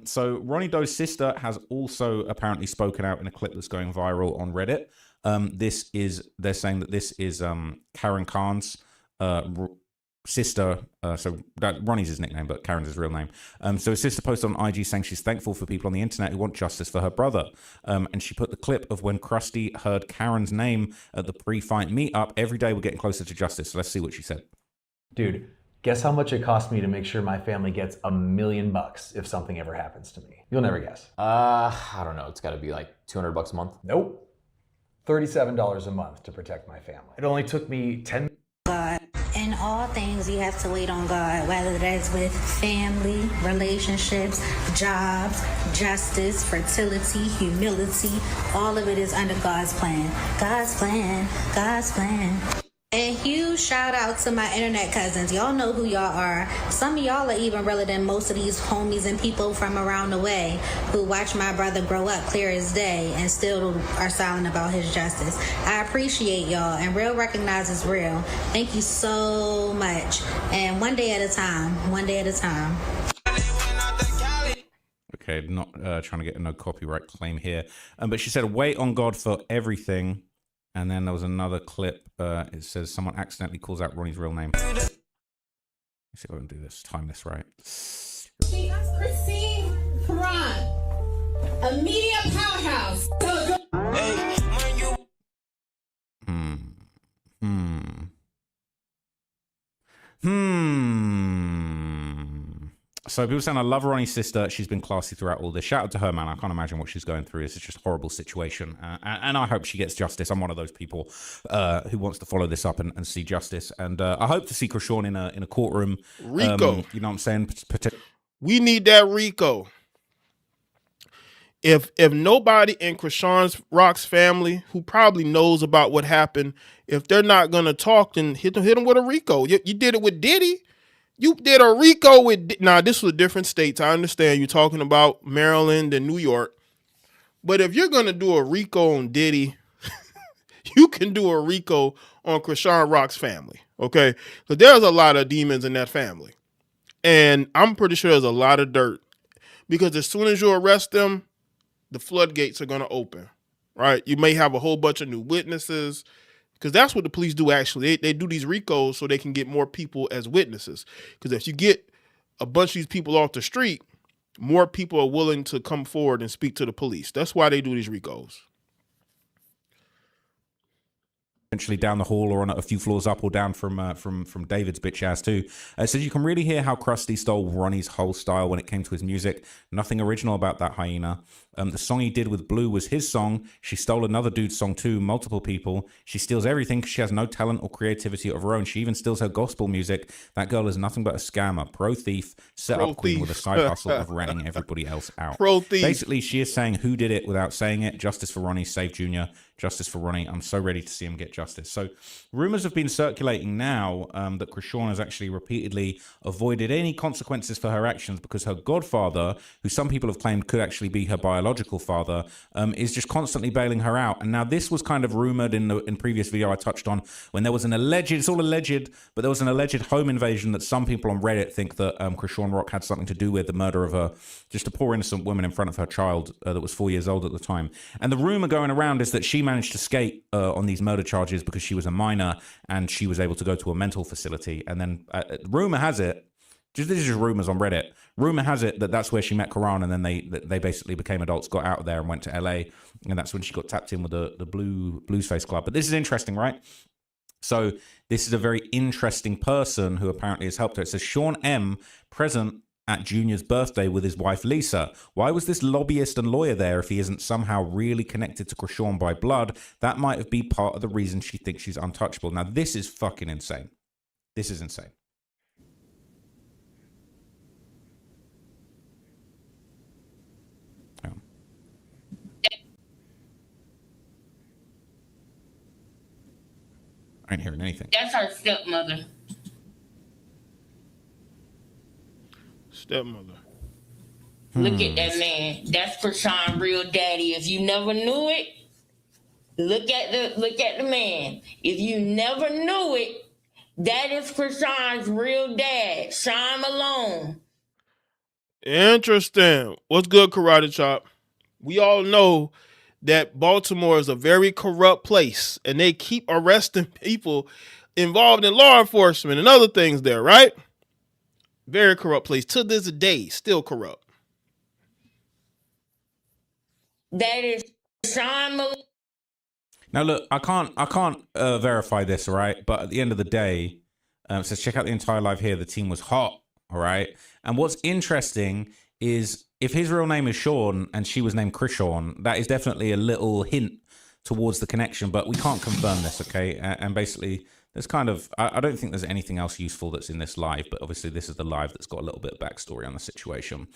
[SPEAKER 4] So Ronny Doe's sister has also apparently spoken out in a clip that's going viral on Reddit. They're saying that this is Karen Khan's sister. So that Ronnie's his nickname, but Karen's his real name. So his sister posted on IG saying she's thankful for people on the internet who want justice for her brother. And she put the clip of when Krusty heard Karen's name at the pre-fight meetup. Every day we're getting closer to justice. So let's see what she said.
[SPEAKER 8] Dude, guess how much it cost me to make sure my family gets $1 million if something ever happens to me? You'll never guess.
[SPEAKER 14] I don't know. It's got to be like $200 a month.
[SPEAKER 8] Nope. $37 a month to protect my family. It only took me 10
[SPEAKER 22] God. In all things, you have to wait on God, whether that's with family, relationships, jobs, justice, fertility, humility. All of it is under God's plan. God's plan. God's plan. A huge shout out to my internet cousins. Y'all know who y'all are. Some of y'all are even realer than most of these homies and people from around the way who watch my brother grow up clear as day and still are silent about his justice. I appreciate y'all, and real recognizes real. Thank you so much. And one day at a time. One day at a time.
[SPEAKER 4] Okay, not trying to get a no copyright claim here. But she said, wait on God for everything. And then there was another clip. It says someone accidentally calls out Ronnie's real name. Let's see if I can do this. Time this right.
[SPEAKER 23] Chrisean Rock, a media powerhouse.
[SPEAKER 4] So people saying, I love Ronnie's sister. She's been classy throughout all this. Shout out to her, man. I can't imagine what she's going through. It's just a horrible situation. And I hope she gets justice. I'm one of those people who wants to follow this up and see justice. And I hope to see Chrisean in a courtroom.
[SPEAKER 1] Rico.
[SPEAKER 4] You know what I'm saying?
[SPEAKER 1] We need that Rico. If nobody in Chrisean Rock's family who probably knows about what happened, if they're not going to talk, then hit them with a Rico. You did it with Diddy. You did a Rico with... Now, this was different states. I understand you're talking about Maryland and New York. But if you're going to do a Rico on Diddy, you can do a Rico on Chrisean Rock's family, okay? Because there's a lot of demons in that family. And I'm pretty sure there's a lot of dirt. Because as soon as you arrest them, the floodgates are going to open, right? You may have a whole bunch of new witnesses, because that's what the police do, actually. They do these RICOs so they can get more people as witnesses. Because if you get a bunch of these people off the street, more people are willing to come forward and speak to the police. That's why they do these RICOs.
[SPEAKER 4] Essentially down the hall or on a few floors up or down from David's bitch ass too. So you can really hear how Krusty stole Ronnie's whole style when it came to his music. Nothing original about that hyena. The song he did with Blue was his song. She stole another dude's song too, multiple people. She steals everything because she has no talent or creativity of her own. She even steals her gospel music. That girl is nothing but a scammer, pro thief, set up queen with a side hustle of ratting everybody else out.
[SPEAKER 1] Pro thief.
[SPEAKER 4] Basically, she is saying who did it without saying it. Justice for Ronnie, save Junior. Justice for Ronnie. I'm so ready to see him get justice. So rumors have been circulating now that Chrisean has actually repeatedly avoided any consequences for her actions because her godfather, who some people have claimed could actually be her biological father, is just constantly bailing her out. And now this was kind of rumored in previous video I touched on when there was an alleged, it's all alleged, but there was an alleged home invasion that some people on Reddit think that Chrisean Rock had something to do with the murder of just a poor innocent woman in front of her child that was 4 years old at the time. And the rumor going around is that she managed to escape on these murder charges because she was a minor and she was able to go to a mental facility. And then rumor has it, this is just rumors on Reddit, rumor has it that that's where she met Karan, and then they basically became adults, got out of there and went to LA, and that's when she got tapped in with the Blues Face Club. But this is interesting, right? So this is a very interesting person who apparently has helped her. It says Sean M. present at Junior's birthday with his wife Lisa. Why was this lobbyist and lawyer there if he isn't somehow really connected to Chrisean by blood? That might have been part of the reason she thinks she's untouchable. Now this is fucking insane. This is insane. I ain't hearing anything.
[SPEAKER 18] That's her stepmother.
[SPEAKER 1] Stepmother.
[SPEAKER 18] Look at that man. That's Chrisean's real daddy. If you never knew it, look at the man. If you never knew it, that is Chrisean's real dad, Sean Malone.
[SPEAKER 1] Interesting. What's good, Karate Chop? We all know that Baltimore is a very corrupt place, and they keep arresting people involved in law enforcement and other things there, right? Very corrupt place. To this day, still corrupt.
[SPEAKER 18] That is Sean Malone.
[SPEAKER 4] Now look, I can't verify this, all right? But at the end of the day, it says check out the entire live here. The team was hot, all right? And what's interesting is if his real name is Sean and she was named Chrisean, that is definitely a little hint towards the connection, but we can't confirm this, okay? And basically, there's kind of, I don't think there's anything else useful that's in this live, but obviously this is the live that's got a little bit of backstory on the situation.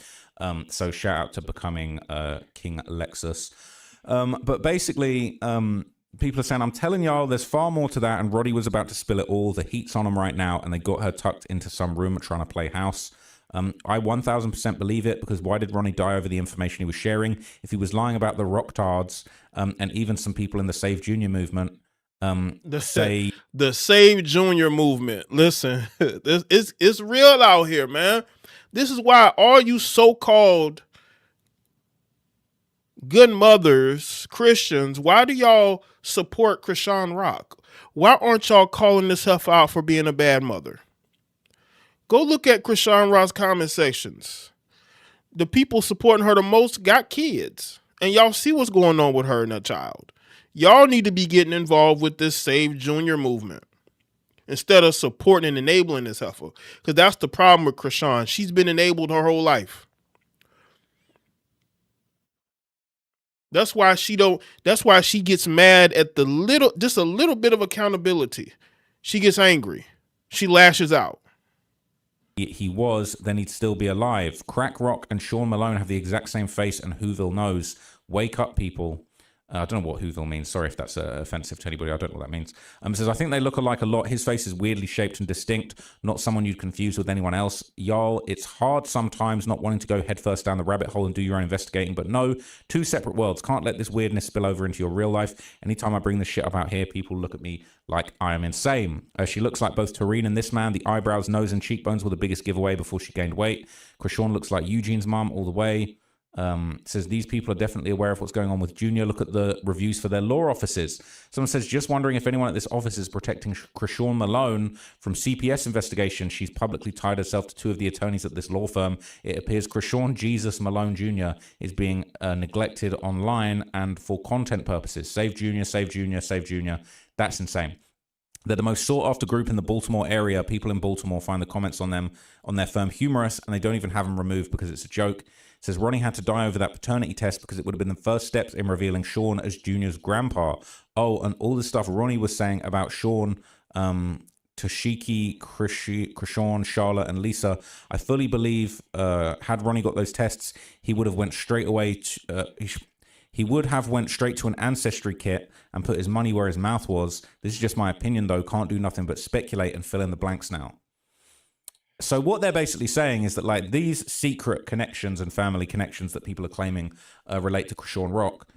[SPEAKER 4] So shout out to Becoming King Lexus. But basically, people are saying, I'm telling y'all, there's far more to that, and Roddy was about to spill it all. The heat's on him right now, and they got her tucked into some room trying to play house. I 1000% believe it, because why did Ronny die over the information he was sharing? If he was lying about the Rocktards, and even some people in the Save Junior movement,
[SPEAKER 1] the Save Junior movement. Listen, it's real out here, man. This is why all you so-called good mothers, Christians, why do y'all support Chrisean Rock? Why aren't y'all calling this stuff out for being a bad mother? Go look at Chrisean Rock's comment sections. The people supporting her the most got kids. And y'all see what's going on with her and her child. Y'all need to be getting involved with this Save Junior movement instead of supporting and enabling this heifer. Because that's the problem with Chrisean. She's been enabled her whole life. That's why she gets mad at just a little bit of accountability. She gets angry. She lashes out.
[SPEAKER 4] He was, then he'd still be alive. Crack Rock and Sean Malone have the exact same face, and Whoville knows. Wake up, people. I don't know what Whoville means. Sorry if that's offensive to anybody. I don't know what that means. It says, I think they look alike a lot. His face is weirdly shaped and distinct, not someone you'd confuse with anyone else. Y'all, it's hard sometimes not wanting to go headfirst down the rabbit hole and do your own investigating, but no, two separate worlds. Can't let this weirdness spill over into your real life. Anytime I bring this shit up out here, people look at me like I am insane. She looks like both Tareen and this man. The eyebrows, nose, and cheekbones were the biggest giveaway before she gained weight. Chrisean looks like Eugene's mom all the way. Says these people are definitely aware of what's going on with Junior. Look at the reviews for their law offices. Someone says, just wondering if anyone at this office is protecting Chrisean Malone from CPS investigation. She's publicly tied herself to 2 of the attorneys at this law firm. It appears Chrisean Jesus Malone Jr. is being neglected online and for content purposes. Save Junior, save Junior, save Junior. That's insane. They're the most sought-after group in the Baltimore area. People in Baltimore find the comments on them, on their firm, humorous, and they don't even have them removed because it's a joke. It says Ronny had to die over that paternity test because it would have been the first steps in revealing Sean as Junior's grandpa. Oh, and all the stuff Ronny was saying about Sean, Toshiki, Chrisean, Charlotte, and Lisa, I fully believe had Ronny got those tests, he would have went straight away to... He would have went straight to an ancestry kit and put his money where his mouth was. This is just my opinion, though. Can't do nothing but speculate and fill in the blanks now. So what they're basically saying is that like these secret connections and family connections that people are claiming relate to Chrisean Rock,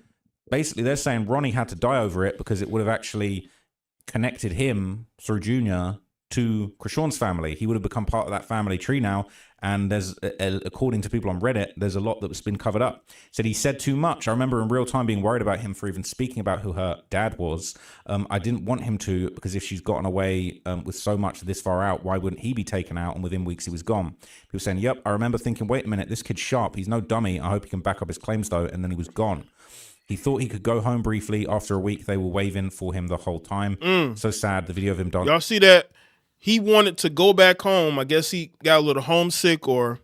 [SPEAKER 4] basically they're saying Ronny had to die over it because it would have actually connected him through Junior to Chrisean's family. He would have become part of that family tree now. And there's, according to people on Reddit, there's a lot that's been covered up. Said he said too much. I remember in real time being worried about him for even speaking about who her dad was. I didn't want him to, because if she's gotten away with so much this far out, why wouldn't he be taken out? And within weeks he was gone. People saying, yep, I remember thinking, wait a minute, this kid's sharp. He's no dummy. I hope he can back up his claims though. And then he was gone. He thought he could go home briefly. After a week, they were waving for him the whole time. So sad. The video of him done.
[SPEAKER 1] Y'all see that? He wanted to go back home. I guess he got a little homesick or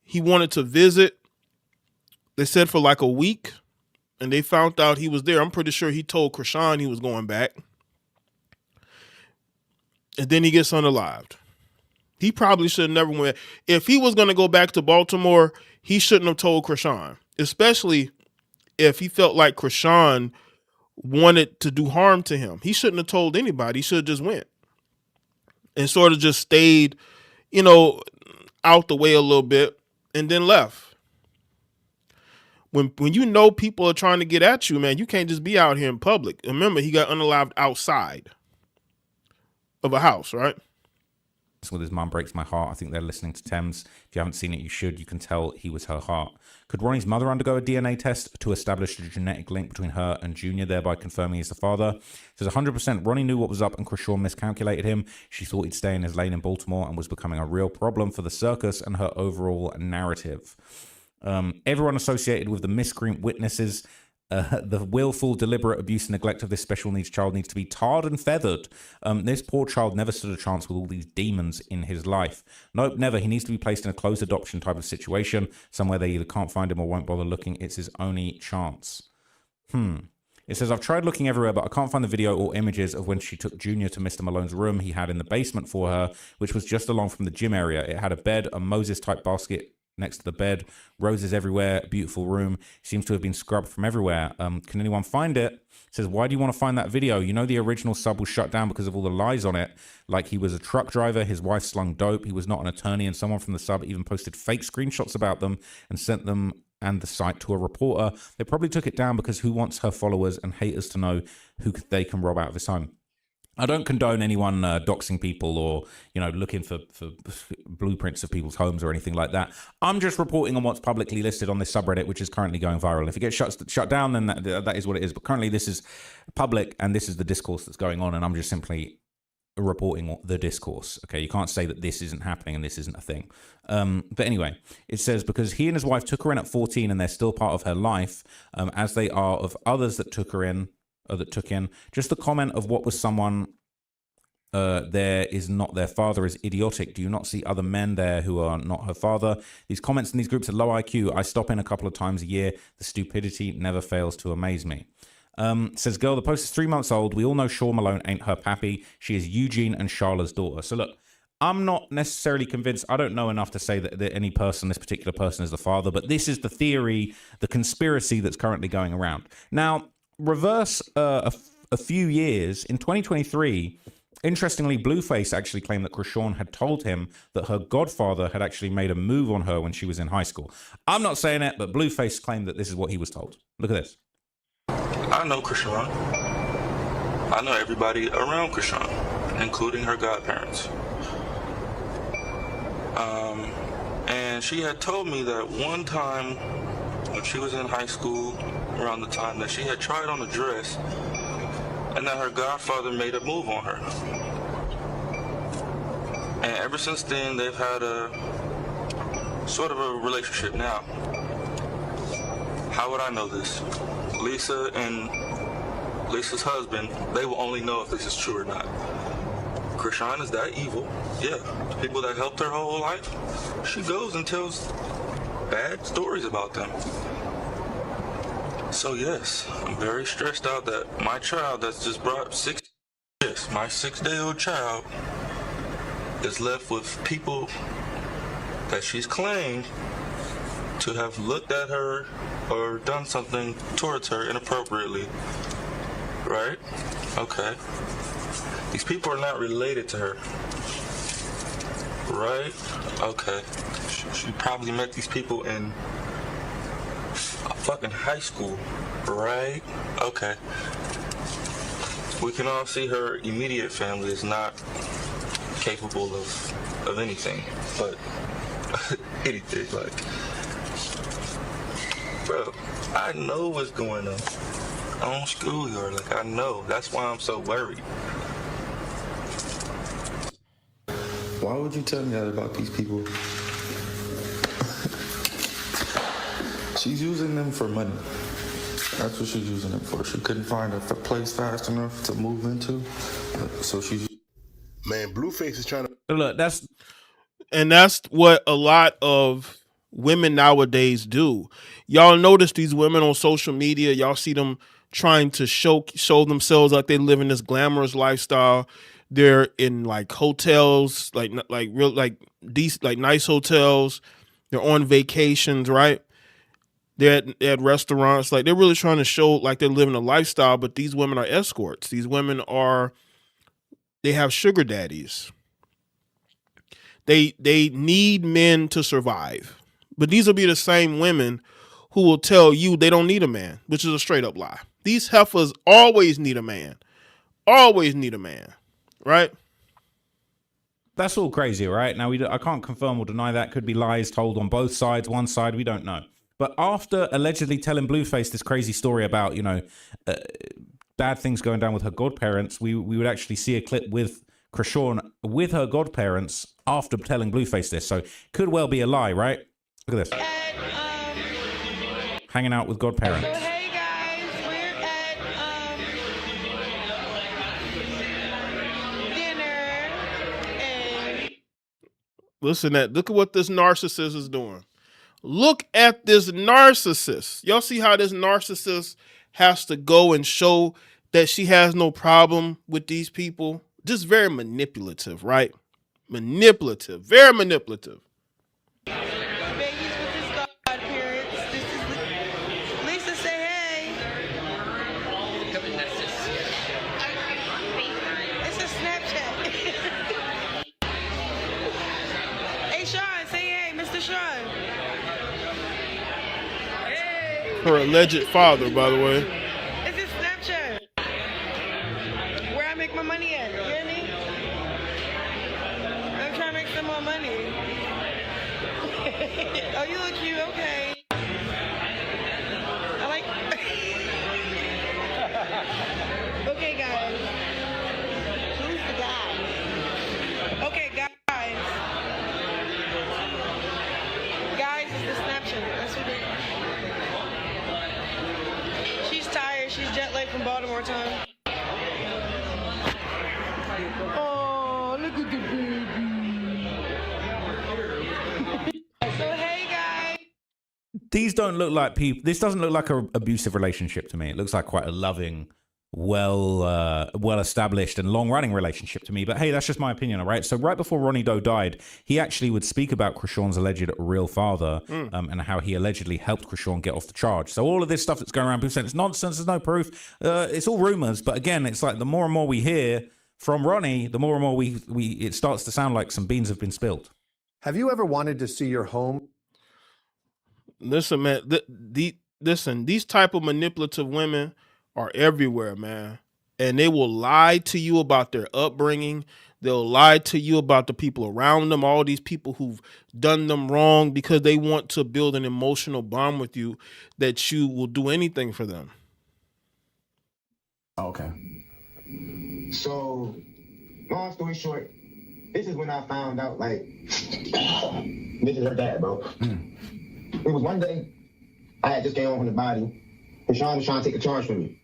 [SPEAKER 1] he wanted to visit. They said for like a week and they found out he was there. I'm pretty sure he told Chrisean he was going back. And then he gets unalived. He probably should have never went. If he was going to go back to Baltimore, he shouldn't have told Chrisean, especially if he felt like Chrisean wanted to do harm to him. He shouldn't have told anybody. He should have just went. And sort of just stayed, you know, out the way a little bit and then left. When you know people are trying to get at you, man, you can't just be out here in public. Remember, he got unalived outside of a house, right?
[SPEAKER 4] With his mum breaks my heart. I think they're listening to Thames. If you haven't seen it, you should. You can tell he was her heart. Could Ronny's mother undergo a DNA test to establish a genetic link between her and Junior, thereby confirming he's the father? It says 100% Ronny knew what was up and Chrisean miscalculated him. She thought he'd stay in his lane in Baltimore and was becoming a real problem for the circus and her overall narrative. Everyone associated with the miscreant witnesses, the willful, deliberate abuse and neglect of this special needs child needs to be tarred and feathered. This poor child never stood a chance with all these demons in his life. Nope, never. He needs to be placed in a closed adoption type of situation, somewhere they either can't find him or won't bother looking. It's his only chance. It says, I've tried looking everywhere, but I can't find the video or images of when she took Junior to Mr. Malone's room he had in the basement for her, which was just along from the gym area. It had a bed, a Moses-type basket next to the bed, roses everywhere, beautiful room. Seems to have been scrubbed from everywhere. Can anyone find it? It says, why do you want to find that video? You know the original sub was shut down because of all the lies on it. Like he was a truck driver, his wife slung dope, he was not an attorney, and someone from the sub even posted fake screenshots about them and sent them and the site to a reporter. They probably took it down because who wants her followers and haters to know who they can rob out of his home? I don't condone anyone doxing people or, you know, looking for blueprints of people's homes or anything like that. I'm just reporting on what's publicly listed on this subreddit, which is currently going viral. If it gets shut down, then that is what it is. But currently this is public and this is the discourse that's going on. And I'm just simply reporting the discourse. Okay, you can't say that this isn't happening and this isn't a thing. But anyway, it says, because he and his wife took her in at 14 and they're still part of her life, as they are of others that took her in, that took in. Just the comment of what was someone there is not their father is idiotic. Do you not see other men there who are not her father? These comments in these groups are low IQ. I stop in a couple of times a year. The stupidity never fails to amaze me. Says, girl, the post is 3 months old. We all know Shaw Malone ain't her pappy. She is Eugene and Charlotte's daughter. So look, I'm not necessarily convinced. I don't know enough to say that any person, this particular person, is the father. But this is the theory, the conspiracy that's currently going around. Now, reverse a few years, in 2023, interestingly, Blueface actually claimed that Chrisean had told him that her godfather had actually made a move on her when she was in high school. I'm not saying it, but Blueface claimed that this is what he was told. Look at this.
[SPEAKER 7] I know Chrisean. I know everybody around Chrisean, including her godparents. And she had told me that one time when she was in high school, around the time that she had tried on a dress, and that her godfather made a move on her. And ever since then, they've had a sort of a relationship. Now, how would I know this? Lisa and Lisa's husband, they will only know if this is true or not. Chrisean is that evil. Yeah, the people that helped her whole life, she goes and tells bad stories about them. So yes, I'm very stressed out that my child that's just brought my 6-day-old child is left with people that she's claimed to have looked at her or done something towards her inappropriately. Right? Okay. These people are not related to her. Right? Okay. She probably met these people in fucking high school. Right? Okay. We can all see her immediate family is not capable of anything. But anything, like, bro, I know what's going on. I don't schoolyard, like, I know. That's why I'm so worried.
[SPEAKER 2] Why would you tell me that about these people? She's using them for money. That's what she's using them for. She couldn't find a place fast enough to move into, so she's...
[SPEAKER 15] Man, Blueface is trying to...
[SPEAKER 4] Look, that's
[SPEAKER 1] what a lot of women nowadays do. Y'all notice these women on social media, y'all see them trying to show themselves like they live in this glamorous lifestyle. They're in like hotels, like decent, like nice hotels. They're on vacations, right? They're at restaurants. Like, they're really trying to show like they're living a lifestyle, but these women are escorts. These women they have sugar daddies. They need men to survive. But these will be the same women who will tell you they don't need a man, which is a straight up lie. These heifers always need a man. Always need a man. Right?
[SPEAKER 4] That's all crazy, right? Now, I can't confirm or deny that. Could be lies told on both sides. One side, we don't know. But after allegedly telling Blueface this crazy story about, bad things going down with her godparents, we would actually see a clip with Chrisean with her godparents after telling Blueface this. So could well be a lie, right? Look at this. Hanging out with godparents.
[SPEAKER 23] So hey guys, we're at dinner and
[SPEAKER 1] Listen, look at what this narcissist is doing. Look at this narcissist. Y'all see how this narcissist has to go and show that she has no problem with these people? Just very manipulative, right? Manipulative. Very manipulative.
[SPEAKER 23] Lisa, say hey. It's a Snapchat. Hey Sean, say hey, Mr. Sean.
[SPEAKER 1] Her alleged father, by the way.
[SPEAKER 23] It's a Snapchat. Where I make my money at, you hear me? I'm trying to make some more money. Oh, you look cute, okay. I like... Okay, guys. Who's the guy? Okay, guys. Guys, it's the Snapchat. That's what it is. She's tired. She's jet lagged from Baltimore time. Oh, look at the baby. So, hey, guys.
[SPEAKER 4] These don't look like people. This doesn't look like an abusive relationship to me. It looks like quite a loving, well-established and long-running relationship to me. But hey, that's just my opinion, all right? So right before Ronny Doe died, he actually would speak about Chrisean's alleged real father and how he allegedly helped Chrisean get off the charge. So all of this stuff that's going around, people saying it's nonsense, there's no proof. It's all rumors. But again, it's like the more and more we hear from Ronny, the more and more it starts to sound like some beans have been spilled.
[SPEAKER 9] Have you ever wanted to see your home?
[SPEAKER 1] Listen, man. Listen, these type of manipulative women are everywhere, man. And they will lie to you about their upbringing. They'll lie to you about the people around them, all these people who've done them wrong, because they want to build an emotional bond with you that you will do anything for them.
[SPEAKER 10] Okay.
[SPEAKER 12] So, long story short, this is when I found out, like, this is her dad, bro. It was one day, I had just came home from the body, and Sean was trying to take a charge from me.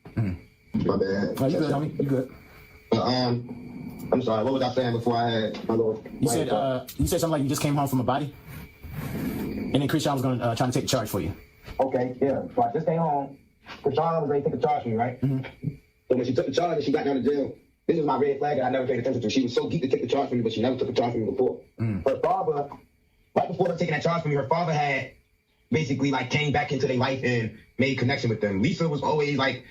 [SPEAKER 12] My bad.
[SPEAKER 10] Oh, you good, homie? You good.
[SPEAKER 12] I'm sorry, what was I saying before I had my little...
[SPEAKER 10] You said something like you just came home from a body? And then Chrisean was going to try to take the charge for you.
[SPEAKER 12] Okay, yeah. So I just came home. Chrisean was ready to take the charge from me, right? So when she took the charge and she got down to jail, this was my red flag that I never paid attention to. She was so geeked to take the charge from me, but she never took the charge from me before. Her father, right before her taking that charge from me, her father had basically like came back into their life and made connection with them. Lisa was always like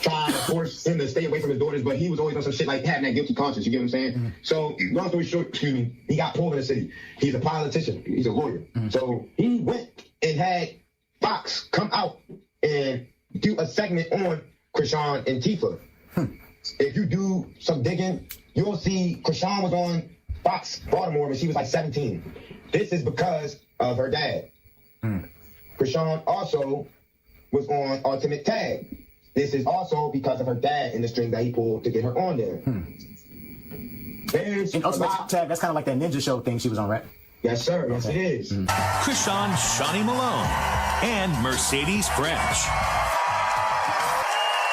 [SPEAKER 12] trying to force him to stay away from his daughters, but he was always on some shit like having that guilty conscience. You get what I'm saying? So long story short, he got pulled in the city. He's a politician. He's a lawyer. So he went and had Fox come out and do a segment on Chrisean and Tifa. If you do some digging, you'll see Chrisean was on Fox Baltimore when she was like 17. This is because of her dad. Chrisean also was on Ultimate Tag. This is also because of her dad and the string that he pulled to get her on there.
[SPEAKER 10] And Ultimate Tag, that's kind of like that ninja show thing she was on, right?
[SPEAKER 12] Yes, sir. Yes, it is.
[SPEAKER 13] Chrisean Shawnee Malone and Mercedes French.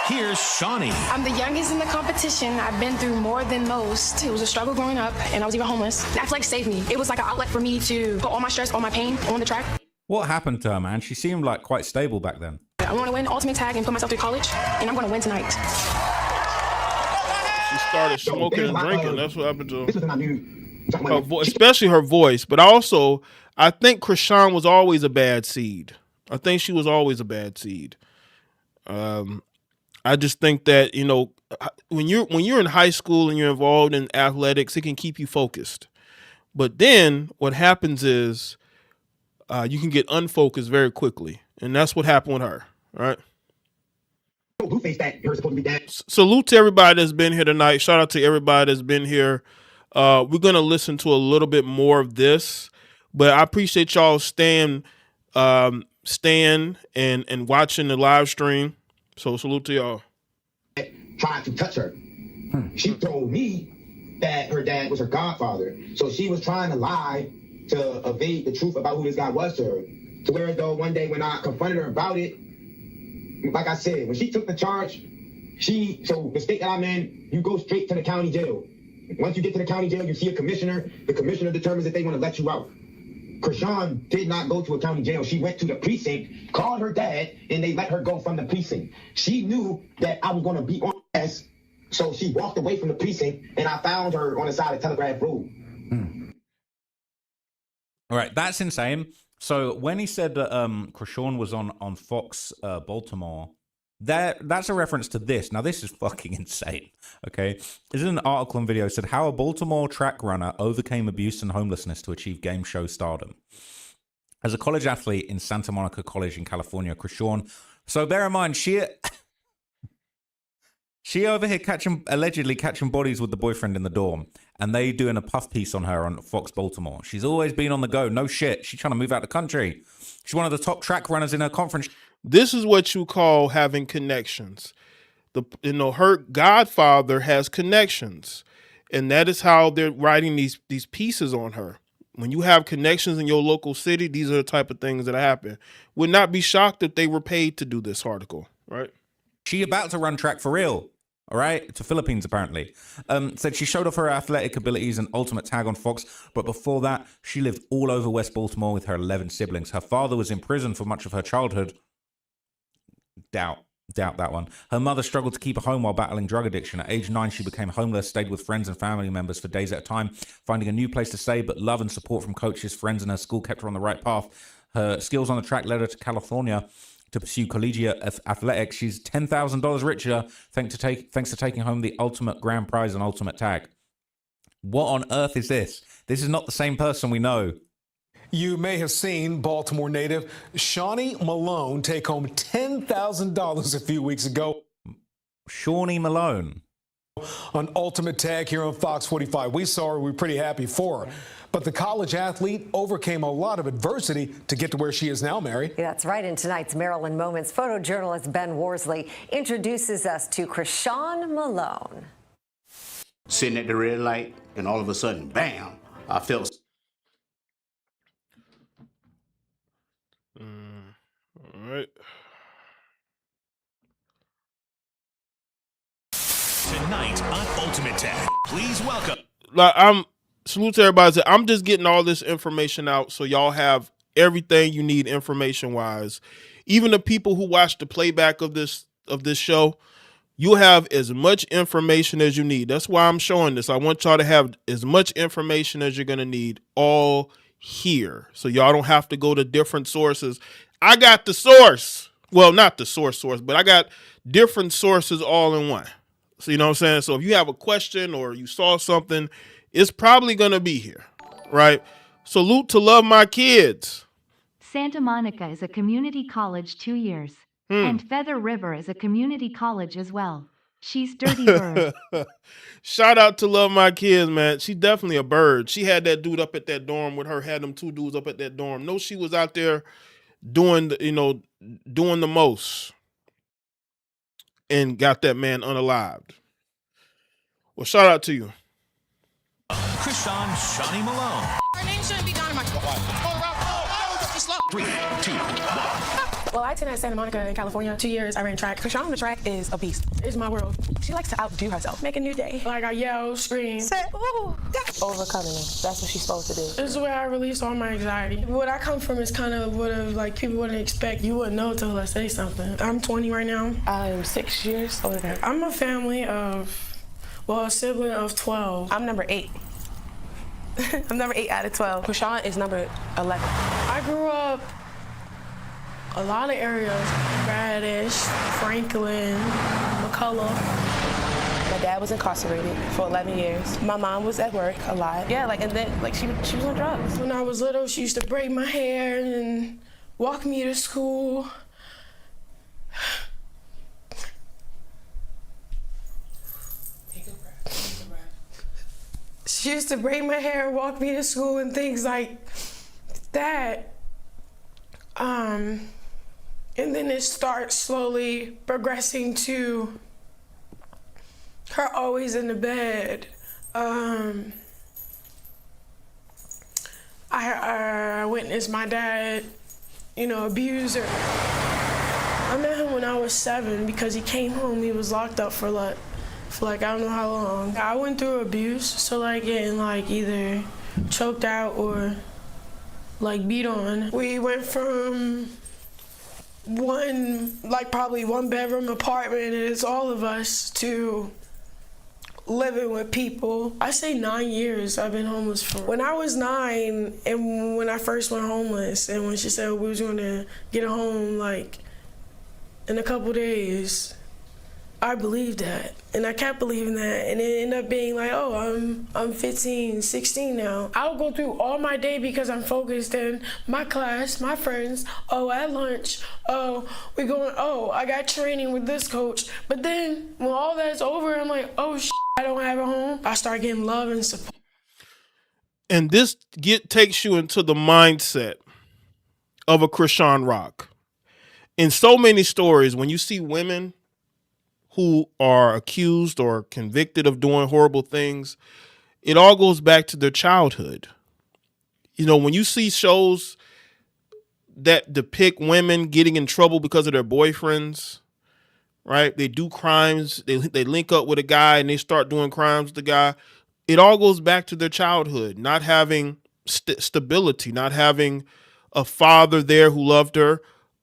[SPEAKER 13] Here's Shawnee.
[SPEAKER 24] I'm the youngest in the competition. I've been through more than most. It was a struggle growing up, and I was even homeless. Athletics saved me. It was like an outlet for me to put all my stress, all my pain on the track.
[SPEAKER 4] What happened to her, man? She seemed like quite stable back then.
[SPEAKER 24] I want to win Ultimate Tag and put myself through college, and I'm going to win tonight.
[SPEAKER 1] She started smoking and drinking. That's what happened to her. Especially her voice. But also, I think Chrisean was always a bad seed. I think she was always a bad seed. I just think that, you know, when you're in high school and you're involved in athletics, it can keep you focused. But then what happens is you can get unfocused very quickly. And that's what happened with her, right? Salute to everybody that's been here tonight. Shout out to everybody that's been here. We're going to listen to a little bit more of this. But I appreciate y'all staying and watching the live stream. So salute to y'all.
[SPEAKER 12] Tried to touch her. She told me that her dad was her godfather. So she was trying to lie to evade the truth about who this guy was to her. To where though one day when I confronted her about it, like I said, when she took the charge, so the state that I'm in, you go straight to the county jail. Once you get to the county jail, you see a commissioner. The commissioner determines if they want to let you out. Chrisean did not go to a county jail. She went to the precinct, called her dad, and they let her go from the precinct. She knew that I was going to be on S, so she walked away from the precinct, and I found her on the side of Telegraph Road.
[SPEAKER 4] All right, that's insane. So when he said that Chrisean was on Fox Baltimore, that's a reference to this. Now, this is fucking insane, okay? This is an article and video said how a Baltimore track runner overcame abuse and homelessness to achieve game show stardom. As a college athlete in Santa Monica College in California, Chrisean, so bear in mind, she over here allegedly catching bodies with the boyfriend in the dorm, and they doing a puff piece on her on Fox Baltimore. She's always been on the go. No shit. She's trying to move out the country. She's one of the top track runners in her conference.
[SPEAKER 1] This is what you call having connections. Her godfather has connections, and that is how they're writing these pieces on her. When you have connections in your local city, these are the type of things that happen. Would not be shocked if they were paid to do this article, right?
[SPEAKER 4] She about to run track for real. All right, to Philippines apparently. Said she showed off her athletic abilities and Ultimate Tag on Fox, but before that, she lived all over West Baltimore with her 11 siblings. Her father was in prison for much of her childhood. Doubt that one. Her mother struggled to keep her home while battling drug addiction. At age 9, she became homeless, stayed with friends and family members for days at a time, finding a new place to stay, but love and support from coaches, friends, and her school kept her on the right path. Her skills on the track led her to California to pursue collegiate athletics. She's $10,000 richer thanks to taking home the ultimate grand prize and Ultimate Tag. What on earth is this? This is not the same person we know.
[SPEAKER 25] You may have seen Baltimore native Shawnee Malone take home $10,000 a few weeks ago.
[SPEAKER 4] Shawnee Malone.
[SPEAKER 25] on Ultimate Tag here on Fox 45. We saw her. We're pretty happy for her. But the college athlete overcame a lot of adversity to get to where she is now, Mary.
[SPEAKER 5] Yeah, that's right. In tonight's Maryland Moments, photojournalist Ben Worsley introduces us to Chrisean Malone.
[SPEAKER 16] Sitting at the red light, and all of a sudden, bam, I felt.
[SPEAKER 1] All right.
[SPEAKER 13] Tonight on Ultimate Tag, please welcome.
[SPEAKER 1] Salute to everybody. I'm just getting all this information out so y'all have everything you need information wise. Even the people who watch the playback of this show, you'll have as much information as you need. That's why I'm showing this. I want y'all to have as much information as you're gonna need all here, so y'all don't have to go to different sources. I got the source. Well, not the source, but I got different sources all in one. So you know what I'm saying? So if you have a question or you saw something, it's probably going to be here, right? Salute to Love My Kids.
[SPEAKER 17] Santa Monica is a community college 2 years. And Feather River is a community college as well. She's Dirty Bird.
[SPEAKER 1] Shout out to Love My Kids, man. She's definitely a bird. She had that dude up at that dorm with her, had them two dudes up at that dorm. No, she was out there doing the most and got that man unalived. Well, shout out to you.
[SPEAKER 13] Chrisean Shawnee Malone.
[SPEAKER 24] Her name shouldn't be Dynamite.
[SPEAKER 13] 3, 2, 1.
[SPEAKER 24] Well, I attended Santa Monica in California 2 years. I ran track. Chrisean on the track is a beast. It's my world. She likes to outdo herself. Make a new day. Like I yell, scream. Say, ooh. Overcoming it. That's what she's supposed to do. This is where I release all my anxiety. What I come from is kind of what people wouldn't expect. You wouldn't know until I say something. I'm 20 right now. I'm 6 years older. I'm a family of, a sibling of 12. I'm number 8. I'm number 8 out of 12. Chrisean is number 11. I grew up a lot of areas. Radish, Franklin, McCullough. My dad was incarcerated for 11 years. My mom was at work a lot. Yeah, and then she was on drugs. When I was little, she used to braid my hair and walk me to school. She used to braid my hair and walk me to school and things like that. And then it starts slowly progressing to her always in the bed. I witnessed my dad, abuse her. I met him when I was 7 because he came home, he was locked up for I don't know how long. I went through abuse, so getting either choked out or beat on. We went from probably one bedroom apartment and it's all of us to living with people. I say 9 years I've been homeless for. When I was 9 and when I first went homeless and when she said we was gonna get a home in a couple days, I believed that, and I kept believing that, and it ended up being I'm 15, 16 now. I'll go through all my day because I'm focused in my class, my friends, at lunch, we're going, I got training with this coach. But then when all that's over, I'm I don't have a home. I start getting love and support.
[SPEAKER 1] And this takes you into the mindset of a Chrisean Rock. In so many stories, when you see women who are accused or convicted of doing horrible things, it all goes back to their childhood. When you see shows that depict women getting in trouble because of their boyfriends, right? They do crimes, they link up with a guy and they start doing crimes with the guy. It all goes back to their childhood, not having stability, not having a father there who loved her,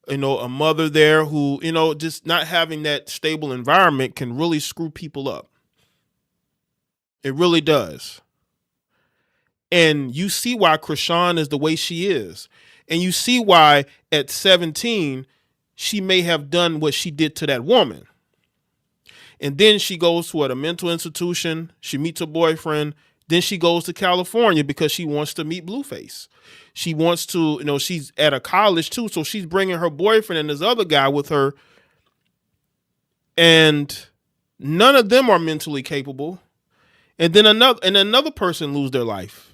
[SPEAKER 1] a mother there who, just not having that stable environment can really screw people up. It really does. And you see why Chrisean is the way she is. And you see why at 17, she may have done what she did to that woman. And then she goes to a mental institution. She meets a boyfriend. Then she goes to California because she wants to meet Blueface. She wants to, she's at a college too. So she's bringing her boyfriend and this other guy with her. And None of them are mentally capable. And then another person lose their life.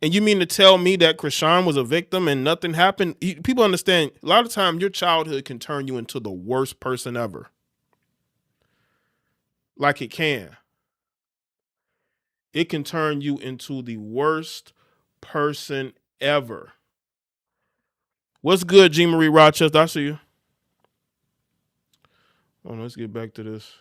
[SPEAKER 1] And you mean to tell me that Chrisean was a victim and nothing happened? People understand, a lot of times your childhood can turn you into the worst person ever. Like it can. It can turn you into the worst person ever. What's good, G. Marie Rochester? I see you. Oh, let's get back to this.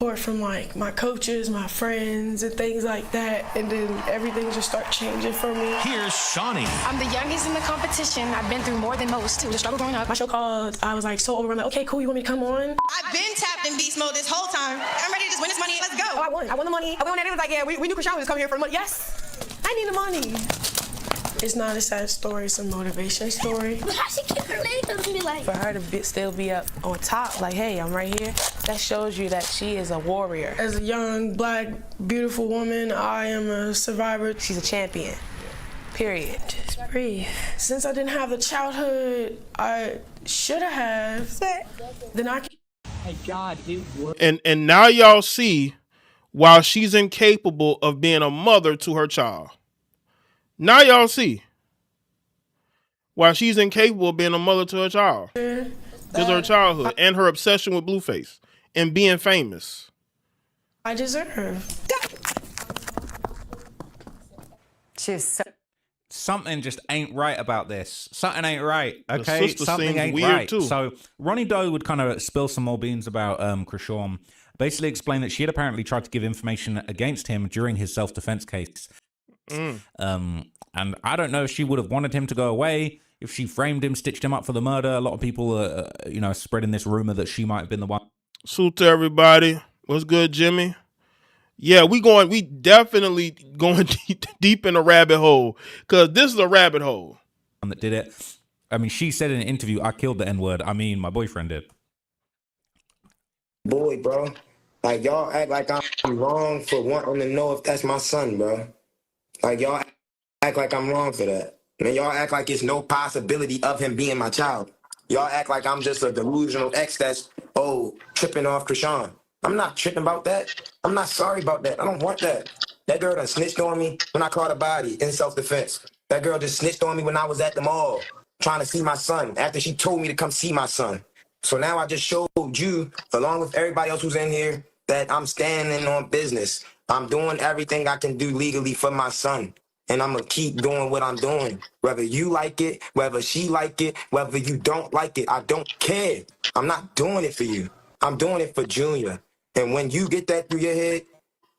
[SPEAKER 24] Support from like my coaches, my friends, and things like that, and then everything just start changing for me.
[SPEAKER 13] Here's Shawnee.
[SPEAKER 24] I'm the youngest in the competition. I've been through more than most. It was a struggle growing up. My show called. I was like so overwhelmed. Like, okay, cool. You want me to come on?
[SPEAKER 23] I've been tapped in beast mode this whole time. I'm ready to just win this money. Let's go.
[SPEAKER 24] Oh, I won. I won the money. I won that. It was like, yeah, we knew Chrisean was coming here for the money. Yes, I need the money. It's not a sad story. It's a motivation story.
[SPEAKER 22] But how she keep her leg up and be like?
[SPEAKER 24] For her to still be up on top, like, hey, I'm right here. That shows you that she is a warrior. As a young, black, beautiful woman, I am a survivor. She's a champion. Period. Just breathe. Since I didn't have the childhood I should have, then I can.
[SPEAKER 3] Hey God, dude.
[SPEAKER 1] And now y'all see why she's incapable of being a mother to her child. Now y'all see why she's incapable of being a mother to her child. Because her childhood and her obsession with Blueface and being famous.
[SPEAKER 24] I deserve.
[SPEAKER 4] Something just ain't right about this. Something ain't right. Okay,
[SPEAKER 1] sister
[SPEAKER 4] something
[SPEAKER 1] seems
[SPEAKER 4] ain't
[SPEAKER 1] weird,
[SPEAKER 4] right.
[SPEAKER 1] too.
[SPEAKER 4] So Ronny Doe would kind of spill some more beans about Chrisean. Basically, explain that she had apparently tried to give information against him during his self-defense case. And I don't know if she would have wanted him to go away, if she framed him, stitched him up for the murder. A lot of people are, spreading this rumor that she might have been the one.
[SPEAKER 1] Salute to everybody. What's good, Jimmy? Yeah, we definitely going deep in a rabbit hole, because this is a rabbit hole.
[SPEAKER 4] That did it. I mean, she said in an interview, I killed the N-word. I mean, my boyfriend did.
[SPEAKER 12] Boy, bro. Like, y'all act like I'm wrong for wanting to know if that's my son, bro. Like, y'all act like I'm wrong for that. And y'all act like it's no possibility of him being my child. Y'all act like I'm just a delusional ex that's, tripping off Chrisean. I'm not tripping about that. I'm not sorry about that. I don't want that. That girl done snitched on me when I caught a body in self-defense. That girl just snitched on me when I was at the mall trying to see my son after she told me to come see my son. So now I just showed you, along with everybody else who's in here, that I'm standing on business. I'm doing everything I can do legally for my son. And I'm going to keep doing what I'm doing. Whether you like it, whether she like it, whether you don't like it, I don't care. I'm not doing it for you. I'm doing it for Junior. And when you get that through your head,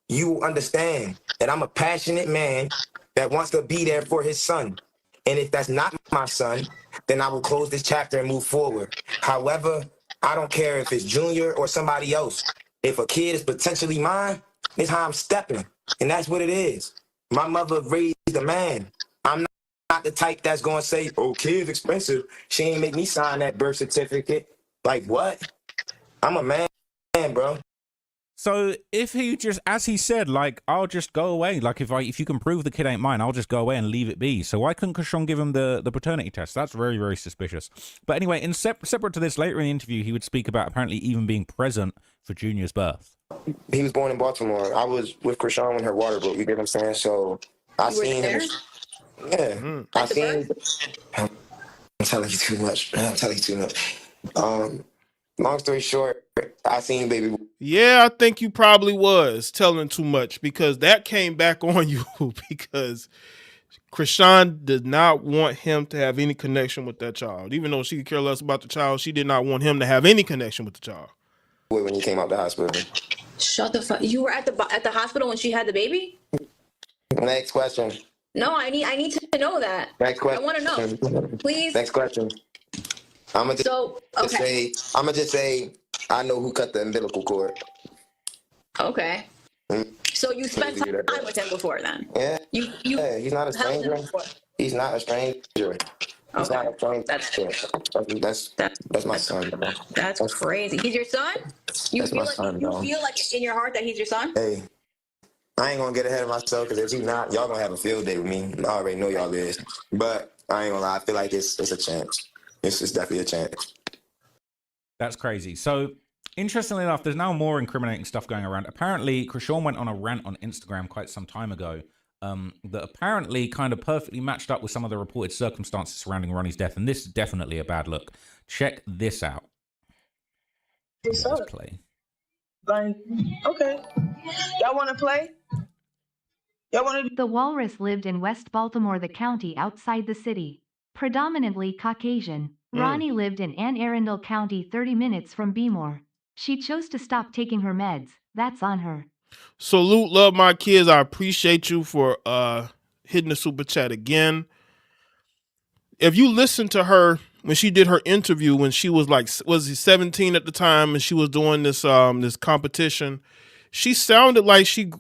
[SPEAKER 12] you will understand that I'm a passionate man that wants to be there for his son. And if that's not my son, then I will close this chapter and move forward. However, I don't care if it's Junior or somebody else. If a kid is potentially mine, it's how I'm stepping. And that's what it is. My mother raised a man. I'm not the type that's going to say, kid's expensive. She ain't make me sign that birth certificate. Like, what? I'm a man, bro.
[SPEAKER 4] So if he just, as he said, like, I'll just go away. Like, if you can prove the kid ain't mine, I'll just go away and leave it be. So why couldn't Chrisean give him the paternity test? That's very, very suspicious. But anyway, separate to this, later in the interview, he would speak about apparently even being present for Junior's birth.
[SPEAKER 12] He was born in Baltimore. I was with Chrisean when her water broke. You get what I'm saying? So I seen him. Yeah, I seen. I'm telling you too much. Long story short, I seen baby.
[SPEAKER 1] Yeah, I think you probably was telling too much, because that came back on you because Chrisean did not want him to have any connection with that child. Even though she could care less about the child, she did not want him to have any connection with the child.
[SPEAKER 12] When he came out the hospital.
[SPEAKER 6] Shut the fuck. You were at the hospital when she had the baby?
[SPEAKER 12] Next question.
[SPEAKER 6] No, I need to know that.
[SPEAKER 12] Next question.
[SPEAKER 6] I want to know. Please.
[SPEAKER 12] Next question. I'm gonna just say I know who cut the umbilical cord.
[SPEAKER 6] Okay. So you spent time with him before then?
[SPEAKER 12] Yeah.
[SPEAKER 6] Yeah,
[SPEAKER 12] he's not a stranger. He's not a stranger. He's not a stranger. That's my son. Bro.
[SPEAKER 6] That's crazy. He's your son? You feel like in your heart that he's your son?
[SPEAKER 12] Hey, I ain't gonna get ahead of myself, because if he's not, y'all gonna have a field day with me. I already know y'all is. But I ain't gonna lie, I feel like it's a chance. It's definitely a chance.
[SPEAKER 4] That's crazy. So Interestingly enough, there's now more incriminating stuff going around. Apparently, Chrisean went on a rant on Instagram quite some time ago that apparently kind of perfectly matched up with some of the reported circumstances surrounding Ronnie's death, and this is definitely a bad look. Check this out.
[SPEAKER 23] What's up?
[SPEAKER 4] Play.
[SPEAKER 23] Like, okay. Y'all want to play? Y'all want to?
[SPEAKER 17] The walrus lived in West Baltimore, the county outside the city. Predominantly Caucasian, Ronnie lived in Anne Arundel County, 30 minutes from Bmore. She chose to stop taking her meds. That's on her.
[SPEAKER 1] Salute, love my kids. I appreciate you for hitting the super chat again. If you listen to her when she did her interview when she was like, was he 17 at the time, and she was doing this this competition, she sounded like she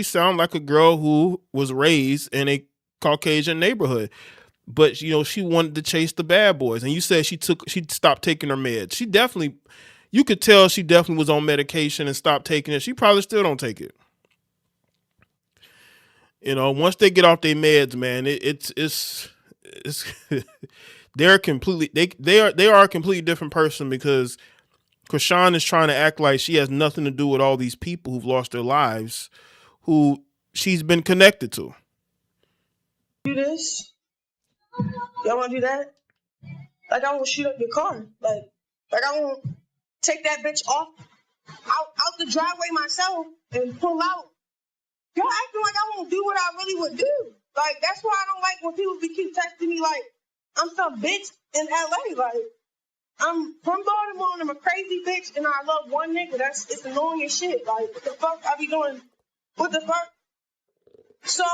[SPEAKER 1] sounded like a girl who was raised in a Caucasian neighborhood. But she wanted to chase the bad boys. And you said she stopped taking her meds. You could tell she definitely was on medication and stopped taking it. She probably still don't take it. Once they get off their meds, man, it's they're completely they are a completely different person, because Chrisean is trying to act like she has nothing to do with all these people who've lost their lives, who she's been connected to.
[SPEAKER 23] Do this? Y'all want to do that? Like, I want to shoot up your car. Like I want to take that bitch out the driveway myself and pull out. Y'all acting like I won't do what I really would do. Like, that's why I don't like when people keep texting me like I'm some bitch in LA. Like, I'm from Baltimore and I'm a crazy bitch and I love one nigga. It's annoying as shit. Like, what the fuck I be doing? What the fuck? So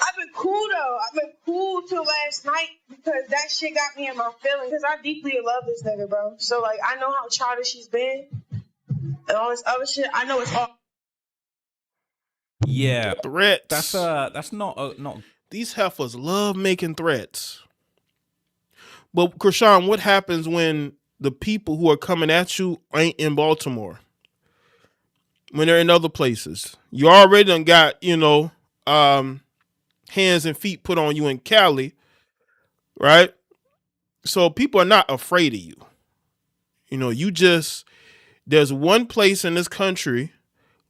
[SPEAKER 23] I've been cool though. I've been cool till last night because that shit got me in my feelings. Because I deeply love this nigga, bro. So like, I know how childish he's been and all this other shit. I know it's all.
[SPEAKER 1] Yeah, threats.
[SPEAKER 4] That's not.
[SPEAKER 1] These heifers love making threats. But Chrisean, what happens when the people who are coming at you ain't in Baltimore? When they're in other places, you already done got hands and feet put on you in Cali, right? So people are not afraid of you. There's one place in this country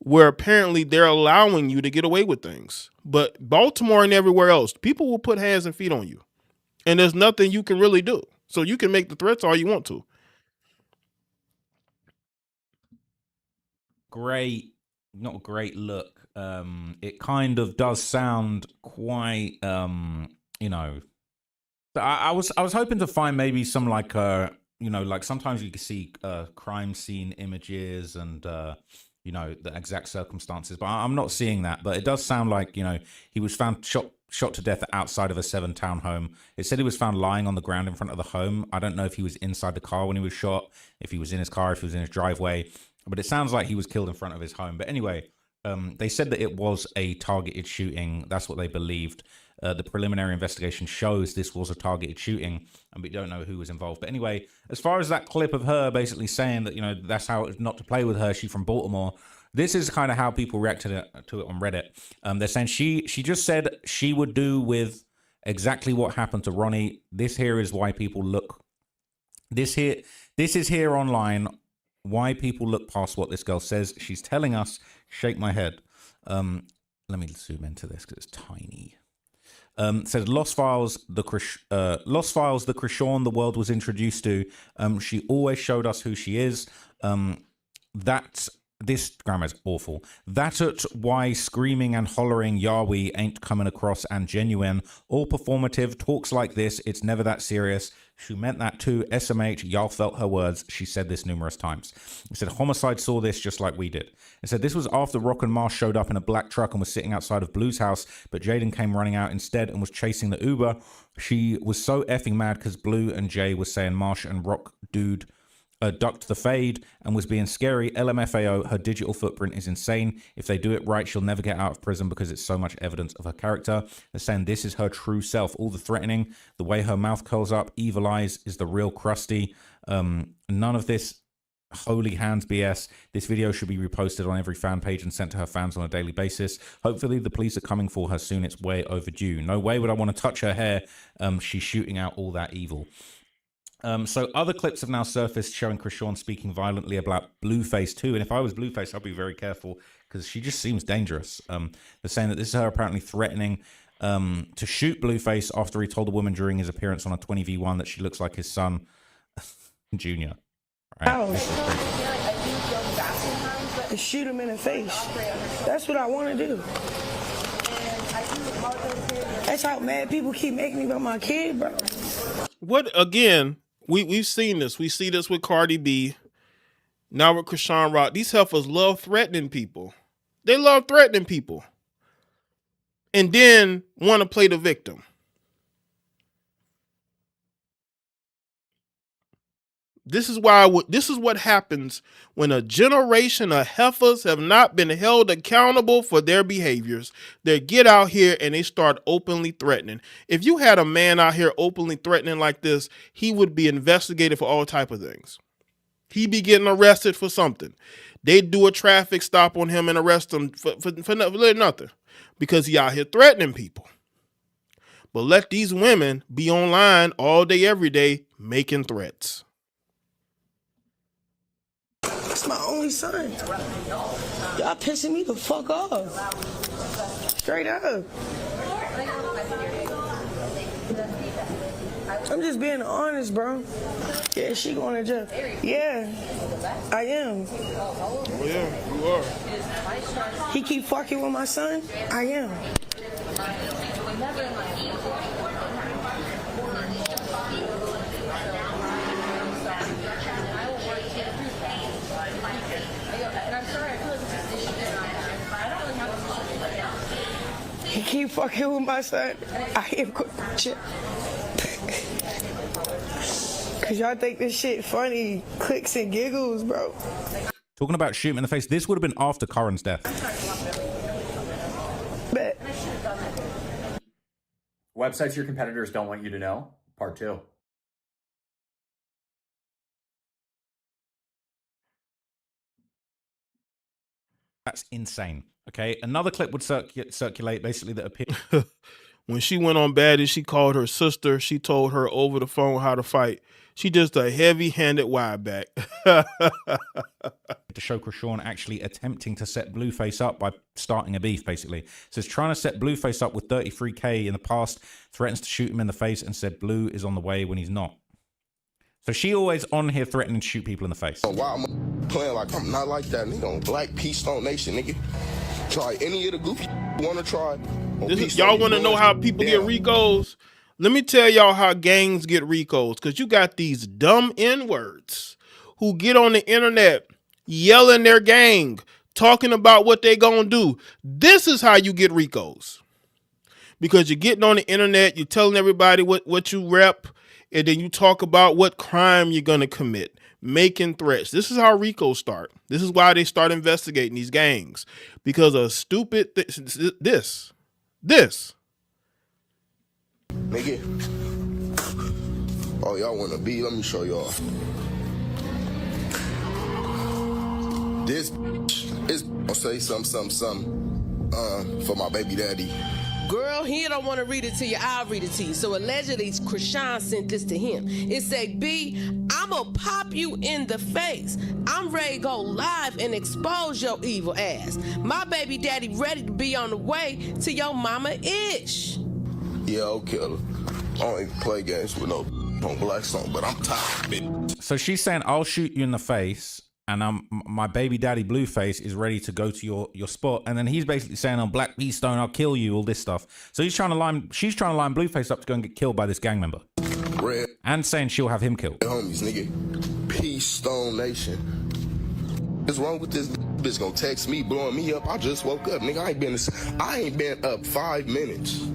[SPEAKER 1] where apparently they're allowing you to get away with things. But Baltimore and everywhere else, people will put hands and feet on you. And there's nothing you can really do. So you can make the threats all you want to.
[SPEAKER 4] Not a great look. It kind of does sound quite, I was hoping to find maybe some like sometimes you can see crime scene images and the exact circumstances, but I'm not seeing that. But it does sound like he was found shot to death outside of a 7-town home. It said he was found lying on the ground in front of the home. I don't know if he was inside the car when he was shot, if he was in his car, if he was in his driveway, but it sounds like he was killed in front of his home. But anyway, they said that it was a targeted shooting. That's what they believed. The preliminary investigation shows this was a targeted shooting, and we don't know who was involved. But anyway, as far as that clip of her basically saying that, that's how it's not to play with her, she's from Baltimore, this is kind of how people reacted to it on Reddit. They're saying she just said she would do with exactly what happened to Ronnie. This here is why people look. This is here online. Why people look past what this girl says. She's telling us. Shake my head. Let me zoom into this because it's tiny. Says Lost Files, the Chrisean the world was introduced to. She always showed us who she is. This grammar is awful. That at why screaming and hollering Yahweh ain't coming across and genuine. All performative talks like this. It's never that serious. She meant that too. SMH, y'all felt her words. She said this numerous times. It said Homicide saw this just like we did. It said this was after Rock and Marsh showed up in a black truck and was sitting outside of Blue's house, but Jaden came running out instead and was chasing the Uber. She was so effing mad because Blue and Jaye was saying Marsh and Rock dude ducked the fade and was being scary. LMFAO, her digital footprint is insane. If they do it right, she'll never get out of prison because it's so much evidence of her character. They're saying this is her true self. All the threatening, the way her mouth curls up, evil eyes is the real Krusty. None of this holy hands BS. This video should be reposted on every fan page and sent to her fans on a daily basis. Hopefully the police are coming for her soon. It's way overdue. No way would I want to touch her hair. She's shooting out all that evil. So other clips have now surfaced showing Chrisean speaking violently about Blueface too. And if I was Blueface, I'd be very careful because she just seems dangerous. They're saying that this is her apparently threatening to shoot Blueface after he told a woman during his appearance on a 20v1 that she looks like his son, Junior. Right?
[SPEAKER 23] Shoot him in the face. That's what I want to do. That's how mad people keep making me about my kid, bro.
[SPEAKER 1] What again? We've seen this. We see this with Cardi B. Now with Chrisean Rock. These heifers love threatening people. They love threatening people. And then want to play the victim. This is what happens when a generation of heifers have not been held accountable for their behaviors. They get out here and they start openly threatening. If you had a man out here openly threatening like this, he would be investigated for all type of things. He'd be getting arrested for something. They'd do a traffic stop on him and arrest him for nothing because he out here threatening people. But let these women be online all day, every day, making threats.
[SPEAKER 23] That's my only son. Y'all pissing me the fuck off. Straight up. I'm just being honest, bro. Yeah, she going to jail. Yeah, I am.
[SPEAKER 1] Oh yeah, you are.
[SPEAKER 23] He keep fucking with my son? I am. He keep fucking with my son. I am going to jail. Cause y'all think this shit funny, clicks and giggles, bro.
[SPEAKER 4] Talking about shooting in the face, this would have been after Karen's death.
[SPEAKER 23] Bet.
[SPEAKER 3] Websites your competitors don't want you to know, part 2.
[SPEAKER 4] That's insane. Okay, another clip would circulate basically that appeared.
[SPEAKER 1] When she went on Baddie, she called her sister. She told her over the phone how to fight. She just a heavy-handed wide back.
[SPEAKER 4] To show Chrisean actually attempting to set Blueface up by starting a beef, basically. Says trying to set Blueface up with 33K in the past, threatens to shoot him in the face and said Blue is on the way when he's not. So she always on here threatening to shoot people in the face.
[SPEAKER 15] Oh, wow, I'm playing like I'm not like that, nigga. On Black Peace Stone Nation, nigga. Try any of the goofy want to try.
[SPEAKER 1] Y'all want to know how people get Ricos? Let me tell y'all how gangs get Ricos. Because you got these dumb N-words who get on the internet yelling their gang, talking about what they gonna do. This is how you get Ricos. Because you're getting on the internet, you're telling everybody what you rep, and then you talk about what crime you're gonna commit, making threats. This is how Ricos start. This is why they start investigating these gangs. Because of stupid this.
[SPEAKER 15] Nigga. Oh, y'all want to be? Let me show y'all. This is gonna say something for my baby daddy.
[SPEAKER 11] Girl, he don't want to read it to you. I'll read it to you. So allegedly, Chrisean sent this to him. It said, B, I'ma pop you in the face. I'm ready to go live and expose your evil ass. My baby daddy ready to be on the way to your mama-ish.
[SPEAKER 15] Yeah, okay. I don't even play games with no on Black Song, but I'm tired, bitch.
[SPEAKER 4] So she's saying, I'll shoot you in the face, and my baby daddy Blueface is ready to go to your spot. And then he's basically saying, on Black Peace Stone, I'll kill you, all this stuff. So she's trying to line Blueface up to go and get killed by this gang member.
[SPEAKER 15] Red.
[SPEAKER 4] And saying she'll have him killed.
[SPEAKER 15] Homies, nigga. Peace Stone Nation. What's wrong with this bitch gonna text me, blowing me up? I just woke up, nigga. I ain't been up 5 minutes.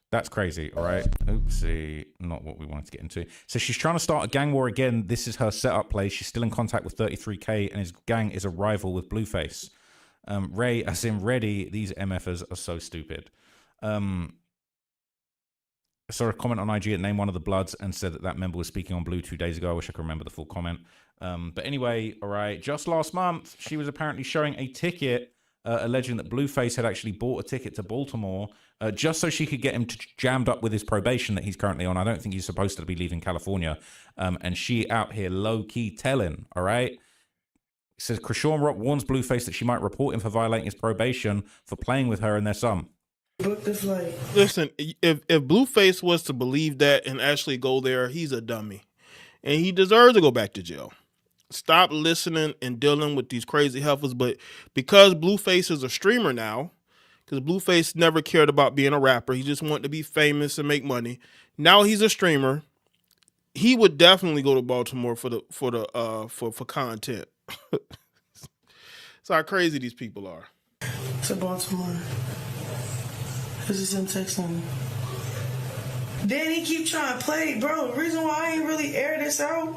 [SPEAKER 4] That's crazy, all right? Oopsie, not what we wanted to get into. So she's trying to start a gang war again. This is her setup play. She's still in contact with 33K, and his gang is a rival with Blueface. Ray, as in Reddy, these MFers are so stupid. I saw a comment on IG that named one of the Bloods and said that member was speaking on Blue 2 days ago. I wish I could remember the full comment. But anyway, all right, just last month, she was apparently showing a ticket alleging that Blueface had actually bought a ticket to Baltimore just so she could get him jammed up with his probation that he's currently on. I don't think he's supposed to be leaving California. And she out here low-key telling, all right? It says Chrisean Rock warns Blueface that she might report him for violating his probation for playing with her and their son.
[SPEAKER 1] Listen, if Blueface was to believe that and actually go there, he's a dummy. And he deserves to go back to jail. Stop listening and dealing with these crazy heifers. But because Blueface is a streamer now, because Blueface never cared about being a rapper, he just wanted to be famous and make money. Now he's a streamer. He would definitely go to Baltimore for content. That's how crazy these people are.
[SPEAKER 24] To Baltimore. This is him texting me. Then he keep trying to play, bro. The reason why I ain't really air this out,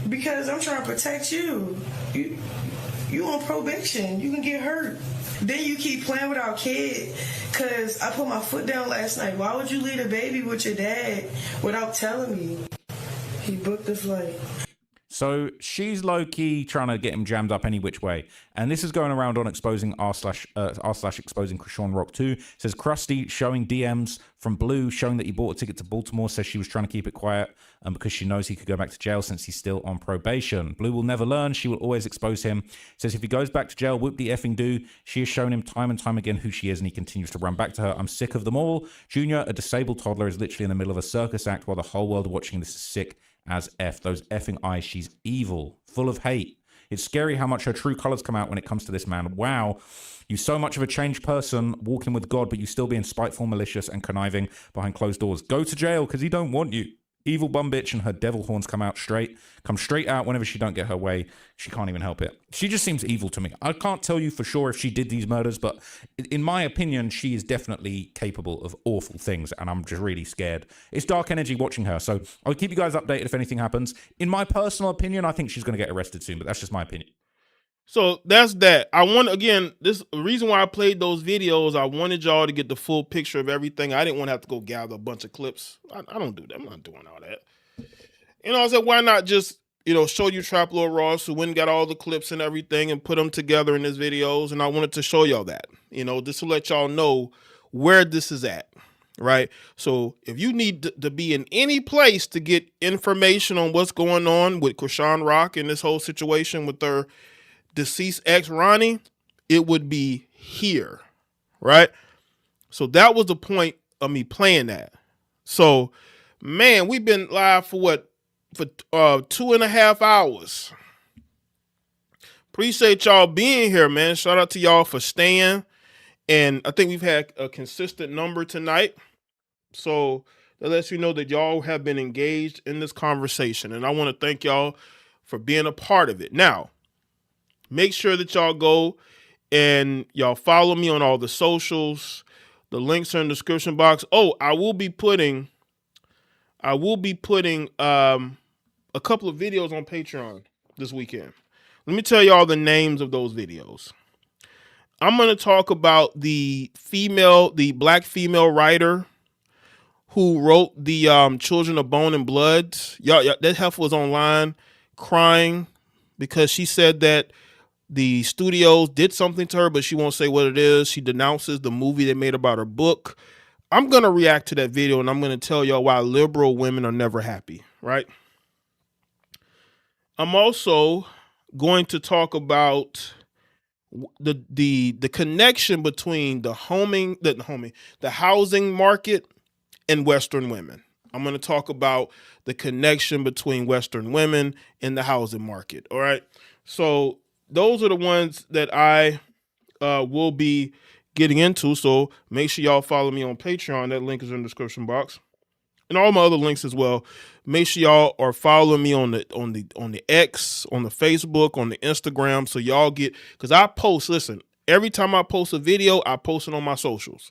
[SPEAKER 24] because I'm trying to protect you. You on probation. You can get hurt. Then you keep playing with our kid, because I put my foot down last night. Why would you leave a baby with your dad without telling me? He booked the flight.
[SPEAKER 4] So she's low-key trying to get him jammed up any which way. And this is going around on exposing r/exposing Chrisean Rock too. It says Krusty showing DMs from Blue showing that he bought a ticket to Baltimore, says she was trying to keep it quiet because she knows he could go back to jail since he's still on probation. Blue will never learn. She will always expose him. Says if he goes back to jail, whoop the effing do. She has shown him time and time again who she is, and he continues to run back to her. I'm sick of them all. Junior, a disabled toddler, is literally in the middle of a circus act while the whole world watching this is sick as F. Those effing eyes, she's evil, full of hate. It's scary how much her true colors come out when it comes to this man. Wow, you so much of a changed person walking with God, but you still being spiteful, malicious, and conniving behind closed doors. Go to jail because he don't want you. Evil bum bitch, and her devil horns come straight out whenever she don't get her way. She can't even help it. She just seems evil to me. I can't tell you for sure if she did these murders, but in my opinion, she is definitely capable of awful things, and I'm just really scared. It's dark energy watching her, so I'll keep you guys updated if anything happens. In my personal opinion, I think she's going to get arrested soon, but that's just my opinion.
[SPEAKER 1] So that's that. I want, again, this reason why I played those videos, I wanted y'all to get the full picture of everything. I didn't want to have to go gather a bunch of clips. I don't do that. I'm not doing all that. You know, I said, why not just, show you Trap Lord Ross, who went and got all the clips and everything and put them together in his videos. And I wanted to show y'all that, just to let y'all know where this is at, right? So if you need to be in any place to get information on what's going on with Chrisean Rock and this whole situation with their deceased ex Ronny, it would be here, right? So that was the point of me playing that. So, man, we've been live for 2.5 hours. Appreciate y'all being here, man. Shout out to y'all for staying. And I think we've had a consistent number tonight. So that lets you know that y'all have been engaged in this conversation. And I want to thank y'all for being a part of it. Now, make sure that y'all go and y'all follow me on all the socials. The links are in the description box. Oh, I will be putting a couple of videos on Patreon this weekend. Let me tell y'all the names of those videos. I'm going to talk about the black female writer who wrote the Children of Bone and Blood. Y'all, that heifer was online crying because she said that the studios did something to her, but she won't say what it is. She denounces the movie they made about her book. I'm going to react to that video, and I'm going to tell y'all why liberal women are never happy, right? I'm also going to talk about the connection between the housing market and Western women. I'm going to talk about the connection between Western women and the housing market, all right? So those are the ones that I will be getting into. So make sure y'all follow me on Patreon. That link is in the description box, and all my other links as well. Make sure y'all are following me on the X, on the Facebook, on the Instagram, so y'all get, because I post. Listen, every time I post a video, I post it on my socials.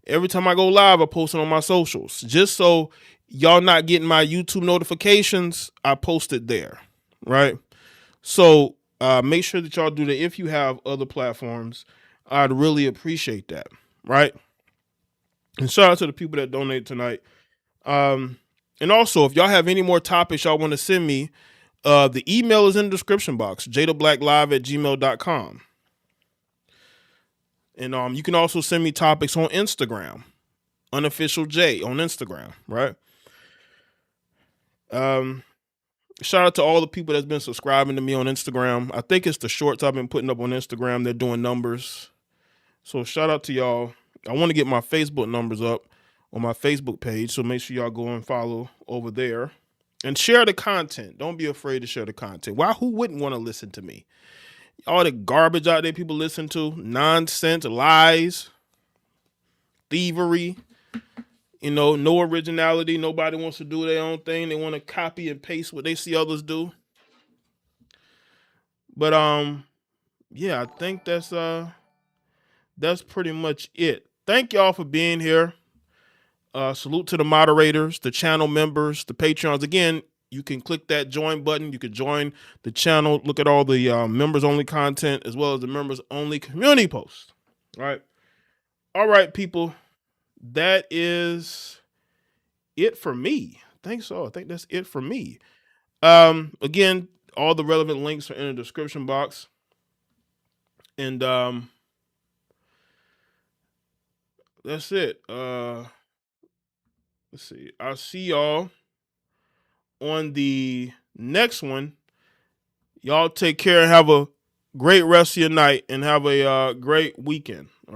[SPEAKER 1] Every time I go live, I post it on my socials. Just so y'all not getting my YouTube notifications, I post it there, right? So make sure that y'all do that. If you have other platforms, I'd really appreciate that, right? And shout out to the people that donate tonight. And also, if y'all have any more topics y'all want to send me, the email is in the description box, jadablacklive@gmail.com. And you can also send me topics on Instagram, unofficial Jaye on Instagram, right? Shout out to all the people that's been subscribing to me on Instagram. I think it's the shorts I've been putting up on Instagram. They're doing numbers. So shout out to y'all. I want to get my Facebook numbers up on my Facebook page. So make sure y'all go and follow over there and share the content. Don't be afraid to share the content. Why? Who wouldn't want to listen to me? All the garbage out there people listen to, nonsense, lies, thievery, no originality. Nobody wants to do their own thing. They want to copy and paste what they see others do. But yeah, I think that's pretty much it. Thank y'all for being here. Salute to the moderators, the channel members, the Patreons. Again, you can click that join button. You can join the channel. Look at all the members only content as well as the members only community posts. All right, people. That is it for me. I think so. I think that's it for me. Again, all the relevant links are in the description box. And that's it. Let's see. I'll see y'all on the next one. Y'all take care and have a great rest of your night and have a great weekend. All right.